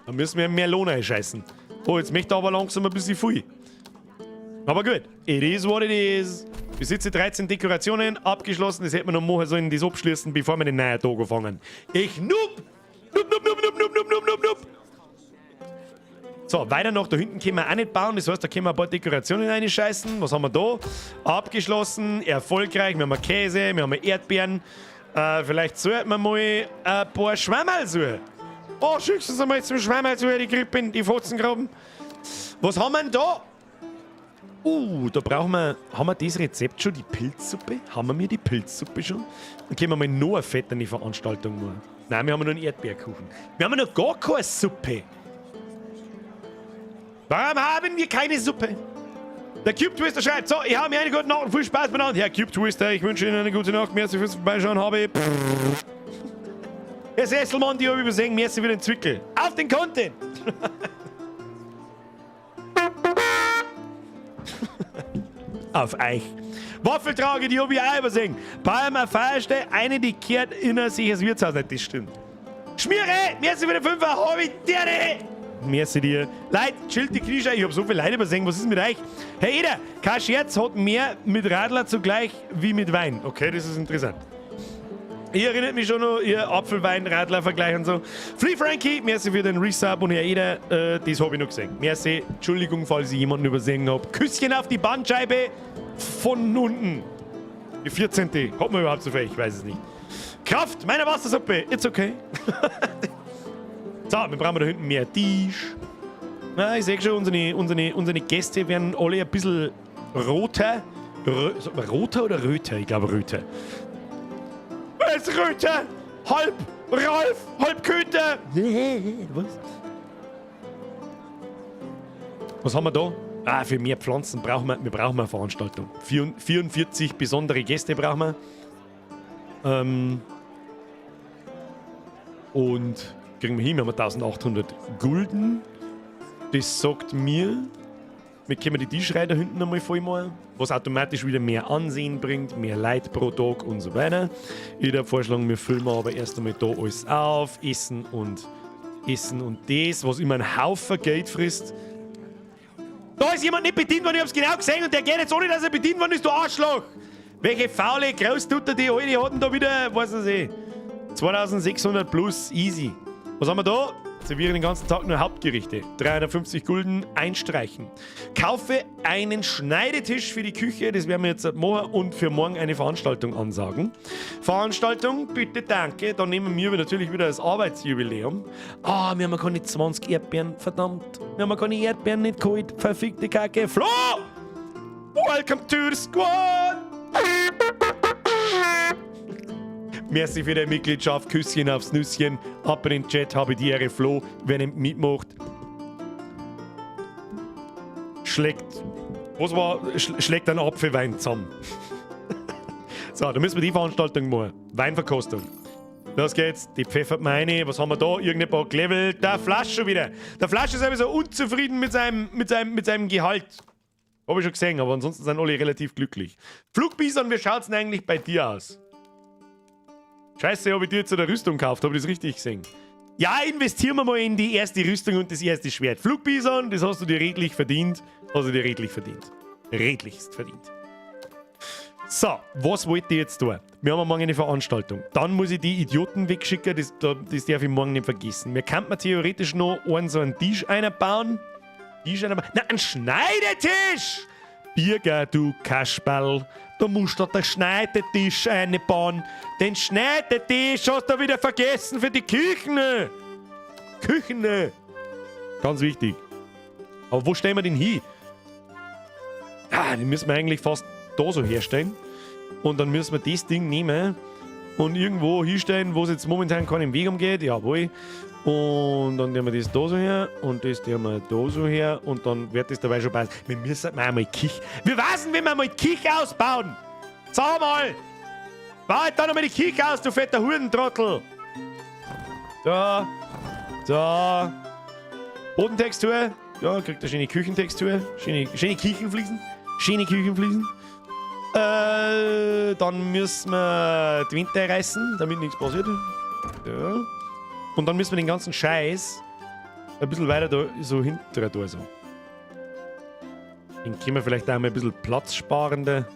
Da müssen wir mehr Lohn einscheißen. Oh, jetzt möchte er aber langsam ein bisschen viel. Aber gut. It is what it is. Besitze 13 Dekorationen, abgeschlossen. Das hätten wir noch machen sollen, das abschließen, bevor wir den neuen Tag anfangen. Ich noob! Noob. So, weiter nach da hinten können wir auch nicht bauen. Das heißt, da können wir ein paar Dekorationen reinscheißen. Was haben wir da? Abgeschlossen, erfolgreich. Wir haben Käse, wir haben Erdbeeren. Vielleicht sollten wir mal ein paar Schwammerl suchen. Oh, schickst du uns einmal zum Schwammerl suchen, die Krippen, die Fotzengraben. Was haben wir denn da? Da brauchen wir... Haben wir das Rezept schon, die Pilzsuppe? Haben wir die Pilzsuppe schon? Dann können wir mal noch eine fette Veranstaltung machen. Nein, wir haben nur einen Erdbeerkuchen. Wir haben noch gar keine Suppe. Warum haben wir keine Suppe? Der Cube Twister schreibt, so, ich habe mir eine gute Nacht und viel Spaß miteinander. Herr Cube Twister, ich wünsche Ihnen eine gute Nacht. Merci fürs Vorbeischauen, habe. Herr Sesselmann, die habe ich übersehen. Merci für den Zwickel. Auf den Content! Auf euch. Waffeltrage, die habe ich auch übersehen. Palmer Feierste, eine, die kehrt in ein sicheres Wirtshaus. Nicht, das stimmt. Schmiere! Merci für den Fünfer, habe ich dir! Merci dir. Leute, chillt die Knieschei. Ich habe so viele Leute übersehen. Was ist mit euch? Herr Eder, kein Scherz, hat mehr mit Radler zugleich wie mit Wein. Okay, das ist interessant. Ihr erinnert mich schon noch, ihr Apfelwein-Radler-Vergleich und so. Flea Frankie, merci für den Resub und Herr Eder, das habe ich noch gesehen. Merci, Entschuldigung, falls ich jemanden übersehen habe. Küsschen auf die Bandscheibe von unten. Die 14. Hat man überhaupt so viel? Ich weiß es nicht. Kraft meiner Wassersuppe, it's okay. So, wir brauchen da hinten mehr Tisch. Na, ich sehe schon, unsere Gäste werden alle ein bisschen roter. Roter oder röter? Ich glaube röter. Wer ist Röter? Halb Ralf, halb Köter. Was haben wir da? Für mehr Pflanzen brauchen wir eine Veranstaltung. 44 besondere Gäste brauchen wir. Und kriegen wir hin, wir haben 1800 Gulden. Das sagt mir, wir können die Tischreihe da hinten einmal voll machen, was automatisch wieder mehr Ansehen bringt, mehr Leute pro Tag und so weiter. Ich würde vorschlagen, wir füllen aber erst einmal da alles auf, Essen und das, was immer einen Haufen Geld frisst. Da ist jemand nicht bedient worden, ich hab's genau gesehen und der geht jetzt ohne, dass er bedient worden ist, du Arschloch! Welche faule Großtutter die alle, die hatten da wieder, weiß ich, 2600 plus, easy. Was haben wir da? Servieren den ganzen Tag nur Hauptgerichte. 350 Gulden einstreichen. Kaufe einen Schneidetisch für die Küche, das werden wir jetzt machen, und für morgen eine Veranstaltung ansagen. Veranstaltung, bitte, danke. Dann nehmen wir natürlich wieder das Arbeitsjubiläum. Wir haben keine 20 Erdbeeren, verdammt. Wir haben keine Erdbeeren nicht geholt, verfickte Kacke. Flo! Welcome to the squad! Merci für die Mitgliedschaft, Küsschen aufs Nüsschen. Ab in den Chat, habe die Ehre, Flo. Wer nicht mitmacht, schlägt einen Apfelwein zusammen. So, da müssen wir die Veranstaltung machen. Weinverkostung. Los geht's, die pfeffert meine. Was haben wir da? Irgendein paar Level. Der Flasch schon wieder. Der Flasch ist sowieso unzufrieden mit seinem Gehalt. Habe ich schon gesehen, aber ansonsten sind alle relativ glücklich. Flugbison, wie schaut's denn eigentlich bei dir aus? Scheiße, habe ich dir jetzt eine Rüstung gekauft, habe ich das richtig gesehen? Ja, investieren wir mal in die erste Rüstung und das erste Schwert. Flugbison, das hast du dir redlich verdient. Redlichst verdient. So, was wollt ihr jetzt tun? Wir haben morgen eine Veranstaltung. Dann muss ich die Idioten wegschicken, das darf ich morgen nicht vergessen. Wir könnten theoretisch noch so einen Tisch einbauen. Nein, einen Schneidetisch! Birger, du Kasperl. Da musst du den Schneidetisch einbauen. Den Schneidetisch hast du wieder vergessen für die Küchen. Ganz wichtig. Aber wo stellen wir den hin? Den müssen wir eigentlich fast da so herstellen. Und dann müssen wir das Ding nehmen und irgendwo hinstellen, wo es jetzt momentan keinen Weg umgeht. Jawohl. Und dann nehmen wir das da so her und das nehmen wir da so her und dann wird das dabei schon passen. Wir müssen mal einmal Kich. Wir wissen, wie wir mal Kich ausbauen. Sag mal. Bau halt da nochmal die Kich aus, du fetter Hurentrottel. So. Bodentextur. Ja, kriegt eine schöne Küchentextur. Schöne Küchenfliesen. Dann müssen wir die Wände reißen, damit nichts passiert. Ja. Und dann müssen wir den ganzen Scheiß ein bisschen weiter da, so hinterher da so. Den können wir vielleicht auch mal ein bisschen platzsparender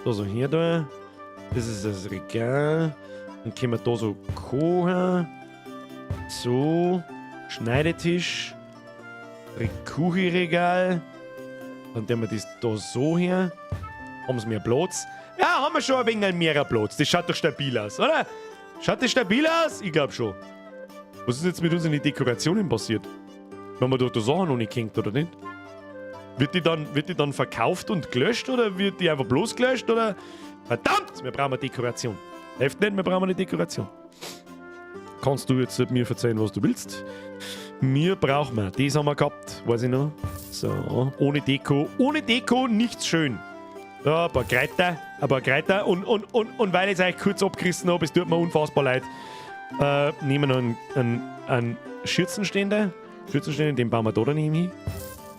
Da so hier da. Das ist das Regal. Dann können wir da so kochen. So. Schneidetisch. Kuchenregal. Dann tun wir das da so her. Haben wir mehr Platz. Ja, haben wir schon ein wenig mehr Platz. Das schaut doch stabil aus, oder? Schaut das stabil aus? Ich glaube schon. Was ist jetzt mit unseren Dekorationen passiert? Wenn man da Sachen noch nicht kennt, oder nicht? Wird die dann verkauft und gelöscht oder wird die einfach bloß gelöscht? Oder? Verdammt! Wir brauchen eine Dekoration. Hilft nicht, wir brauchen eine Dekoration. Kannst du jetzt mir verzeihen, was du willst? Wir brauchen wir. Das haben wir gehabt, weiß ich noch. So, ohne Deko nichts schön. Ja, ein paar Kräuter. Und weil ich es euch kurz abgerissen habe, es tut mir unfassbar leid, nehmen wir noch einen Schürzenständer. Den bauen wir da daneben hin.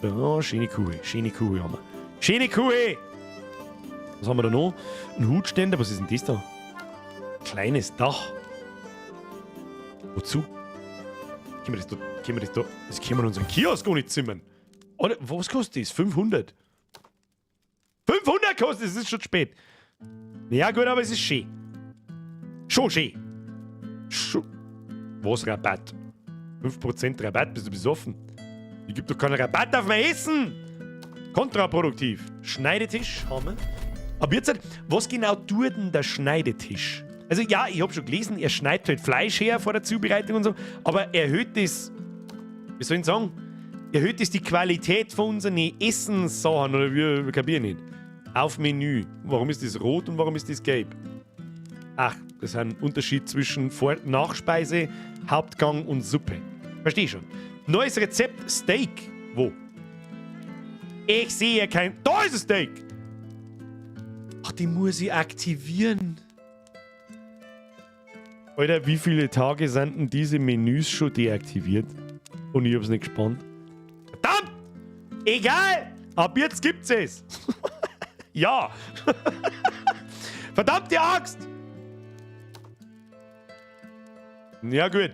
Ja, schöne Kuh haben wir. Schöne Kuh! Was haben wir da noch? Ein Hutständer, was ist denn das da? Kleines Dach. Wozu? Können wir das da? Das können wir unseren Kiosk gar nicht zimmern. Oder, was kostet das? 500? 500 kostet es, ist schon spät. Ja gut, aber es ist schön. Schon schön. Was Rabatt? 5% Rabatt, bist du besoffen? Ich gebe doch keinen Rabatt auf mein Essen. Kontraproduktiv. Schneidetisch haben wir. Aber jetzt, was genau tut denn der Schneidetisch? Also ja, ich habe schon gelesen, er schneidet halt Fleisch her vor der Zubereitung und so, aber erhöht das, wie soll ich sagen, erhöht das die Qualität von unseren Essenssachen, oder wie kapiere ich nicht? Auf Menü. Warum ist das rot und warum ist das gelb? Ach, das ist ein Unterschied zwischen Nachspeise, Hauptgang und Suppe. Versteh schon. Neues Rezept, Steak. Wo? Ich sehe kein... Da ist ein Steak! Ach, die muss ich aktivieren. Alter, wie viele Tage sind denn diese Menüs schon deaktiviert? Und ich hab's nicht gespannt. Verdammt! Egal! Ab jetzt gibt's es! Ja! Verdammte Axt! Ja, gut.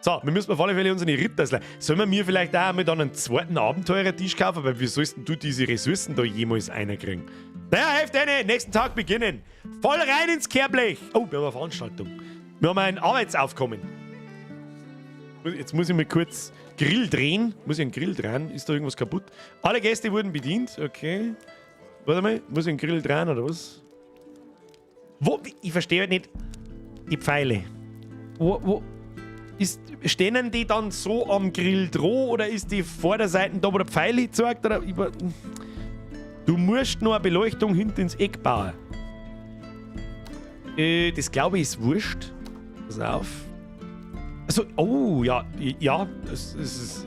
So, wir müssen auf alle Fälle unsere Ritterslein. Sollen wir mir vielleicht auch einmal dann einen zweiten Abenteurertisch kaufen? Weil wie sollst du diese Ressourcen da jemals reinkriegen? Naja, helft eine, nächsten Tag beginnen. Voll rein ins Kehrblech. Oh, wir haben eine Veranstaltung. Wir haben ein Arbeitsaufkommen. Jetzt muss ich mal kurz Grill drehen. Muss ich einen Grill drehen? Ist da irgendwas kaputt? Alle Gäste wurden bedient. Okay. Warte mal, muss ich einen Grill drehen oder was? Wo? Ich verstehe nicht. Die Pfeile. Wo? Stehen die dann so am Grill dran oder ist die Vorderseite da, wo der Pfeil hinzeigt? Oder du musst noch eine Beleuchtung hinten ins Eck bauen. Das glaube ich ist wurscht. Pass auf. Also, oh, ja, es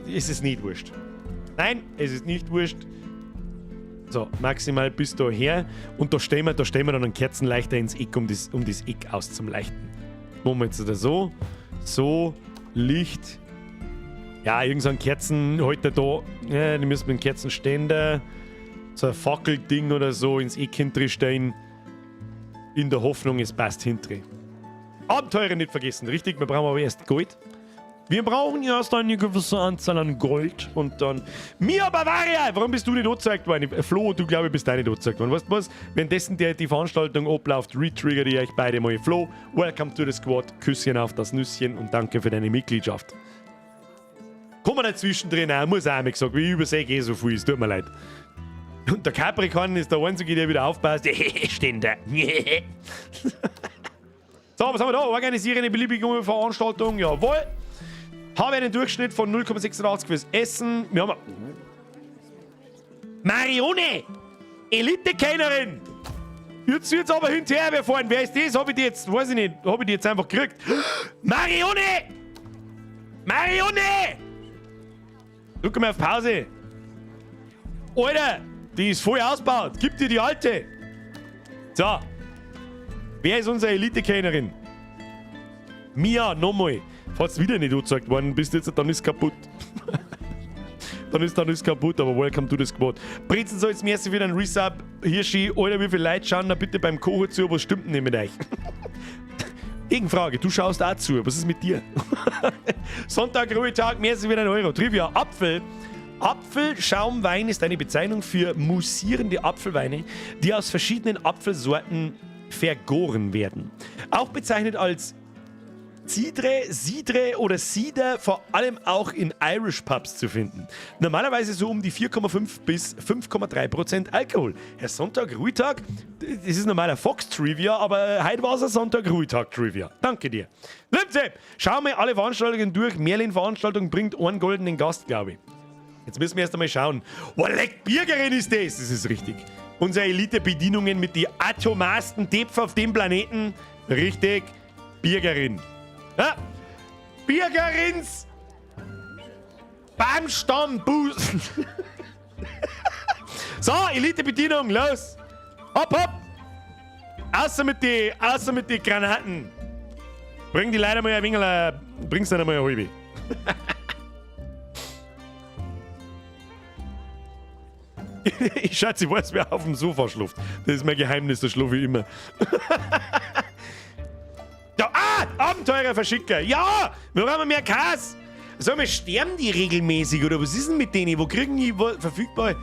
ist nicht wurscht. Nein, es ist nicht wurscht. So, maximal bis daher. Und da stellen wir dann einen Kerzenleuchter ins Eck, um das Eck auszuleuchten. Machen wir jetzt da so. So, Licht. Ja, irgend so ein Kerzenhalter da. Ja, die müssen mit einem Kerzenständer. So ein Fackelding oder so ins Eck hinterstellen. In der Hoffnung, es passt hinter. Abenteuer nicht vergessen, richtig? Wir brauchen aber erst Gold. Wir brauchen erst eine gewisse Anzahl an Gold und dann... Mia Bavaria! Warum bist du nicht angezeigt worden? Flo, du glaube ich bist auch nicht angezeigt worden. Weißt du was? Währenddessen die Veranstaltung abläuft, retrigger ich euch beide mal. Flo, welcome to the squad. Küsschen auf das Nüsschen und danke für deine Mitgliedschaft. Komm mal dazwischen drin, muss auch einmal gesagt, wie ich übersehe so viel, es tut mir leid. Und der Capricorn ist der Einzige, der wieder aufpasst. Ständer. So, was haben wir da? Organisiere eine beliebige Veranstaltung. Jawohl. Habe einen Durchschnitt von 0,86 fürs Essen. Wir haben... Marione! Elite-Kennerin! Jetzt aber hinterher, wir fahren. Wer ist das? Habe ich die jetzt... Weiß ich nicht. Habe ich die jetzt einfach gekriegt? Marione! Marione! Drück mal auf Pause. Alter! Die ist voll ausgebaut. Gib dir die alte. So. Wer ist unsere Elite-Kennerin? Mia, nochmal. Falls wieder nicht angezeigt worden bist, jetzt, dann ist kaputt. dann ist kaputt, aber welcome to the squad. Brezen soll jetzt merci wieder ein Resub. Hirschi, Alter, wie viele Leute schauen da bitte beim Kochen zu? Was stimmt denn nicht mit euch? Gegenfrage, du schaust auch zu. Was ist mit dir? Sonntag, Ruhetag, merci wieder ein Euro. Trivia, Apfel. Apfelschaumwein ist eine Bezeichnung für moussierende Apfelweine, die aus verschiedenen Apfelsorten vergoren werden. Auch bezeichnet als Sidre oder Cider, vor allem auch in Irish Pubs zu finden. Normalerweise so um die 4,5 bis 5,3% Alkohol. Herr Sonntag, Ruhetag, das ist normaler Fox-Trivia, aber heute war es ein Sonntag-Ruhetag-Trivia. Danke dir. Liebste, schauen wir alle Veranstaltungen durch. Merlin-Veranstaltung bringt einen goldenen Gast, glaube ich. Jetzt müssen wir erst einmal schauen. Oh, leck, Bürgerin ist das! Das ist richtig. Unsere Elite-Bedienungen mit den atomarsten Töpfen auf dem Planeten. Richtig, Bürgerin. Ja? Bürgerins Baumstammbusen. So, Elite-Bedienung, los. Hopp, hopp. Außer mit die Granaten. Bring die Leute mal ein wenig, bring's dann einmal ein halbe. Ich schätze, ich weiß, wer auf dem Sofa schläft. Das ist mein Geheimnis, da schlafe ich immer. Ja, Abenteurer verschicken. Ja, wir brauchen mehr Käse. Sag mal, sterben die regelmäßig oder was ist denn mit denen? Wo kriegen die verfügbar?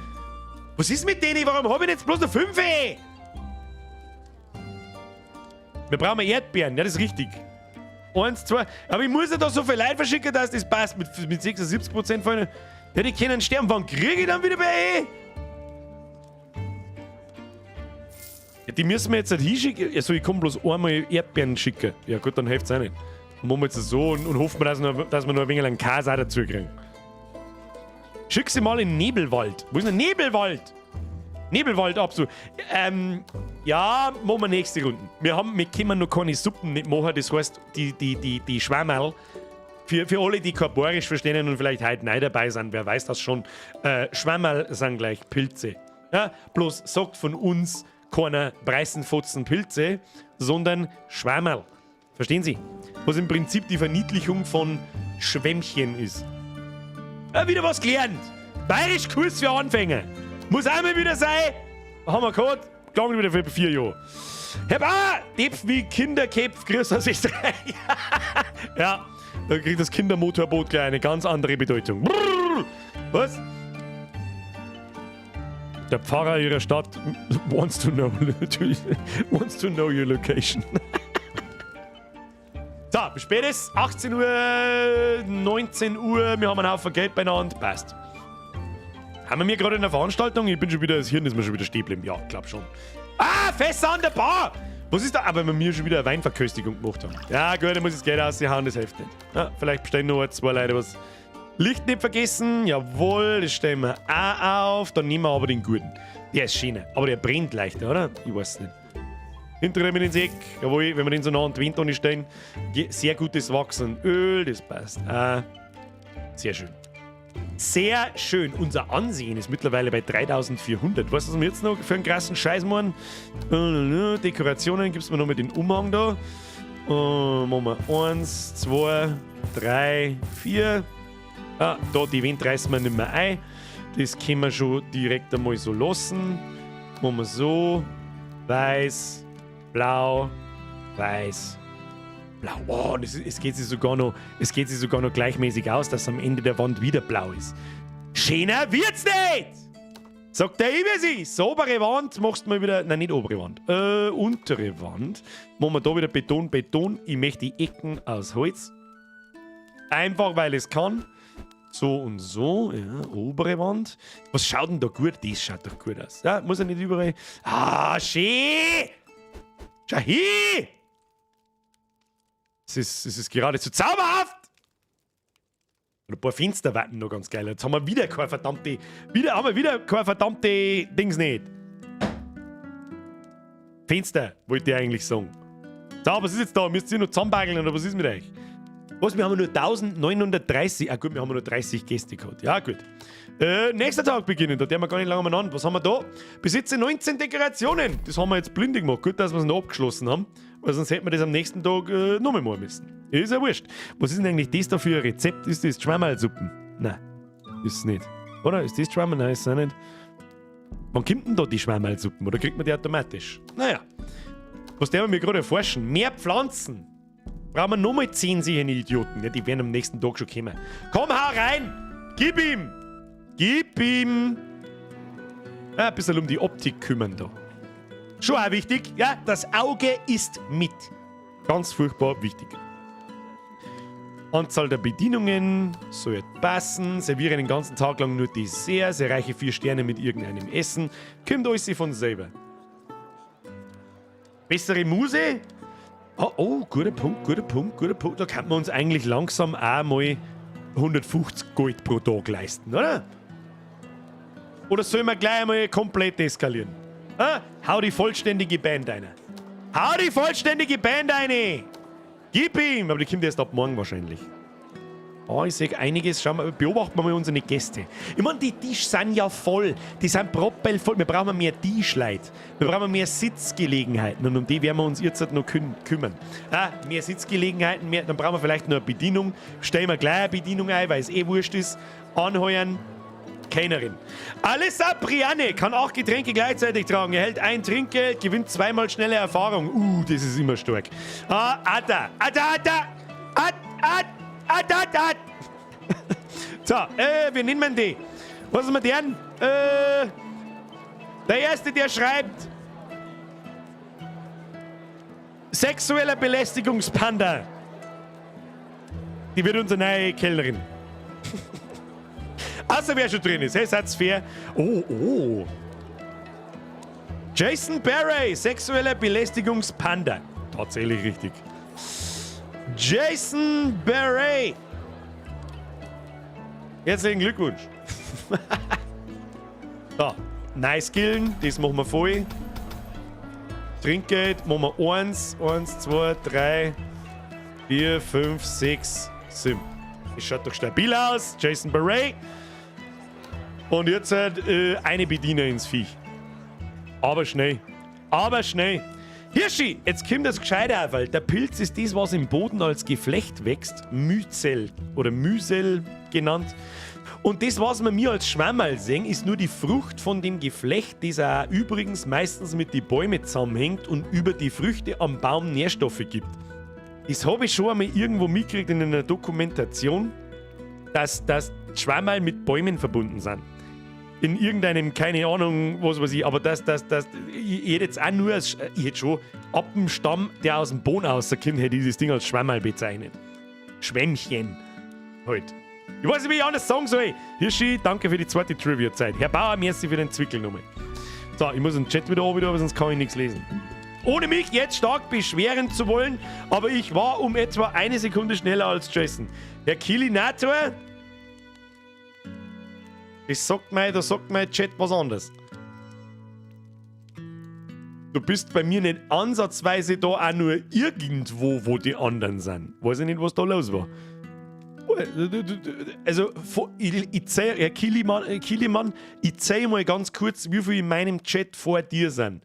Was ist mit denen? Warum habe ich jetzt bloß noch 5? Wir brauchen Erdbeeren, ja, das ist richtig. 1, 2. Aber ich muss ja da so viel Leute verschicken, dass das passt mit 76% von ihnen. Ja, die können sterben. Wann kriege ich dann wieder bei? Ja, die müssen wir jetzt nicht hinschicken. Also ich kann bloß einmal Erdbeeren schicken. Ja gut, dann hilft es auch nicht. Dann machen wir jetzt so und hoffen wir, dass wir noch ein wenig einen Käse auch dazu kriegen. Schick sie mal in den Nebelwald. Wo ist denn der Nebelwald? Nebelwald absolut. Ja, machen wir nächste Runde. Wir können noch keine Suppen nicht machen. Das heißt, die Schwammerl, für alle, die kein Borisch verstehen und vielleicht heute neu dabei sind, wer weiß das schon, Schwammerl sind gleich Pilze. Ja, bloß sagt von uns keiner Breißenfotzen Pilze, sondern Schwammerl. Verstehen Sie? Was im Prinzip die Verniedlichung von Schwämmchen ist. Ja, wieder was gelernt. Bayerisch-Kurs für Anfänger. Muss einmal wieder sein. Haben wir gehabt. Klang wieder für 4 Jahre. Herr Bauer, Depf wie Kinderkepf, grüß aus Österreich. Ja, da kriegt das Kindermotorboot gleich eine ganz andere Bedeutung. Brrr. Was? Der Pfarrer ihrer Stadt wants to know your location. So, bis spätestens 18 Uhr, 19 Uhr, wir haben einen Haufen Geld beieinander, passt. Haben wir gerade in der Veranstaltung? Ich bin schon wieder, das Hirn ist mir schon wieder stehen geblieben. Ja, glaub schon. Fässer an der Bar! Was ist da? Aber wenn wir schon wieder eine Weinverköstigung gemacht haben. Ja, gut, dann muss ich das Geld raushauen, das hilft nicht. Ja, vielleicht bestellen noch 2 Leute was. Licht nicht vergessen, jawohl, das stellen wir auch auf. Dann nehmen wir aber den guten. Der ist schöner, aber der brennt leichter, oder? Ich weiß nicht. Hinterher mit ins Eck, jawohl, wenn wir den so nah an die Wand stellen. Sehr gutes Wachsenöl, das passt. Sehr schön. Sehr schön. Unser Ansehen ist mittlerweile bei 3400. Weißt du, was wir jetzt noch für einen krassen Scheiß machen? Dekorationen gibt es mir noch mit dem Umhang da. Machen wir 1, 2, 3, 4. Da die Wand reißen wir nicht mehr ein. Das können wir schon direkt einmal so lassen. Machen wir so. Weiß, blau, weiß, blau. Oh, es geht sich sogar noch gleichmäßig aus, dass am Ende der Wand wieder blau ist. Schöner wird's nicht! Sagt der Ibesi. Obere Wand machst du mal wieder. Nein, nicht obere Wand. Untere Wand. Machen wir da wieder Beton. Ich möchte die Ecken aus Holz. Einfach, weil es kann. So und so. Ja, obere Wand. Was schaut denn da gut? Das schaut doch gut aus. Ja, muss ja nicht überall. Schön! Schau hin! Es ist geradezu zauberhaft! Und ein paar Fensterweiten noch ganz geil. Jetzt haben wir wieder keine verdammte Dings nicht. Fenster, wollte ich eigentlich sagen. So, was ist jetzt da? Müsst ihr noch zusammenbageln oder was ist mit euch? Was, wir haben nur 1930. Gut, wir haben nur 30 Gäste gehabt. Ja, gut. Nächster Tag beginnen, da der wir gar nicht lange umeinander. Was haben wir da? Besitze 19 Dekorationen. Das haben wir jetzt blinde gemacht. Gut, dass wir es noch abgeschlossen haben. Weil sonst hätten wir das am nächsten Tag nochmal machen müssen. Ist ja wurscht. Was ist denn eigentlich das da für ein Rezept? Ist das Schwammerlsuppen? Nein, ist es nicht. Oder? Ist das Schwammerl? Nein, ist es auch nicht. Wann kommt denn da die Schwammerlsuppen? Oder kriegt man die automatisch? Naja. Was der wir gerade erforschen? Mehr Pflanzen. Brauchen wir nochmal 10 solche Idioten. Ja, die werden am nächsten Tag schon kommen. Komm, hau rein! Gib ihm! Gib ihm. Ja, ein bisschen um die Optik kümmern da. Schon auch wichtig. Ja, das Auge ist mit. Ganz furchtbar wichtig. Anzahl der Bedienungen soll passen. Serviere den ganzen Tag lang nur Dessert. Sehr reiche 4 Sterne mit irgendeinem Essen. Kommt alles von selber. Bessere Muse? Oh, guter Punkt, guter Punkt, guter Punkt. Da kann man uns eigentlich langsam auch mal 150 Gold pro Tag leisten, oder? Oder sollen wir gleich mal komplett eskalieren? Hau die vollständige Band rein. Hau die vollständige Band rein! Gib ihm! Aber die kommt erst ab morgen wahrscheinlich. Ich sehe einiges. Schauen wir, beobachten wir mal unsere Gäste. Ich meine, die Tische sind ja voll. Die sind proppelvoll. Wir brauchen mehr Tischleute. Wir brauchen mehr Sitzgelegenheiten. Und um die werden wir uns jetzt noch kümmern. Mehr Sitzgelegenheiten, dann brauchen wir vielleicht noch eine Bedienung. Stellen wir gleich eine Bedienung ein, weil es wurscht ist. Anheuern. Kellnerin. Alissa Priane kann 8 Getränke gleichzeitig tragen, erhält ein Trinkgeld, gewinnt 2-mal schnelle Erfahrung. Das ist immer stark. So, wir nehmen die. Was ist mit deren? Der Erste, der schreibt sexueller Belästigungspanda. Die wird unsere neue Kellnerin. Also wer schon drin ist, hey, seid's fair. Oh. Jason Barry, sexueller Belästigungspanda. Tatsächlich richtig. Jason Barry. Herzlichen Glückwunsch. So, nice killen, das machen wir voll. Trinkgeld machen wir 1, 2, 3, 4, 5, 6, 7. Das schaut doch stabil aus. Jason Barry. Und jetzt eine Bediener ins Viech. Aber schnell. Hirschi, jetzt kommt das Gescheite auf, weil der Pilz ist das, was im Boden als Geflecht wächst. Myzel oder Mysel genannt. Und das, was wir mir als Schwammerl sehen, ist nur die Frucht von dem Geflecht, das auch übrigens meistens mit den Bäumen zusammenhängt und über die Früchte am Baum Nährstoffe gibt. Das habe ich schon einmal irgendwo mitgekriegt in einer Dokumentation, dass Schwammerl mit Bäumen verbunden sind. In irgendeinem, keine Ahnung, was weiß ich, aber ich hätte jetzt auch nur, ich hätte schon ab dem Stamm, der aus dem Boden rauskommt, hätte ich das Ding als Schwammerl bezeichnet. Schwämmchen. Halt. Ich weiß nicht, wie ich anders sagen soll. Hirschi, danke für die zweite Trivia-Zeit. Herr Bauer, merci für den Zwickel nochmal. So, ich muss den Chat wieder runter, aber sonst kann ich nichts lesen. Ohne mich jetzt stark beschweren zu wollen, aber ich war um etwa 1 Sekunde schneller als Jason. Herr Kilinator, da sagt mein Chat was anderes. Du bist bei mir nicht ansatzweise da auch nur irgendwo, wo die anderen sind. Weiß ich nicht, was da los war. Also, ich zähle, Herr Kilimann, ich zähle mal ganz kurz, wie viele in meinem Chat vor dir sind.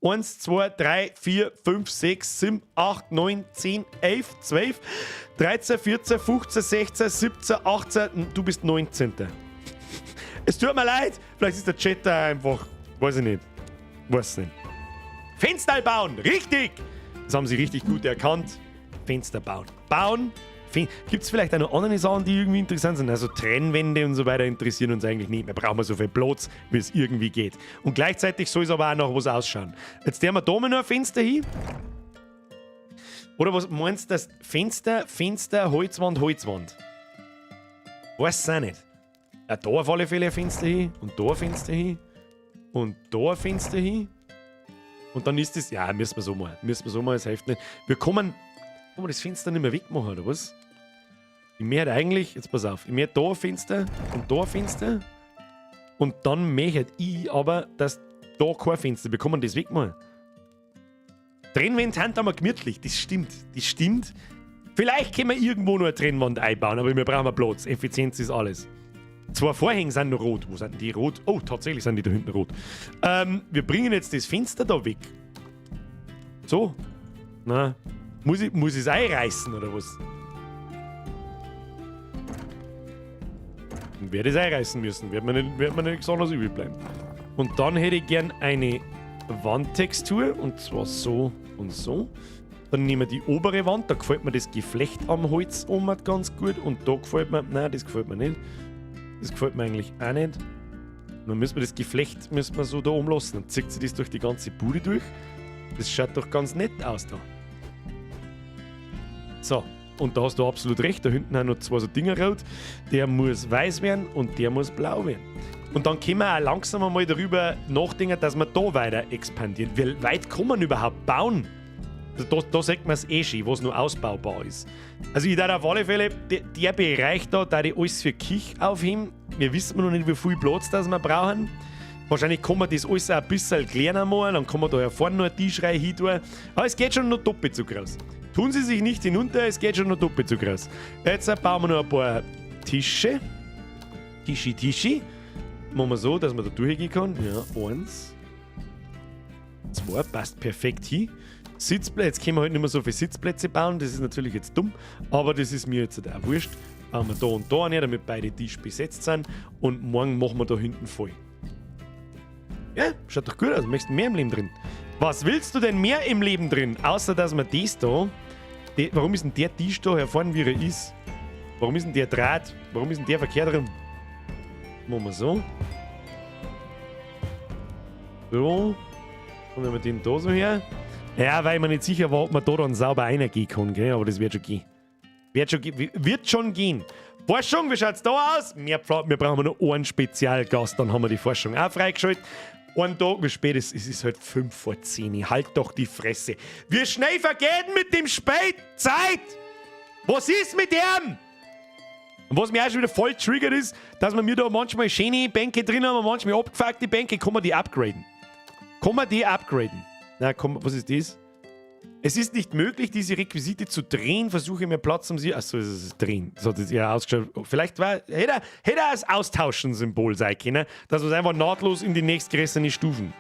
1, 2, 3, 4, 5, 6, 7, 8, 9, 10, 11, 12, 13, 14, 15, 16, 17, 18, du bist 19. Es tut mir leid, vielleicht ist der Chat da einfach, weiß ich nicht. Fenster bauen, richtig! Das haben sie richtig gut erkannt. Fenster bauen. Gibt es vielleicht auch noch andere Sachen, die irgendwie interessant sind? Also Trennwände und so weiter interessieren uns eigentlich nicht. Wir brauchen so viel Platz, wie es irgendwie geht. Und gleichzeitig soll es aber auch noch was ausschauen. Jetzt haben wir da mal noch ein Fenster hin. Oder was meinst du, das Fenster, Holzwand? Weiß es auch nicht. Ja, da auf alle Fälle ein Fenster hin und da ein Fenster hin und da ein Fenster hin. Und dann ist das, ja, müssen wir so mal, es hilft nicht. Wir kommen das Fenster nicht mehr wegmachen, oder was? Ich möchte eigentlich, jetzt pass auf, ich möchte da ein Fenster und da ein Fenster und dann möchte ich aber, dass da kein Fenster, wir kommen das wegmachen. Trennwand haben wir gemütlich, das stimmt. Vielleicht können wir irgendwo noch eine Trennwand einbauen, aber wir brauchen Platz, Effizienz ist alles. 2 Vorhänge sind noch rot. Wo sind die rot? Oh, tatsächlich sind die da hinten rot. Wir bringen jetzt das Fenster da weg. So. Na, muss ich es einreißen oder was? Ich werde es einreißen müssen. Wird mir nichts anderes übrig bleiben. Und dann hätte ich gern eine Wandtextur. Und zwar so und so. Dann nehmen wir die obere Wand. Da gefällt mir das Geflecht am Holz oben ganz gut. Und da gefällt mir... Nein, das gefällt mir nicht. Das gefällt mir eigentlich auch nicht. Dann müssen wir das Geflecht so da umlassen. Dann zieht sie das durch die ganze Bude durch. Das schaut doch ganz nett aus da. So, und da hast du absolut recht. Da hinten haben noch zwei so Dinger rot. Der muss weiß werden und der muss blau werden. Und dann können wir auch langsam einmal darüber nachdenken, dass wir da weiter expandieren. Wie weit kann man überhaupt bauen? Da sagt man es eh schon, was nur ausbaubar ist. Also ich darf auf alle Fälle, der Bereich da ich alles für Kich aufheben. Wir wissen noch nicht, wie viel Platz das wir brauchen. Wahrscheinlich kann man das alles auch ein bisschen kleiner machen, dann kann man da ja vorne noch einen Tischreihe hin tun. Aber es geht schon noch doppelt so groß. Tun Sie sich nicht hinunter, es geht schon noch doppelt so groß. Jetzt bauen wir noch ein paar Tische. Tischi. Machen wir so, dass man da durchgehen kann. Ja, 1, 2, passt perfekt hin. Sitzplätze, jetzt können wir halt nicht mehr so viele Sitzplätze bauen, das ist natürlich jetzt dumm, aber das ist mir jetzt auch wurscht. Bauen wir da und da rein, damit beide Tische besetzt sind und morgen machen wir da hinten voll. Ja, schaut doch gut aus, möchtest du mehr im Leben drin? Was willst du denn mehr im Leben drin, außer dass wir das da, warum ist denn der Tisch da hervorn, wie er ist? Warum ist denn der Draht, warum ist denn der verkehrt drin? Machen wir so. So. Und wenn wir den da so her. Ja, weil ich mir nicht sicher war, ob man da dann sauber reingehen kann, gell? Aber das wird schon gehen. Wird schon gehen. Forschung, wie schaut's da aus? Wir brauchen noch einen Spezialgast, dann haben wir die Forschung auch freigeschaltet. Einen Tag, wie spät ist es? Ist halt 5 vor 10. Halt doch die Fresse. Wie schnell vergeht mit dem Spätzeit? Was ist mit dem? Und was mir auch schon wieder voll triggert ist, dass wir da manchmal schöne Bänke drin haben und manchmal abgefuckte Bänke, kann man die upgraden. Na komm, was ist das? Es ist nicht möglich, diese Requisite zu drehen. Versuche mehr Platz um sie. Achso, das ist drehen. So hat das eher ausgeschaut. Vielleicht hätte er als Austauschen-Symbol sein können, dass wir es einfach nahtlos in die nächstgrößeren Stufen.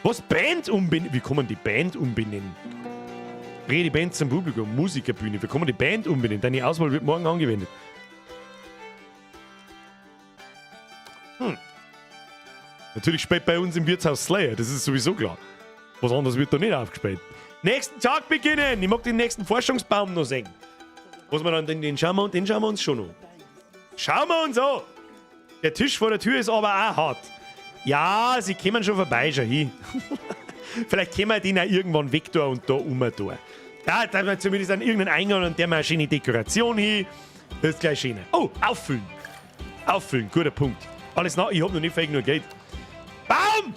Was? Band umbenennen? Wie kann man die Band umbenennen? Dreh die Band zum Publikum. Musikerbühne. Wie kann man die Band umbenennen? Deine Auswahl wird morgen angewendet. Natürlich spielt bei uns im Wirtshaus Slayer. Das ist sowieso klar. Was anderes wird da nicht aufgespielt. Nächsten Tag beginnen! Ich mag den nächsten Forschungsbaum noch sehen. Was wir dann, den schauen wir uns schon an. Schauen wir uns an! Der Tisch vor der Tür ist aber auch hart. Ja, sie kommen schon vorbei, schon hin. Vielleicht können wir den auch irgendwann weg tun und da tun. Da haben wir zumindest an irgendeinen Eingang und der mal eine schöne Dekoration hin. Das ist gleich schön. Oh, auffüllen! Auffüllen, guter Punkt. Alles nach, ich hab noch nicht viel genug Geld. Baum!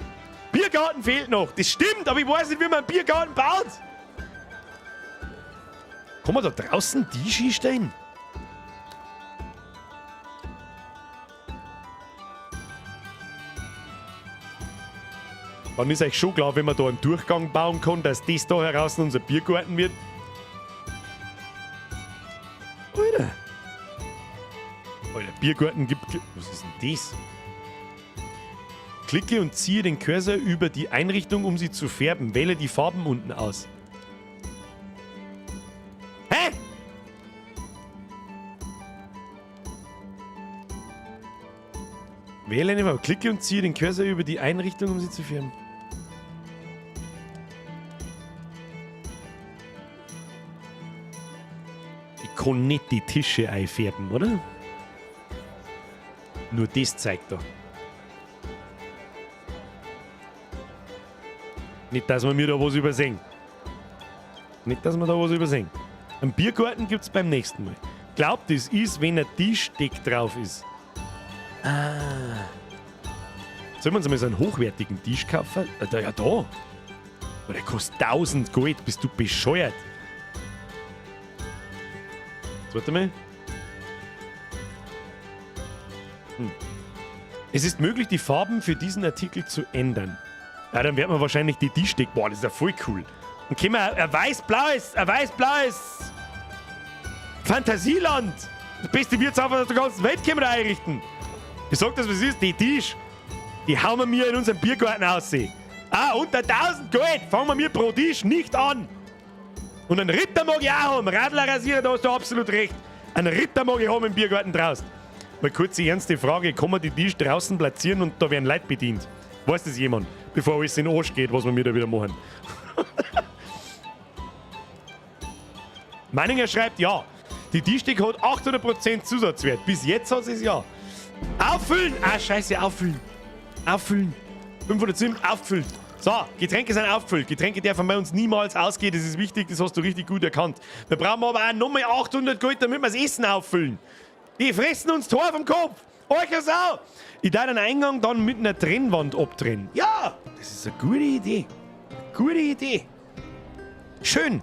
Biergarten fehlt noch. Das stimmt, aber ich weiß nicht, wie man einen Biergarten baut. Kann man da draußen die Ski stehen? Dann ist euch schon klar, wenn man da einen Durchgang bauen kann, dass das da heraus unser Biergarten wird. Alter, Biergarten gibt... Was ist denn das? Klicke und ziehe den Cursor über die Einrichtung, um sie zu färben. Wähle die Farben unten aus. Hä? Wähle eine Farbe. Klicke und ziehe den Cursor über die Einrichtung, um sie zu färben. Ich kann nicht die Tische einfärben, oder? Nur das zeigt er. Nicht, dass wir mir da was übersehen. Ein Biergarten gibt es beim nächsten Mal. Glaubt, das ist, wenn ein Tischdeck drauf ist. Ah. Sollen wir uns mal so einen hochwertigen Tisch kaufen? Ja, da. Oh, der kostet 1000 Gold. Bist du bescheuert? Jetzt warte mal. Es ist möglich, die Farben für diesen Artikel zu ändern. Ja, dann wird man wahrscheinlich die Tischdeck. Boah, das ist ja voll cool. Und können wir ein weiß-blaues Fantasieland. Das beste Wirtshaus der ganzen Welt können wir einrichten. Ich sag das, was ist, die Tisch. Die hauen wir mir in unserem Biergarten aussehen. Ah, unter 1000 Gold fangen wir mir pro Tisch nicht an. Und einen Ritter mag ich auch haben. Radlerrasierer, da hast du absolut recht. Einen Ritter mag ich haben im Biergarten draußen. Mal kurz die ernste Frage, kann man die Tisch draußen platzieren und da werden Leute bedient? Weiß das jemand? Bevor alles in den Arsch geht, was wir mir da wieder machen. Meininger schreibt, ja, die Tischdecke hat 800% Zusatzwert. Bis jetzt hat es ja. Auffüllen! Ah, scheiße, auffüllen. Auffüllen. 507, auffüllen. So, Getränke sind auffüllt. Getränke dürfen bei uns niemals ausgehen. Das ist wichtig, das hast du richtig gut erkannt. Wir brauchen aber auch nochmal 800 Gold, damit wir das Essen auffüllen. Die fressen uns Tor vom Kopf. Euch Sau! Ich darf den Eingang dann mit einer Trennwand abtrennen. Ja, das ist eine gute Idee. Gute Idee. Schön.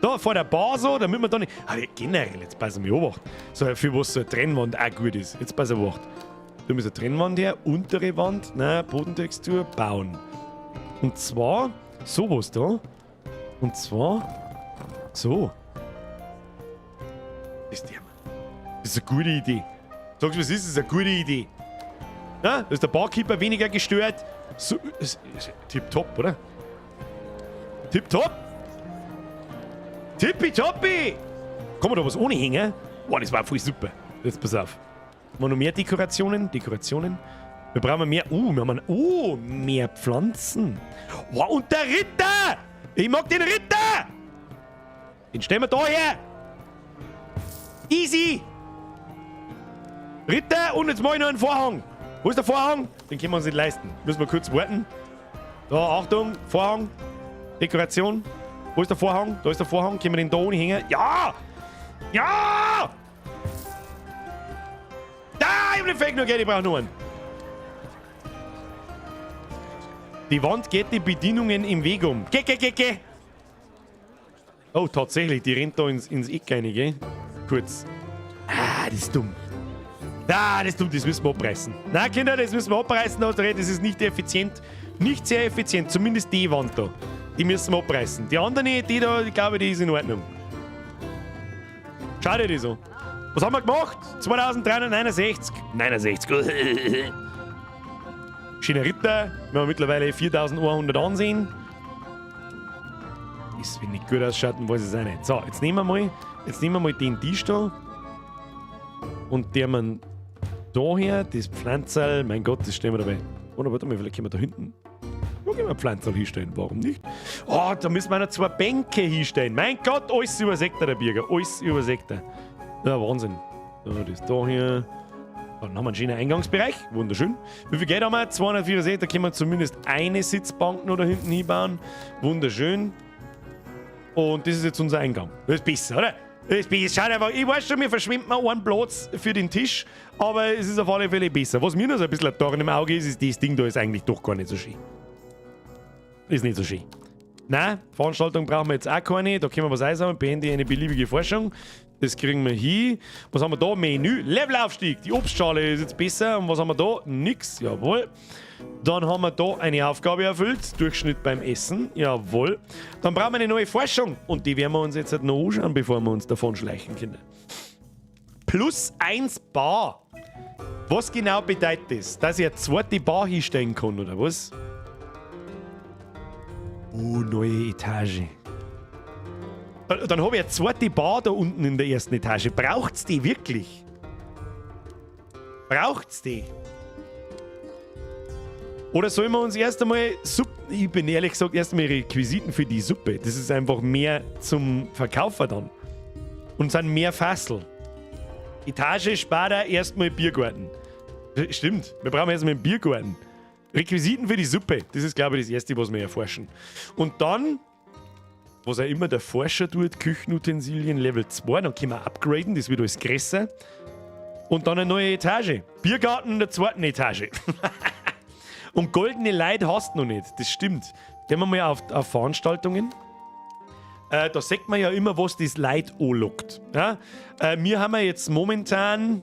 Da vor der Bar so, damit wir da nicht... Aber generell, jetzt passen wir Obacht. So, für was so eine Trennwand auch gut ist. Jetzt passen wir Obacht. Da müssen eine Trennwand her, untere Wand, Bodentextur, bauen. Und zwar sowas da. Und zwar so. Das ist eine gute Idee. Sagst du, was ist? Das ist eine gute Idee. Ja, da ist der Barkeeper weniger gestört. So, ist tipptopp, oder? Tipptopp. Tippitoppi! Kann man da was ohne hängen? Boah, das war voll super. Jetzt pass auf. Haben wir noch mehr Dekorationen? Wir brauchen mehr... wir haben mehr Pflanzen. Wow, und der Ritter! Ich mag den Ritter! Den stellen wir da her. Easy! Ritter, und jetzt mache ich noch einen Vorhang. Wo ist der Vorhang? Den können wir uns nicht leisten. Müssen wir kurz warten. Da, Achtung, Vorhang. Dekoration. Wo ist der Vorhang? Da ist der Vorhang. Können wir den da ohne hängen? Ja! Ja! Da! Ich hab den Fake noch, gell? Ich brauch noch einen. Die Wand geht die Bedienungen im Weg um. Geh! Oh, tatsächlich. Die rennt da ins Eck rein, gell? Kurz. Ah, das ist dumm. Ah, das ist dumm. Das müssen wir abreißen. Nein, Kinder, das müssen wir abreißen. Das ist nicht effizient. Nicht sehr effizient. Zumindest die Wand da. Die müssen wir abreißen. Die andere, die da, ich glaube, die ist in Ordnung. Schau dir die so. Was haben wir gemacht? 2369. 69. Schöner Ritter. Wir haben mittlerweile 4100 ansehen. Ist, wenn nicht gut ausschaut, weiß ich es auch nicht. So, jetzt nehmen wir mal den Tisch da. Und der man daher, das Pflanzerl, mein Gott, das stellen wir dabei. Oder warte mal, vielleicht können wir da hinten. Wo können wir ein Pflanzerl hinstellen? Warum nicht? Oh, da müssen wir noch 2 Bänke hinstellen. Mein Gott, alles übersägt der Bürger. Alles übersägt er. Ja, Wahnsinn. So, das da hier. Dann haben wir einen schönen Eingangsbereich. Wunderschön. Wie viel Geld haben wir? 264. Da können wir zumindest eine Sitzbank noch da hinten hinbauen. Wunderschön. Und das ist jetzt unser Eingang. Das ist besser, oder? Das ist besser. Schau einfach, ich weiß schon, mir verschwimmt mal einen Platz für den Tisch, aber es ist auf alle Fälle besser. Was mir noch so ein bisschen ein Dorn im Auge ist, das Ding da ist eigentlich doch gar nicht so schön. Ist nicht so schön. Nein, Veranstaltung brauchen wir jetzt auch keine. Da können wir was einsammeln, beende eine beliebige Forschung. Das kriegen wir hin. Was haben wir da? Menü. Levelaufstieg. Die Obstschale ist jetzt besser. Und was haben wir da? Nix. Jawohl. Dann haben wir da eine Aufgabe erfüllt. Durchschnitt beim Essen. Jawohl. Dann brauchen wir eine neue Forschung. Und die werden wir uns jetzt noch anschauen, bevor wir uns davon schleichen, Kinder. +1 Bar. Was genau bedeutet das? Dass ich eine zweite Bar hinstellen kann, oder was? Oh, neue Etage. Dann habe ich eine zweite Bar da unten in der ersten Etage. Braucht's die wirklich? Braucht's die? Oder sollen wir uns erst einmal ich bin ehrlich gesagt erst einmal Requisiten für die Suppe. Das ist einfach mehr zum Verkaufen dann. Und sind mehr Fassel. Etage später erstmal Biergarten. Stimmt, wir brauchen erstmal einen Biergarten. Requisiten für die Suppe. Das ist, glaube ich, das Erste, was wir erforschen. Und dann, was auch immer der Forscher tut, Küchenutensilien Level 2, dann können wir upgraden, das wird alles größer. Und dann eine neue Etage. Biergarten in der zweiten Etage. Und goldene Leute hast du noch nicht, das stimmt. Gehen wir mal auf Veranstaltungen. Da sagt man ja immer, was das Leid anlockt. Ja? Wir haben jetzt momentan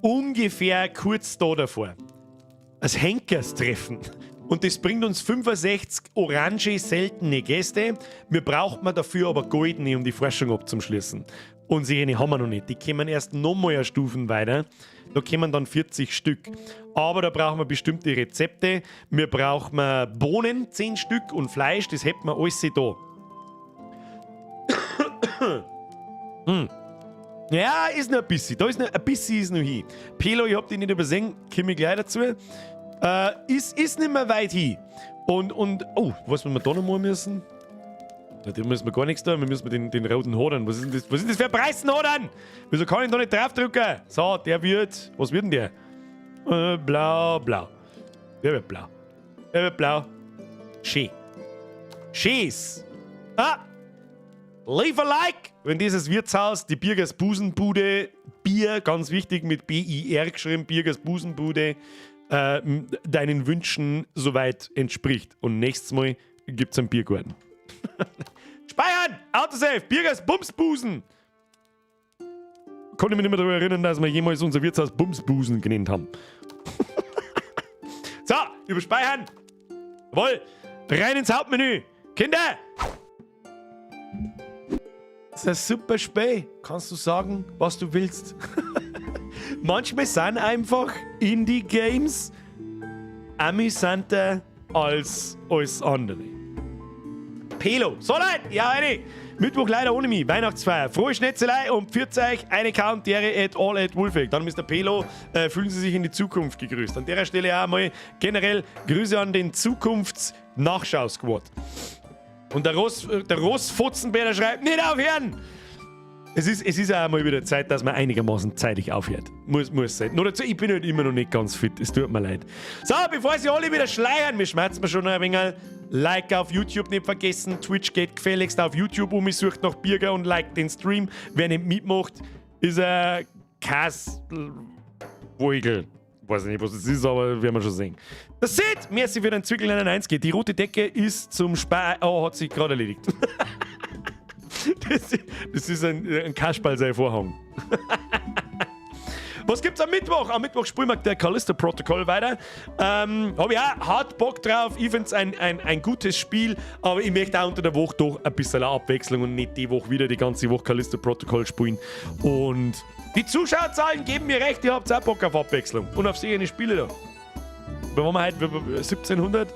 ungefähr kurz da davor. Das Henkerstreffen. Und das bringt uns 65 orange seltene Gäste. Wir brauchen dafür aber goldene, um die Forschung abzuschließen. Und solche haben wir noch nicht. Die kommen erst nochmal eine Stufen weiter. Da kommen dann 40 Stück. Aber da brauchen wir bestimmte Rezepte. Wir brauchen Bohnen, 10 Stück, und Fleisch. Das hätten wir alles da. Ja, ist noch ein bisschen. Da ist noch ein bisschen ist noch hin. Pelo, ich hab dich nicht übersehen. Komme ich gleich dazu. Ist nicht mehr weit hin. Und oh, was wir da noch mal müssen? Ja, den müssen wir gar nichts tun, wir müssen den roten Hodern. Was ist denn das für ein Preissenhodern? Wieso kann ich da nicht draufdrücken? So, der wird, was wird denn der? Blau. Der wird blau. Schön. Schieß. Leave a like, wenn dieses Wirtshaus, die Birgers Busenbude, Bier, ganz wichtig, mit B-I-R geschrieben, Birgers Busenbude, deinen Wünschen soweit entspricht. Und nächstes Mal gibt es einen Biergarten. Speichern! Autosave! Birgers Bumsbusen! Konnte mich nicht mehr daran erinnern, dass wir jemals unser Wirtshaus Bumsbusen genannt haben. So, überspeichern! Jawohl! Rein ins Hauptmenü! Kinder! Das ist ein super Spiel. Kannst du sagen, was du willst? Manchmal sind einfach Indie-Games amüsanter als alles andere. Pelo. So Leute, ja eine. Mittwoch leider ohne mich. Weihnachtsfeier. Frohe Schnetzelei und pfiat euch eine Count, at all at Wolfig. Dann Mr. Pelo, fühlen Sie sich in die Zukunft gegrüßt. An der Stelle auch mal generell Grüße an den Zukunfts-Nachschau-Squad. Und der Rossfotzenbär schreibt, nicht aufhören! Es ist auch mal wieder Zeit, dass man einigermaßen zeitig aufhört. Muss sein. Nur dazu, ich bin halt immer noch nicht ganz fit. Es tut mir leid. So, bevor sie alle wieder schleiern, wir schmerzen mir schon noch ein wenig. Like auf YouTube nicht vergessen. Twitch geht gefälligst auf YouTube um. Ich sucht nach Birger und like den Stream. Wer nicht mitmacht, ist ein Kasswoigel. Weiß nicht, was das ist, aber werden wir schon sehen. Das seht! Merci für den Zwickel 1 Die rote Decke ist zum Oh, hat sich gerade erledigt. Das ist ein Kasperl sein Vorhang. Was gibt's am Mittwoch? Am Mittwoch spielen wir der Callisto-Protokoll weiter. Habe ich auch hart Bock drauf. Ich finde es ein gutes Spiel, aber ich möchte auch unter der Woche doch ein bisschen Abwechslung und nicht die Woche wieder die ganze Woche Callisto-Protokoll spielen. Und die Zuschauerzahlen geben mir recht, ihr habt auch Bock auf Abwechslung und auf sehende Spiele da. Wir haben heute 1700.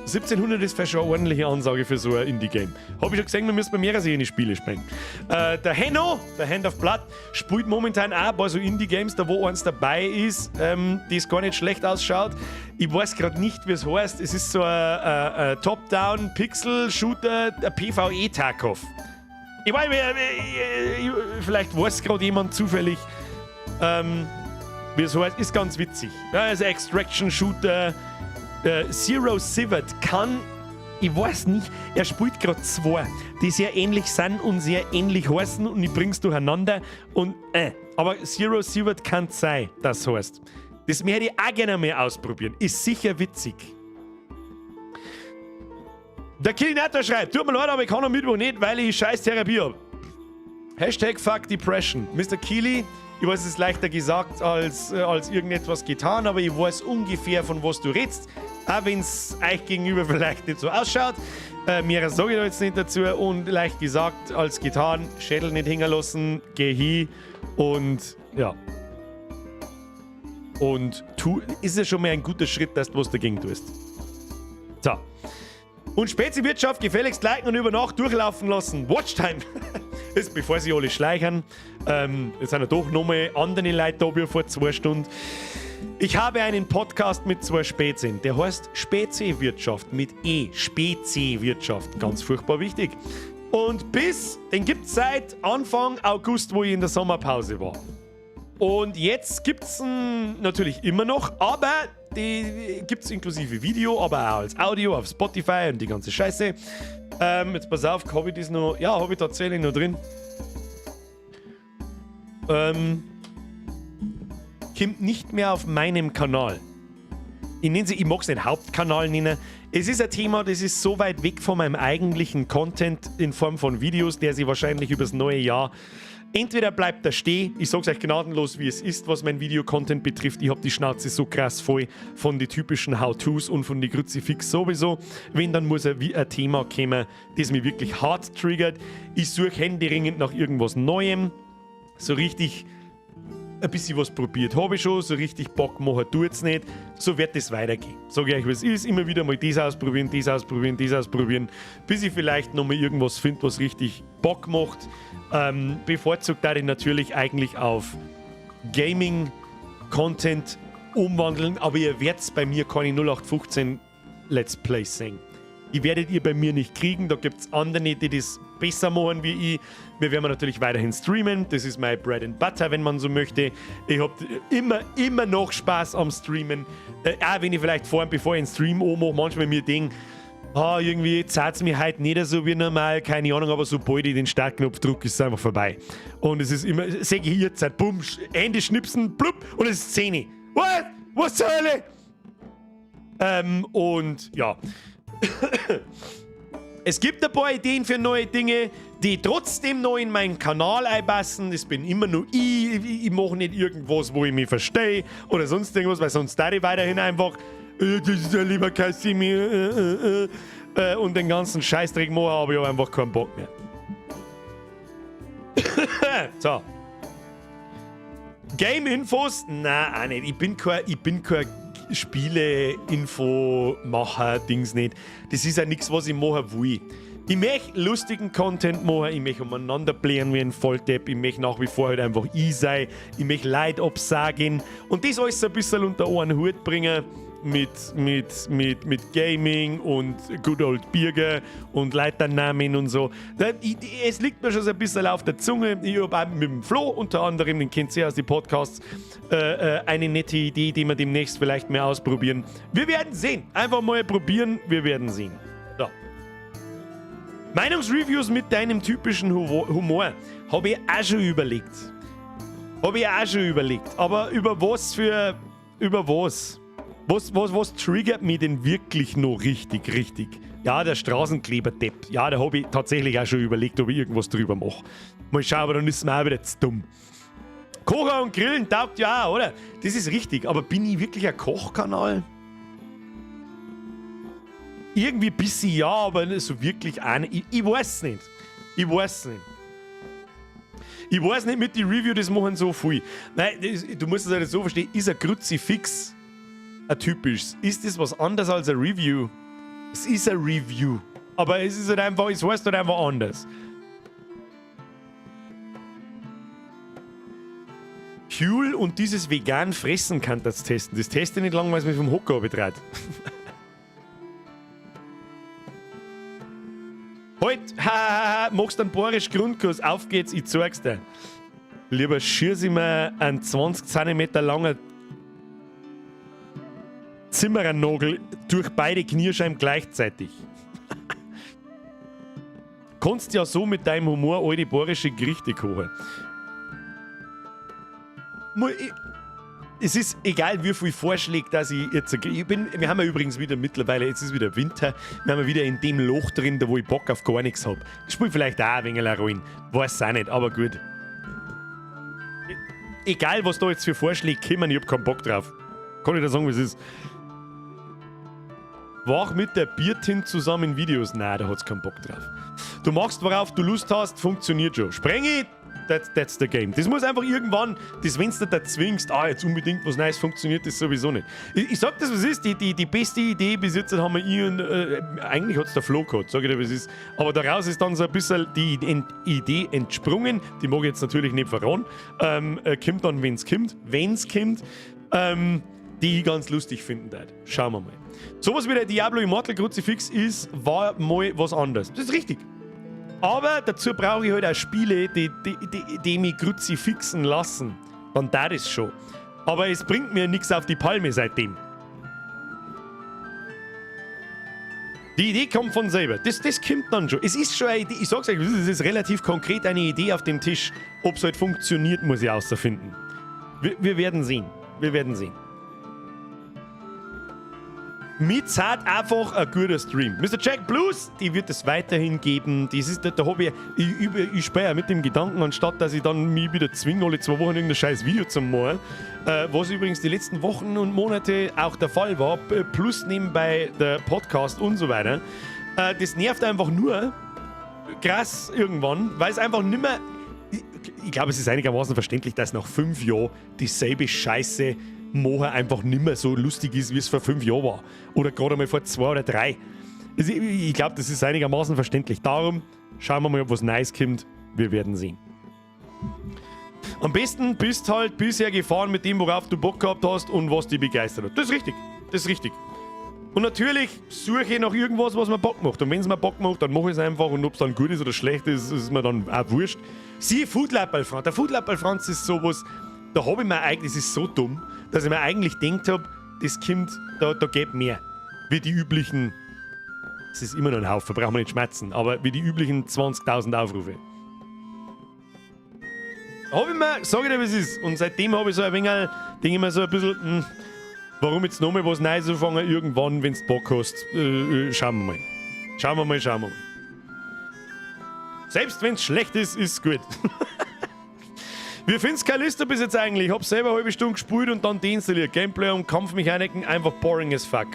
1700 ist vielleicht schon eine ordentliche Ansage für so ein Indie-Game. Habe ich schon gesehen, wir müssen bei mehreren sehende Spiele spielen. Der Henno, der Hand of Blood, spielt momentan auch bei so Indie-Games, da wo eins dabei ist, das gar nicht schlecht ausschaut. Ich weiß gerade nicht, wie es heißt. Es ist so ein Top-Down-Pixel-Shooter, der PvE Tarkov. Ich weiß, vielleicht weiß gerade jemand zufällig, wie es heißt. Ist ganz witzig. Ja, also Extraction-Shooter. Zero Sivert kann, ich weiß nicht, er spielt gerade zwei, die sehr ähnlich sind und sehr ähnlich heißen und ich bring's durcheinander und aber Zero Sivert kann es sein, das heißt. Das werde ich auch gerne mal ausprobieren. Ist sicher witzig. Der Kilinator schreibt, tut mir leid, aber ich kann am Mittwoch nicht, weil ich scheiß Therapie habe. Hashtag Fuck Depression. Mr. Keely, ich weiß, es ist leichter gesagt als irgendetwas getan, aber ich weiß ungefähr, von was du redest. Auch wenn es euch gegenüber vielleicht nicht so ausschaut. Mehr sage ich da jetzt nicht dazu. Und leicht gesagt als getan, Schädel nicht hängen lassen, geh hin und ja. Und ist ja schon mal ein guter Schritt, dass du was dagegen tust. So. Und Spezi-Wirtschaft gefälligst liken und über Nacht durchlaufen lassen. Watchtime. Ist, bevor sie alle schleichern. Jetzt sind ja doch nochmal andere Leute da wie vor 2 Stunden. Ich habe einen Podcast mit 2 Spezien. Der heißt Spezi-Wirtschaft mit E. Spezi-Wirtschaft. Ganz furchtbar wichtig. Und den gibt es seit Anfang August, wo ich in der Sommerpause war. Und jetzt gibt es natürlich immer noch, aber die gibt es inklusive Video, aber auch als Audio auf Spotify und die ganze Scheiße. Jetzt pass auf, habe ich das noch? Ja, habe ich tatsächlich noch drin. Kommt nicht mehr auf meinem Kanal. Ich mag es nicht Hauptkanal nennen. Es ist ein Thema, das ist so weit weg von meinem eigentlichen Content in Form von Videos, der sich wahrscheinlich übers neue Jahr entweder bleibt da stehen, ich sag's euch gnadenlos, wie es ist, was mein Video-Content betrifft. Ich hab die Schnauze so krass voll von den typischen How-Tos und von den Kruzifix sowieso. Wenn, dann muss ein Thema kommen, das mich wirklich hart triggert. Ich suche händeringend nach irgendwas Neuem. So richtig ein bisschen was probiert habe ich schon, so richtig Bock machen tut's nicht. So wird es weitergehen. Sag ich euch, was ist, immer wieder mal das ausprobieren, bis ich vielleicht nochmal irgendwas finde, was richtig Bock macht. Bevorzugt da ich natürlich eigentlich auf Gaming-Content umwandeln, aber ihr werdet bei mir keine 0815 Let's Plays sehen. Die werdet ihr bei mir nicht kriegen. Da gibt es andere, die das besser machen wie ich. Wir werden natürlich weiterhin streamen. Das ist mein Bread and Butter, wenn man so möchte. Ich habe immer noch Spaß am Streamen. Auch wenn ich vielleicht bevor ich einen Stream anmache, manchmal mir denke, irgendwie zahlt es mir heute nicht so wie normal, keine Ahnung, aber sobald ich den Startknopf drücke, ist es einfach vorbei. Und es ist immer, sage ich hier, Zeit, bumm, Hände schnipsen, blub, und es ist Szene. What? Was zur Hölle? Und ja. Es gibt ein paar Ideen für neue Dinge, die trotzdem noch in meinen Kanal einpassen. Das bin immer nur ich. Ich mache nicht irgendwas, wo ich mich verstehe oder sonst irgendwas, weil sonst da ich weiterhin einfach das ist ja lieber Cassimi und den ganzen Scheißdreck machen, aber ich habe einfach keinen Bock mehr. So. Game-Infos? Nein, auch nicht. Ich bin kein Spiele-Info-Macher, Dings nicht. Das ist ja nichts, was ich machen will. Ich möchte lustigen Content machen, ich möchte umeinander blären wie ein Volldepp, ich möchte nach wie vor halt einfach ich sein, ich möchte Leute absagen und das alles ein bisschen unter einen Hut bringen mit Gaming und Good Old Bierger und Leiternamen und so. Es liegt mir schon so ein bisschen auf der Zunge. Ich habe auch mit dem Flo unter anderem, den kennt ihr aus den Podcasts, eine nette Idee, die wir demnächst vielleicht mehr ausprobieren. Wir werden sehen. Einfach mal probieren, wir werden sehen. So. Meinungsreviews mit deinem typischen Humor habe ich auch schon überlegt. Aber über was? Was triggert mich denn wirklich noch richtig? Ja, der Straßenkleber-Depp. Ja, da habe ich tatsächlich auch schon überlegt, ob ich irgendwas drüber mache. Mal schauen, aber dann ist mir auch wieder zu dumm. Kochen und Grillen taugt ja auch, oder? Das ist richtig, aber bin ich wirklich ein Kochkanal? Irgendwie ein bisschen ja, aber so wirklich auch nicht. Ich weiß nicht. Ich weiß nicht mit den Review, das machen so viel. Nein, du musst es halt so verstehen, ist ein Kruzifix ein typisches. Ist das was anderes als ein Review? Es ist ein Review. Aber es ist halt einfach, es heißt halt einfach anders. Huel und dieses vegan Fressen kann das testen. Das teste ich nicht lang, weil es mich vom Hocker betreibt. Halt, machst einen bohrisch Grundkurs, auf geht's, ich zeig's dir. Lieber schieß ich mir einen 20 cm langen Zimmerernagel durch beide Kniescheiben gleichzeitig. Kannst ja so mit deinem Humor alte bayerische Gerichte kochen. Es ist egal, wie viel Vorschläge, dass ich jetzt... wir haben ja übrigens wieder mittlerweile, jetzt ist wieder Winter, wir haben ja wieder in dem Loch drin, da wo ich Bock auf gar nichts habe. Ich spiele vielleicht auch ein wenig rein. Weiß auch nicht, aber gut. Egal, was da jetzt für Vorschläge kommen, ich habe keinen Bock drauf. Kann ich da sagen, wie es ist? Wach mit der Biertin zusammen Videos? Nein, da hat's keinen Bock drauf. Du machst, worauf du Lust hast, funktioniert schon. Sprengi, that's the game. Das muss einfach irgendwann, wenn du da zwingst, jetzt unbedingt was Neues, funktioniert das sowieso nicht. Ich sag das, was ist, die beste Idee bis jetzt haben wir eigentlich hat's der Flo gehabt, sag ich dir, was ist. Aber daraus ist dann so ein bisschen die Idee entsprungen, die mag ich jetzt natürlich nicht verraten, kommt dann, wenn's kommt, die ich ganz lustig finden werde. Schauen wir mal. Sowas wie der Diablo Immortal Kruzifix war mal was anderes. Das ist richtig. Aber dazu brauche ich halt auch Spiele, die mich kruzifixen lassen. Dann da das schon. Aber es bringt mir nichts auf die Palme seitdem. Die Idee kommt von selber. Das kommt dann schon. Es ist schon eine Idee. Ich sag's euch, es ist relativ konkret eine Idee auf dem Tisch. Ob es halt funktioniert, muss ich außerfinden. Wir werden sehen. Mit Zeit einfach ein guter Stream. Mr. Jack Blues, die wird es weiterhin geben. Das ist, da habe ich spähe mit dem Gedanken, anstatt dass ich dann mich wieder zwinge, alle 2 Wochen irgendein scheiß Video zu machen. Was übrigens die letzten Wochen und Monate auch der Fall war, plus nebenbei der Podcast und so weiter. Das nervt einfach nur krass irgendwann, weil es einfach nicht mehr. Ich glaube, es ist einigermaßen verständlich, dass nach 5 Jahren dieselbe Scheiße Moha einfach nicht mehr so lustig ist, wie es vor 5 Jahren war. Oder gerade mal vor 2 oder 3. Also ich glaube, das ist einigermaßen verständlich. Darum schauen wir mal, ob was Neues kommt. Wir werden sehen. Am besten bist halt bisher gefahren mit dem, worauf du Bock gehabt hast und was dich begeistert hat. Das ist richtig. Und natürlich suche ich nach irgendwas, was mir Bock macht. Und wenn es mir Bock macht, dann mache ich es einfach. Und ob es dann gut ist oder schlecht ist, ist mir dann auch wurscht. Siehe Foodlab Franz. Der Foodlab Franz ist sowas, da habe ich mir eigentlich, das ist so dumm, dass ich mir eigentlich gedacht habe, das kommt, da geht mehr. Wie die üblichen, es ist immer noch ein Haufen, brauchen wir nicht schmerzen, aber wie die üblichen 20.000 Aufrufe. Habe ich mir, sage ich dir, wie es ist. Und seitdem habe ich so ein wenig, denke ich mir so ein bisschen, warum jetzt nochmal was Neues anfangen, irgendwann, wenn du Bock hast, schauen wir mal. Schauen wir mal. Selbst wenn es schlecht ist, ist es gut. Wie findest du Callisto bis jetzt eigentlich? Ich habe selber eine halbe Stunde gespielt und dann deinstalliert. Gameplay und Kampfmechaniken einfach boring as fuck.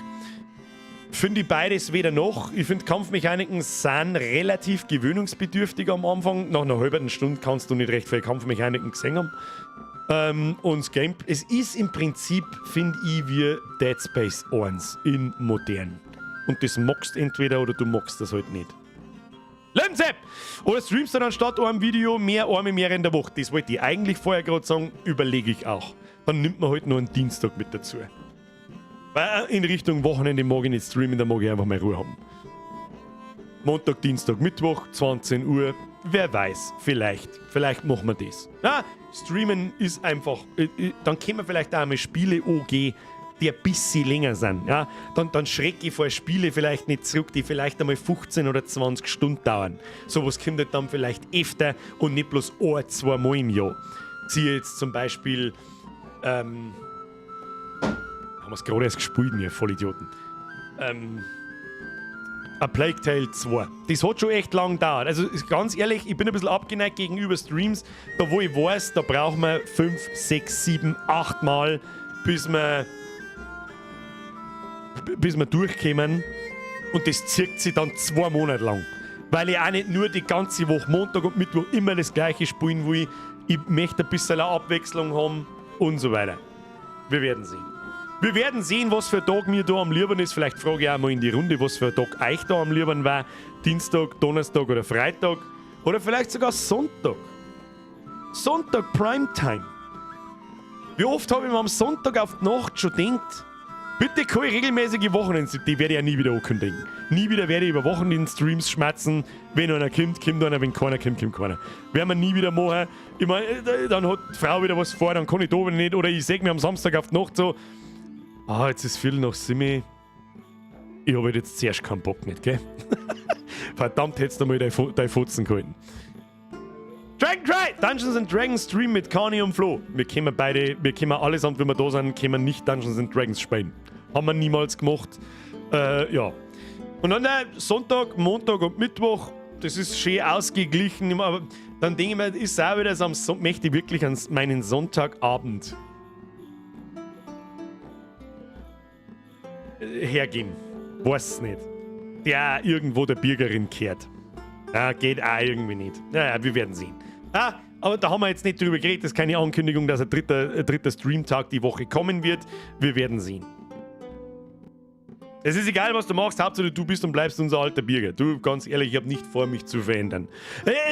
Finde ich beides weder noch. Ich finde Kampfmechaniken sind relativ gewöhnungsbedürftig am Anfang. Nach einer halben Stunde kannst du nicht recht viele Kampfmechaniken gesehen haben. Und das Gameplay, es ist im Prinzip, finde ich, wie Dead Space 1 in modern. Und das magst entweder oder du magst das halt nicht. Lebensepp! Oder streamst du dann statt einem Video mehr in der Woche? Das wollte ich eigentlich vorher gerade sagen, überlege ich auch. Dann nimmt man halt noch einen Dienstag mit dazu. Weil in Richtung Wochenende mag ich nicht streamen, da mag ich einfach mal Ruhe haben. Montag, Dienstag, Mittwoch, 20 Uhr, wer weiß, vielleicht machen wir das. Ja, streamen ist einfach, dann können wir vielleicht auch mal Spiele angehen, die ein bisschen länger sind. Ja? Dann schrecke ich vor Spiele vielleicht nicht zurück, die vielleicht einmal 15 oder 20 Stunden dauern. Sowas kommt halt dann vielleicht öfter und nicht bloß ein, zwei Mal im Jahr. Siehe jetzt zum Beispiel, haben wir es gerade erst gespielt, wir Vollidioten. A Plague Tale 2. Das hat schon echt lang gedauert. Also ganz ehrlich, ich bin ein bisschen abgeneigt gegenüber Streams, da wo ich weiß, da brauchen wir 5, 6, 7, 8 Mal, bis wir durchkommen. Und das zieht sich dann 2 Monate lang. Weil ich auch nicht nur die ganze Woche, Montag und Mittwoch, immer das gleiche spielen will. Ich möchte ein bisschen eine Abwechslung haben und so weiter. Wir werden sehen. Wir werden sehen, was für ein Tag mir da am liebsten ist. Vielleicht frage ich auch mal in die Runde, was für ein Tag euch da am liebsten war. Dienstag, Donnerstag oder Freitag. Oder vielleicht sogar Sonntag. Sonntag Primetime. Wie oft habe ich mir am Sonntag auf die Nacht schon gedacht, bitte keine regelmäßige Wochenende, die werde ich ja nie wieder ankündigen. Nie wieder werde ich über Wochenend-Streams schmerzen. Wenn einer kommt, kommt einer, wenn keiner kommt, kommt keiner. Werden wir nie wieder machen. Ich meine, dann hat die Frau wieder was vor, dann kann ich da wieder nicht. Oder ich sage mir am Samstag auf die Nacht so, jetzt ist viel nach 7. Ich habe jetzt zuerst keinen Bock nicht, gell? Verdammt, hättest du mal dein Futzen gehalten. Dragon Try! Dungeons and Dragons Stream mit Kani und Flo. Wir können allesamt, wenn wir da sind, können wir nicht Dungeons and Dragons spielen. Haben wir niemals gemacht. Ja. Und dann Sonntag, Montag und Mittwoch, das ist schön ausgeglichen. Aber dann denke ich mir, ist auch wieder so, möchte ich wirklich an meinen Sonntagabend hergehen. Weiß nicht. Der irgendwo der Bürgerin kehrt. Ja, geht auch irgendwie nicht. Naja, wir werden sehen. Aber da haben wir jetzt nicht drüber geredet. Das ist keine Ankündigung, dass ein dritter Streamtag die Woche kommen wird. Wir werden sehen. Es ist egal, was du machst. Hauptsache du bist und bleibst unser alter Bürger. Du, ganz ehrlich, ich habe nicht vor, mich zu verändern.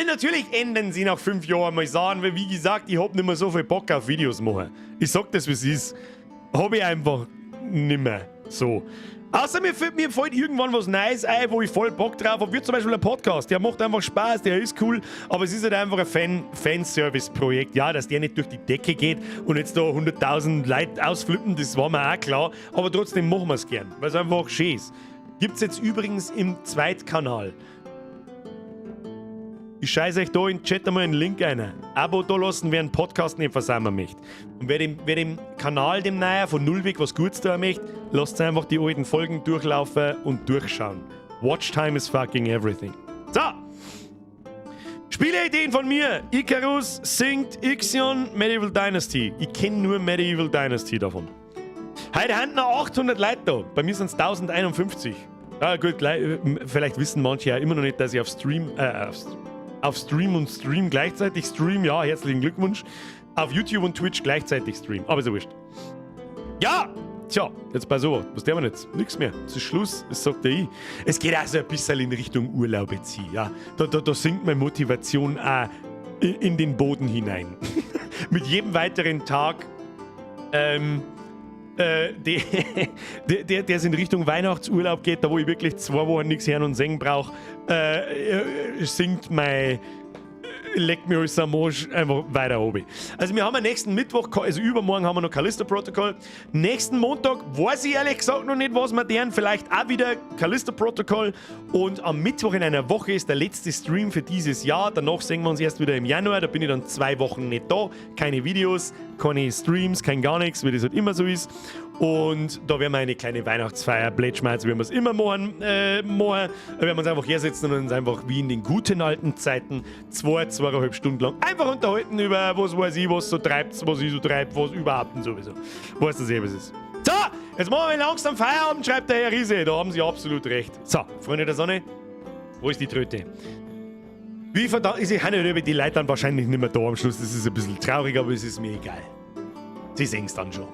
Natürlich ändern sie nach 5 Jahren mal sagen, weil wie gesagt, ich habe nicht mehr so viel Bock auf Videos machen. Ich sag das, wie es ist. Habe ich einfach nicht mehr. So. Außer mir fällt irgendwann was Neues ein, wo ich voll Bock drauf habe. Wie zum Beispiel ein Podcast. Der macht einfach Spaß, der ist cool, aber es ist halt einfach ein Fanservice-Projekt. Ja, dass der nicht durch die Decke geht und jetzt da 100.000 Leute ausflippen, das war mir auch klar. Aber trotzdem machen wir es gern, weil es einfach schön ist. Gibt es jetzt übrigens im Zweitkanal. Ich scheiße euch da in den Chat einmal einen Link ein. Abo da lassen, wer einen Podcast nicht versammeln möchte. Und wer dem Kanal, dem Neuen, von null weg was Gutes tun möchte, lasst einfach die alten Folgen durchlaufen und durchschauen. Watchtime is fucking everything. So! Spieleideen von mir. Icarus, Synced, Ixion, Medieval Dynasty. Ich kenne nur Medieval Dynasty davon. Heute haben noch 800 Leute da. Bei mir sind es 1051. Ja gut, vielleicht wissen manche ja immer noch nicht, dass ich auf Stream und Stream gleichzeitig stream. Ja, herzlichen Glückwunsch. Auf YouTube und Twitch gleichzeitig stream. Aber so wurscht. Ja! Tja, jetzt bei so. Was der wir jetzt? Nix mehr. Es ist Schluss. Das sagt der ich. Es geht auch so ein bisschen in Richtung Urlaub jetzt hier. Ja. Da sinkt meine Motivation auch in den Boden hinein. Mit jedem weiteren Tag der in Richtung Weihnachtsurlaub geht, da wo ich wirklich 2 Wochen nichts hören und singen brauche, singt mein leckt mir alles am Arsch einfach weiter oben. Also wir haben am nächsten Mittwoch, also übermorgen haben wir noch Callisto Protocol. Nächsten Montag weiß ich ehrlich gesagt noch nicht, was wir deren. Vielleicht auch wieder Callisto Protocol. Und am Mittwoch in einer Woche ist der letzte Stream für dieses Jahr. Danach sehen wir uns erst wieder im Januar. Da bin ich dann 2 Wochen nicht da. Keine Videos, keine Streams, kein gar nichts, wie das halt immer so ist. Und da werden wir eine kleine Weihnachtsfeier, Plätschmerz, wie wir es immer machen. Wir werden uns einfach hersetzen und uns einfach wie in den guten alten Zeiten 2,5 Stunden lang einfach unterhalten über was weiß ich, was so treibt, was ich so treibe, was überhaupt und sowieso. Weißt du sehr, was es ist. So, jetzt machen wir langsam Feierabend, schreibt der Herr Riese. Da haben Sie absolut recht. So, Freunde der Sonne, wo ist die Tröte? Wie verdammt, ich kann nicht über die Leute dann wahrscheinlich nicht mehr da am Schluss. Das ist ein bisschen traurig, aber es ist mir egal. Sie sehen es dann schon.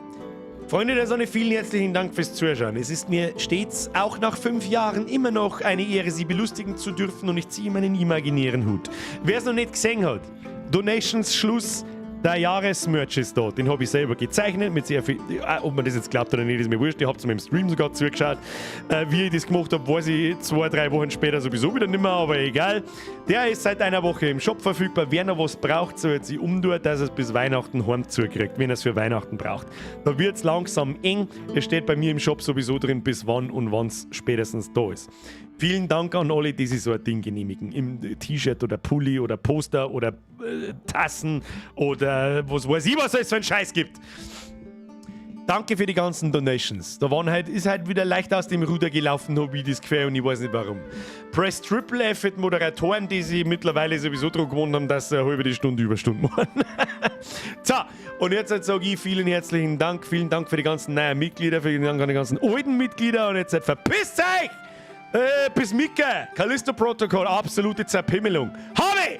Freunde der Sonne, vielen herzlichen Dank fürs Zuschauen. Es ist mir stets, auch nach 5 Jahren, immer noch eine Ehre, Sie belustigen zu dürfen und ich ziehe meinen imaginären Hut. Wer es noch nicht gesehen hat, Donations Schluss, der Jahresmerch ist da. Den habe ich selber gezeichnet, mit sehr viel, ob man das jetzt glaubt oder nicht, ist mir wurscht. Ich habe es mir im Stream sogar zugeschaut. Wie ich das gemacht habe, weiß ich 2-3 Wochen später sowieso wieder nicht mehr, aber egal. Der ist seit einer Woche im Shop verfügbar. Wer noch was braucht, soll sich umtun, dass er es bis Weihnachten heim zukriegt, wenn er es für Weihnachten braucht. Da wird es langsam eng. Es steht bei mir im Shop sowieso drin, bis wann und wann es spätestens da ist. Vielen Dank an alle, die sich so ein Ding genehmigen. Im T-Shirt oder Pulli oder Poster oder Tassen oder was weiß ich, was es für einen Scheiß gibt. Danke für die ganzen Donations. Da ist halt wieder leicht aus dem Ruder gelaufen, habe ich das Gefühl und ich weiß nicht warum. Press Triple F für die Moderatoren, die sich mittlerweile sowieso darum gewohnt haben, dass sie eine halbe Stunde Überstunden machen. So, und jetzt sage ich vielen herzlichen Dank. Vielen Dank für die ganzen neuen Mitglieder, vielen Dank an die ganzen alten Mitglieder und jetzt verpisst euch! Bis Micke, Callisto Protocol, absolute Zerpimmelung. Habe!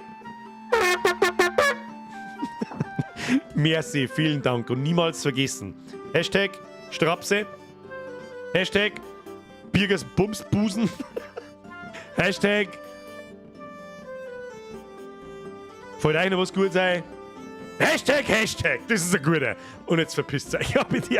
Merci, vielen Dank und niemals vergessen. Hashtag Strapse. Hashtag Birgers Bumsbusen. Hashtag Fällt euch noch was gut sein? Hashtag. Das ist ein guter. Und jetzt verpisst euch. Ja, bitte.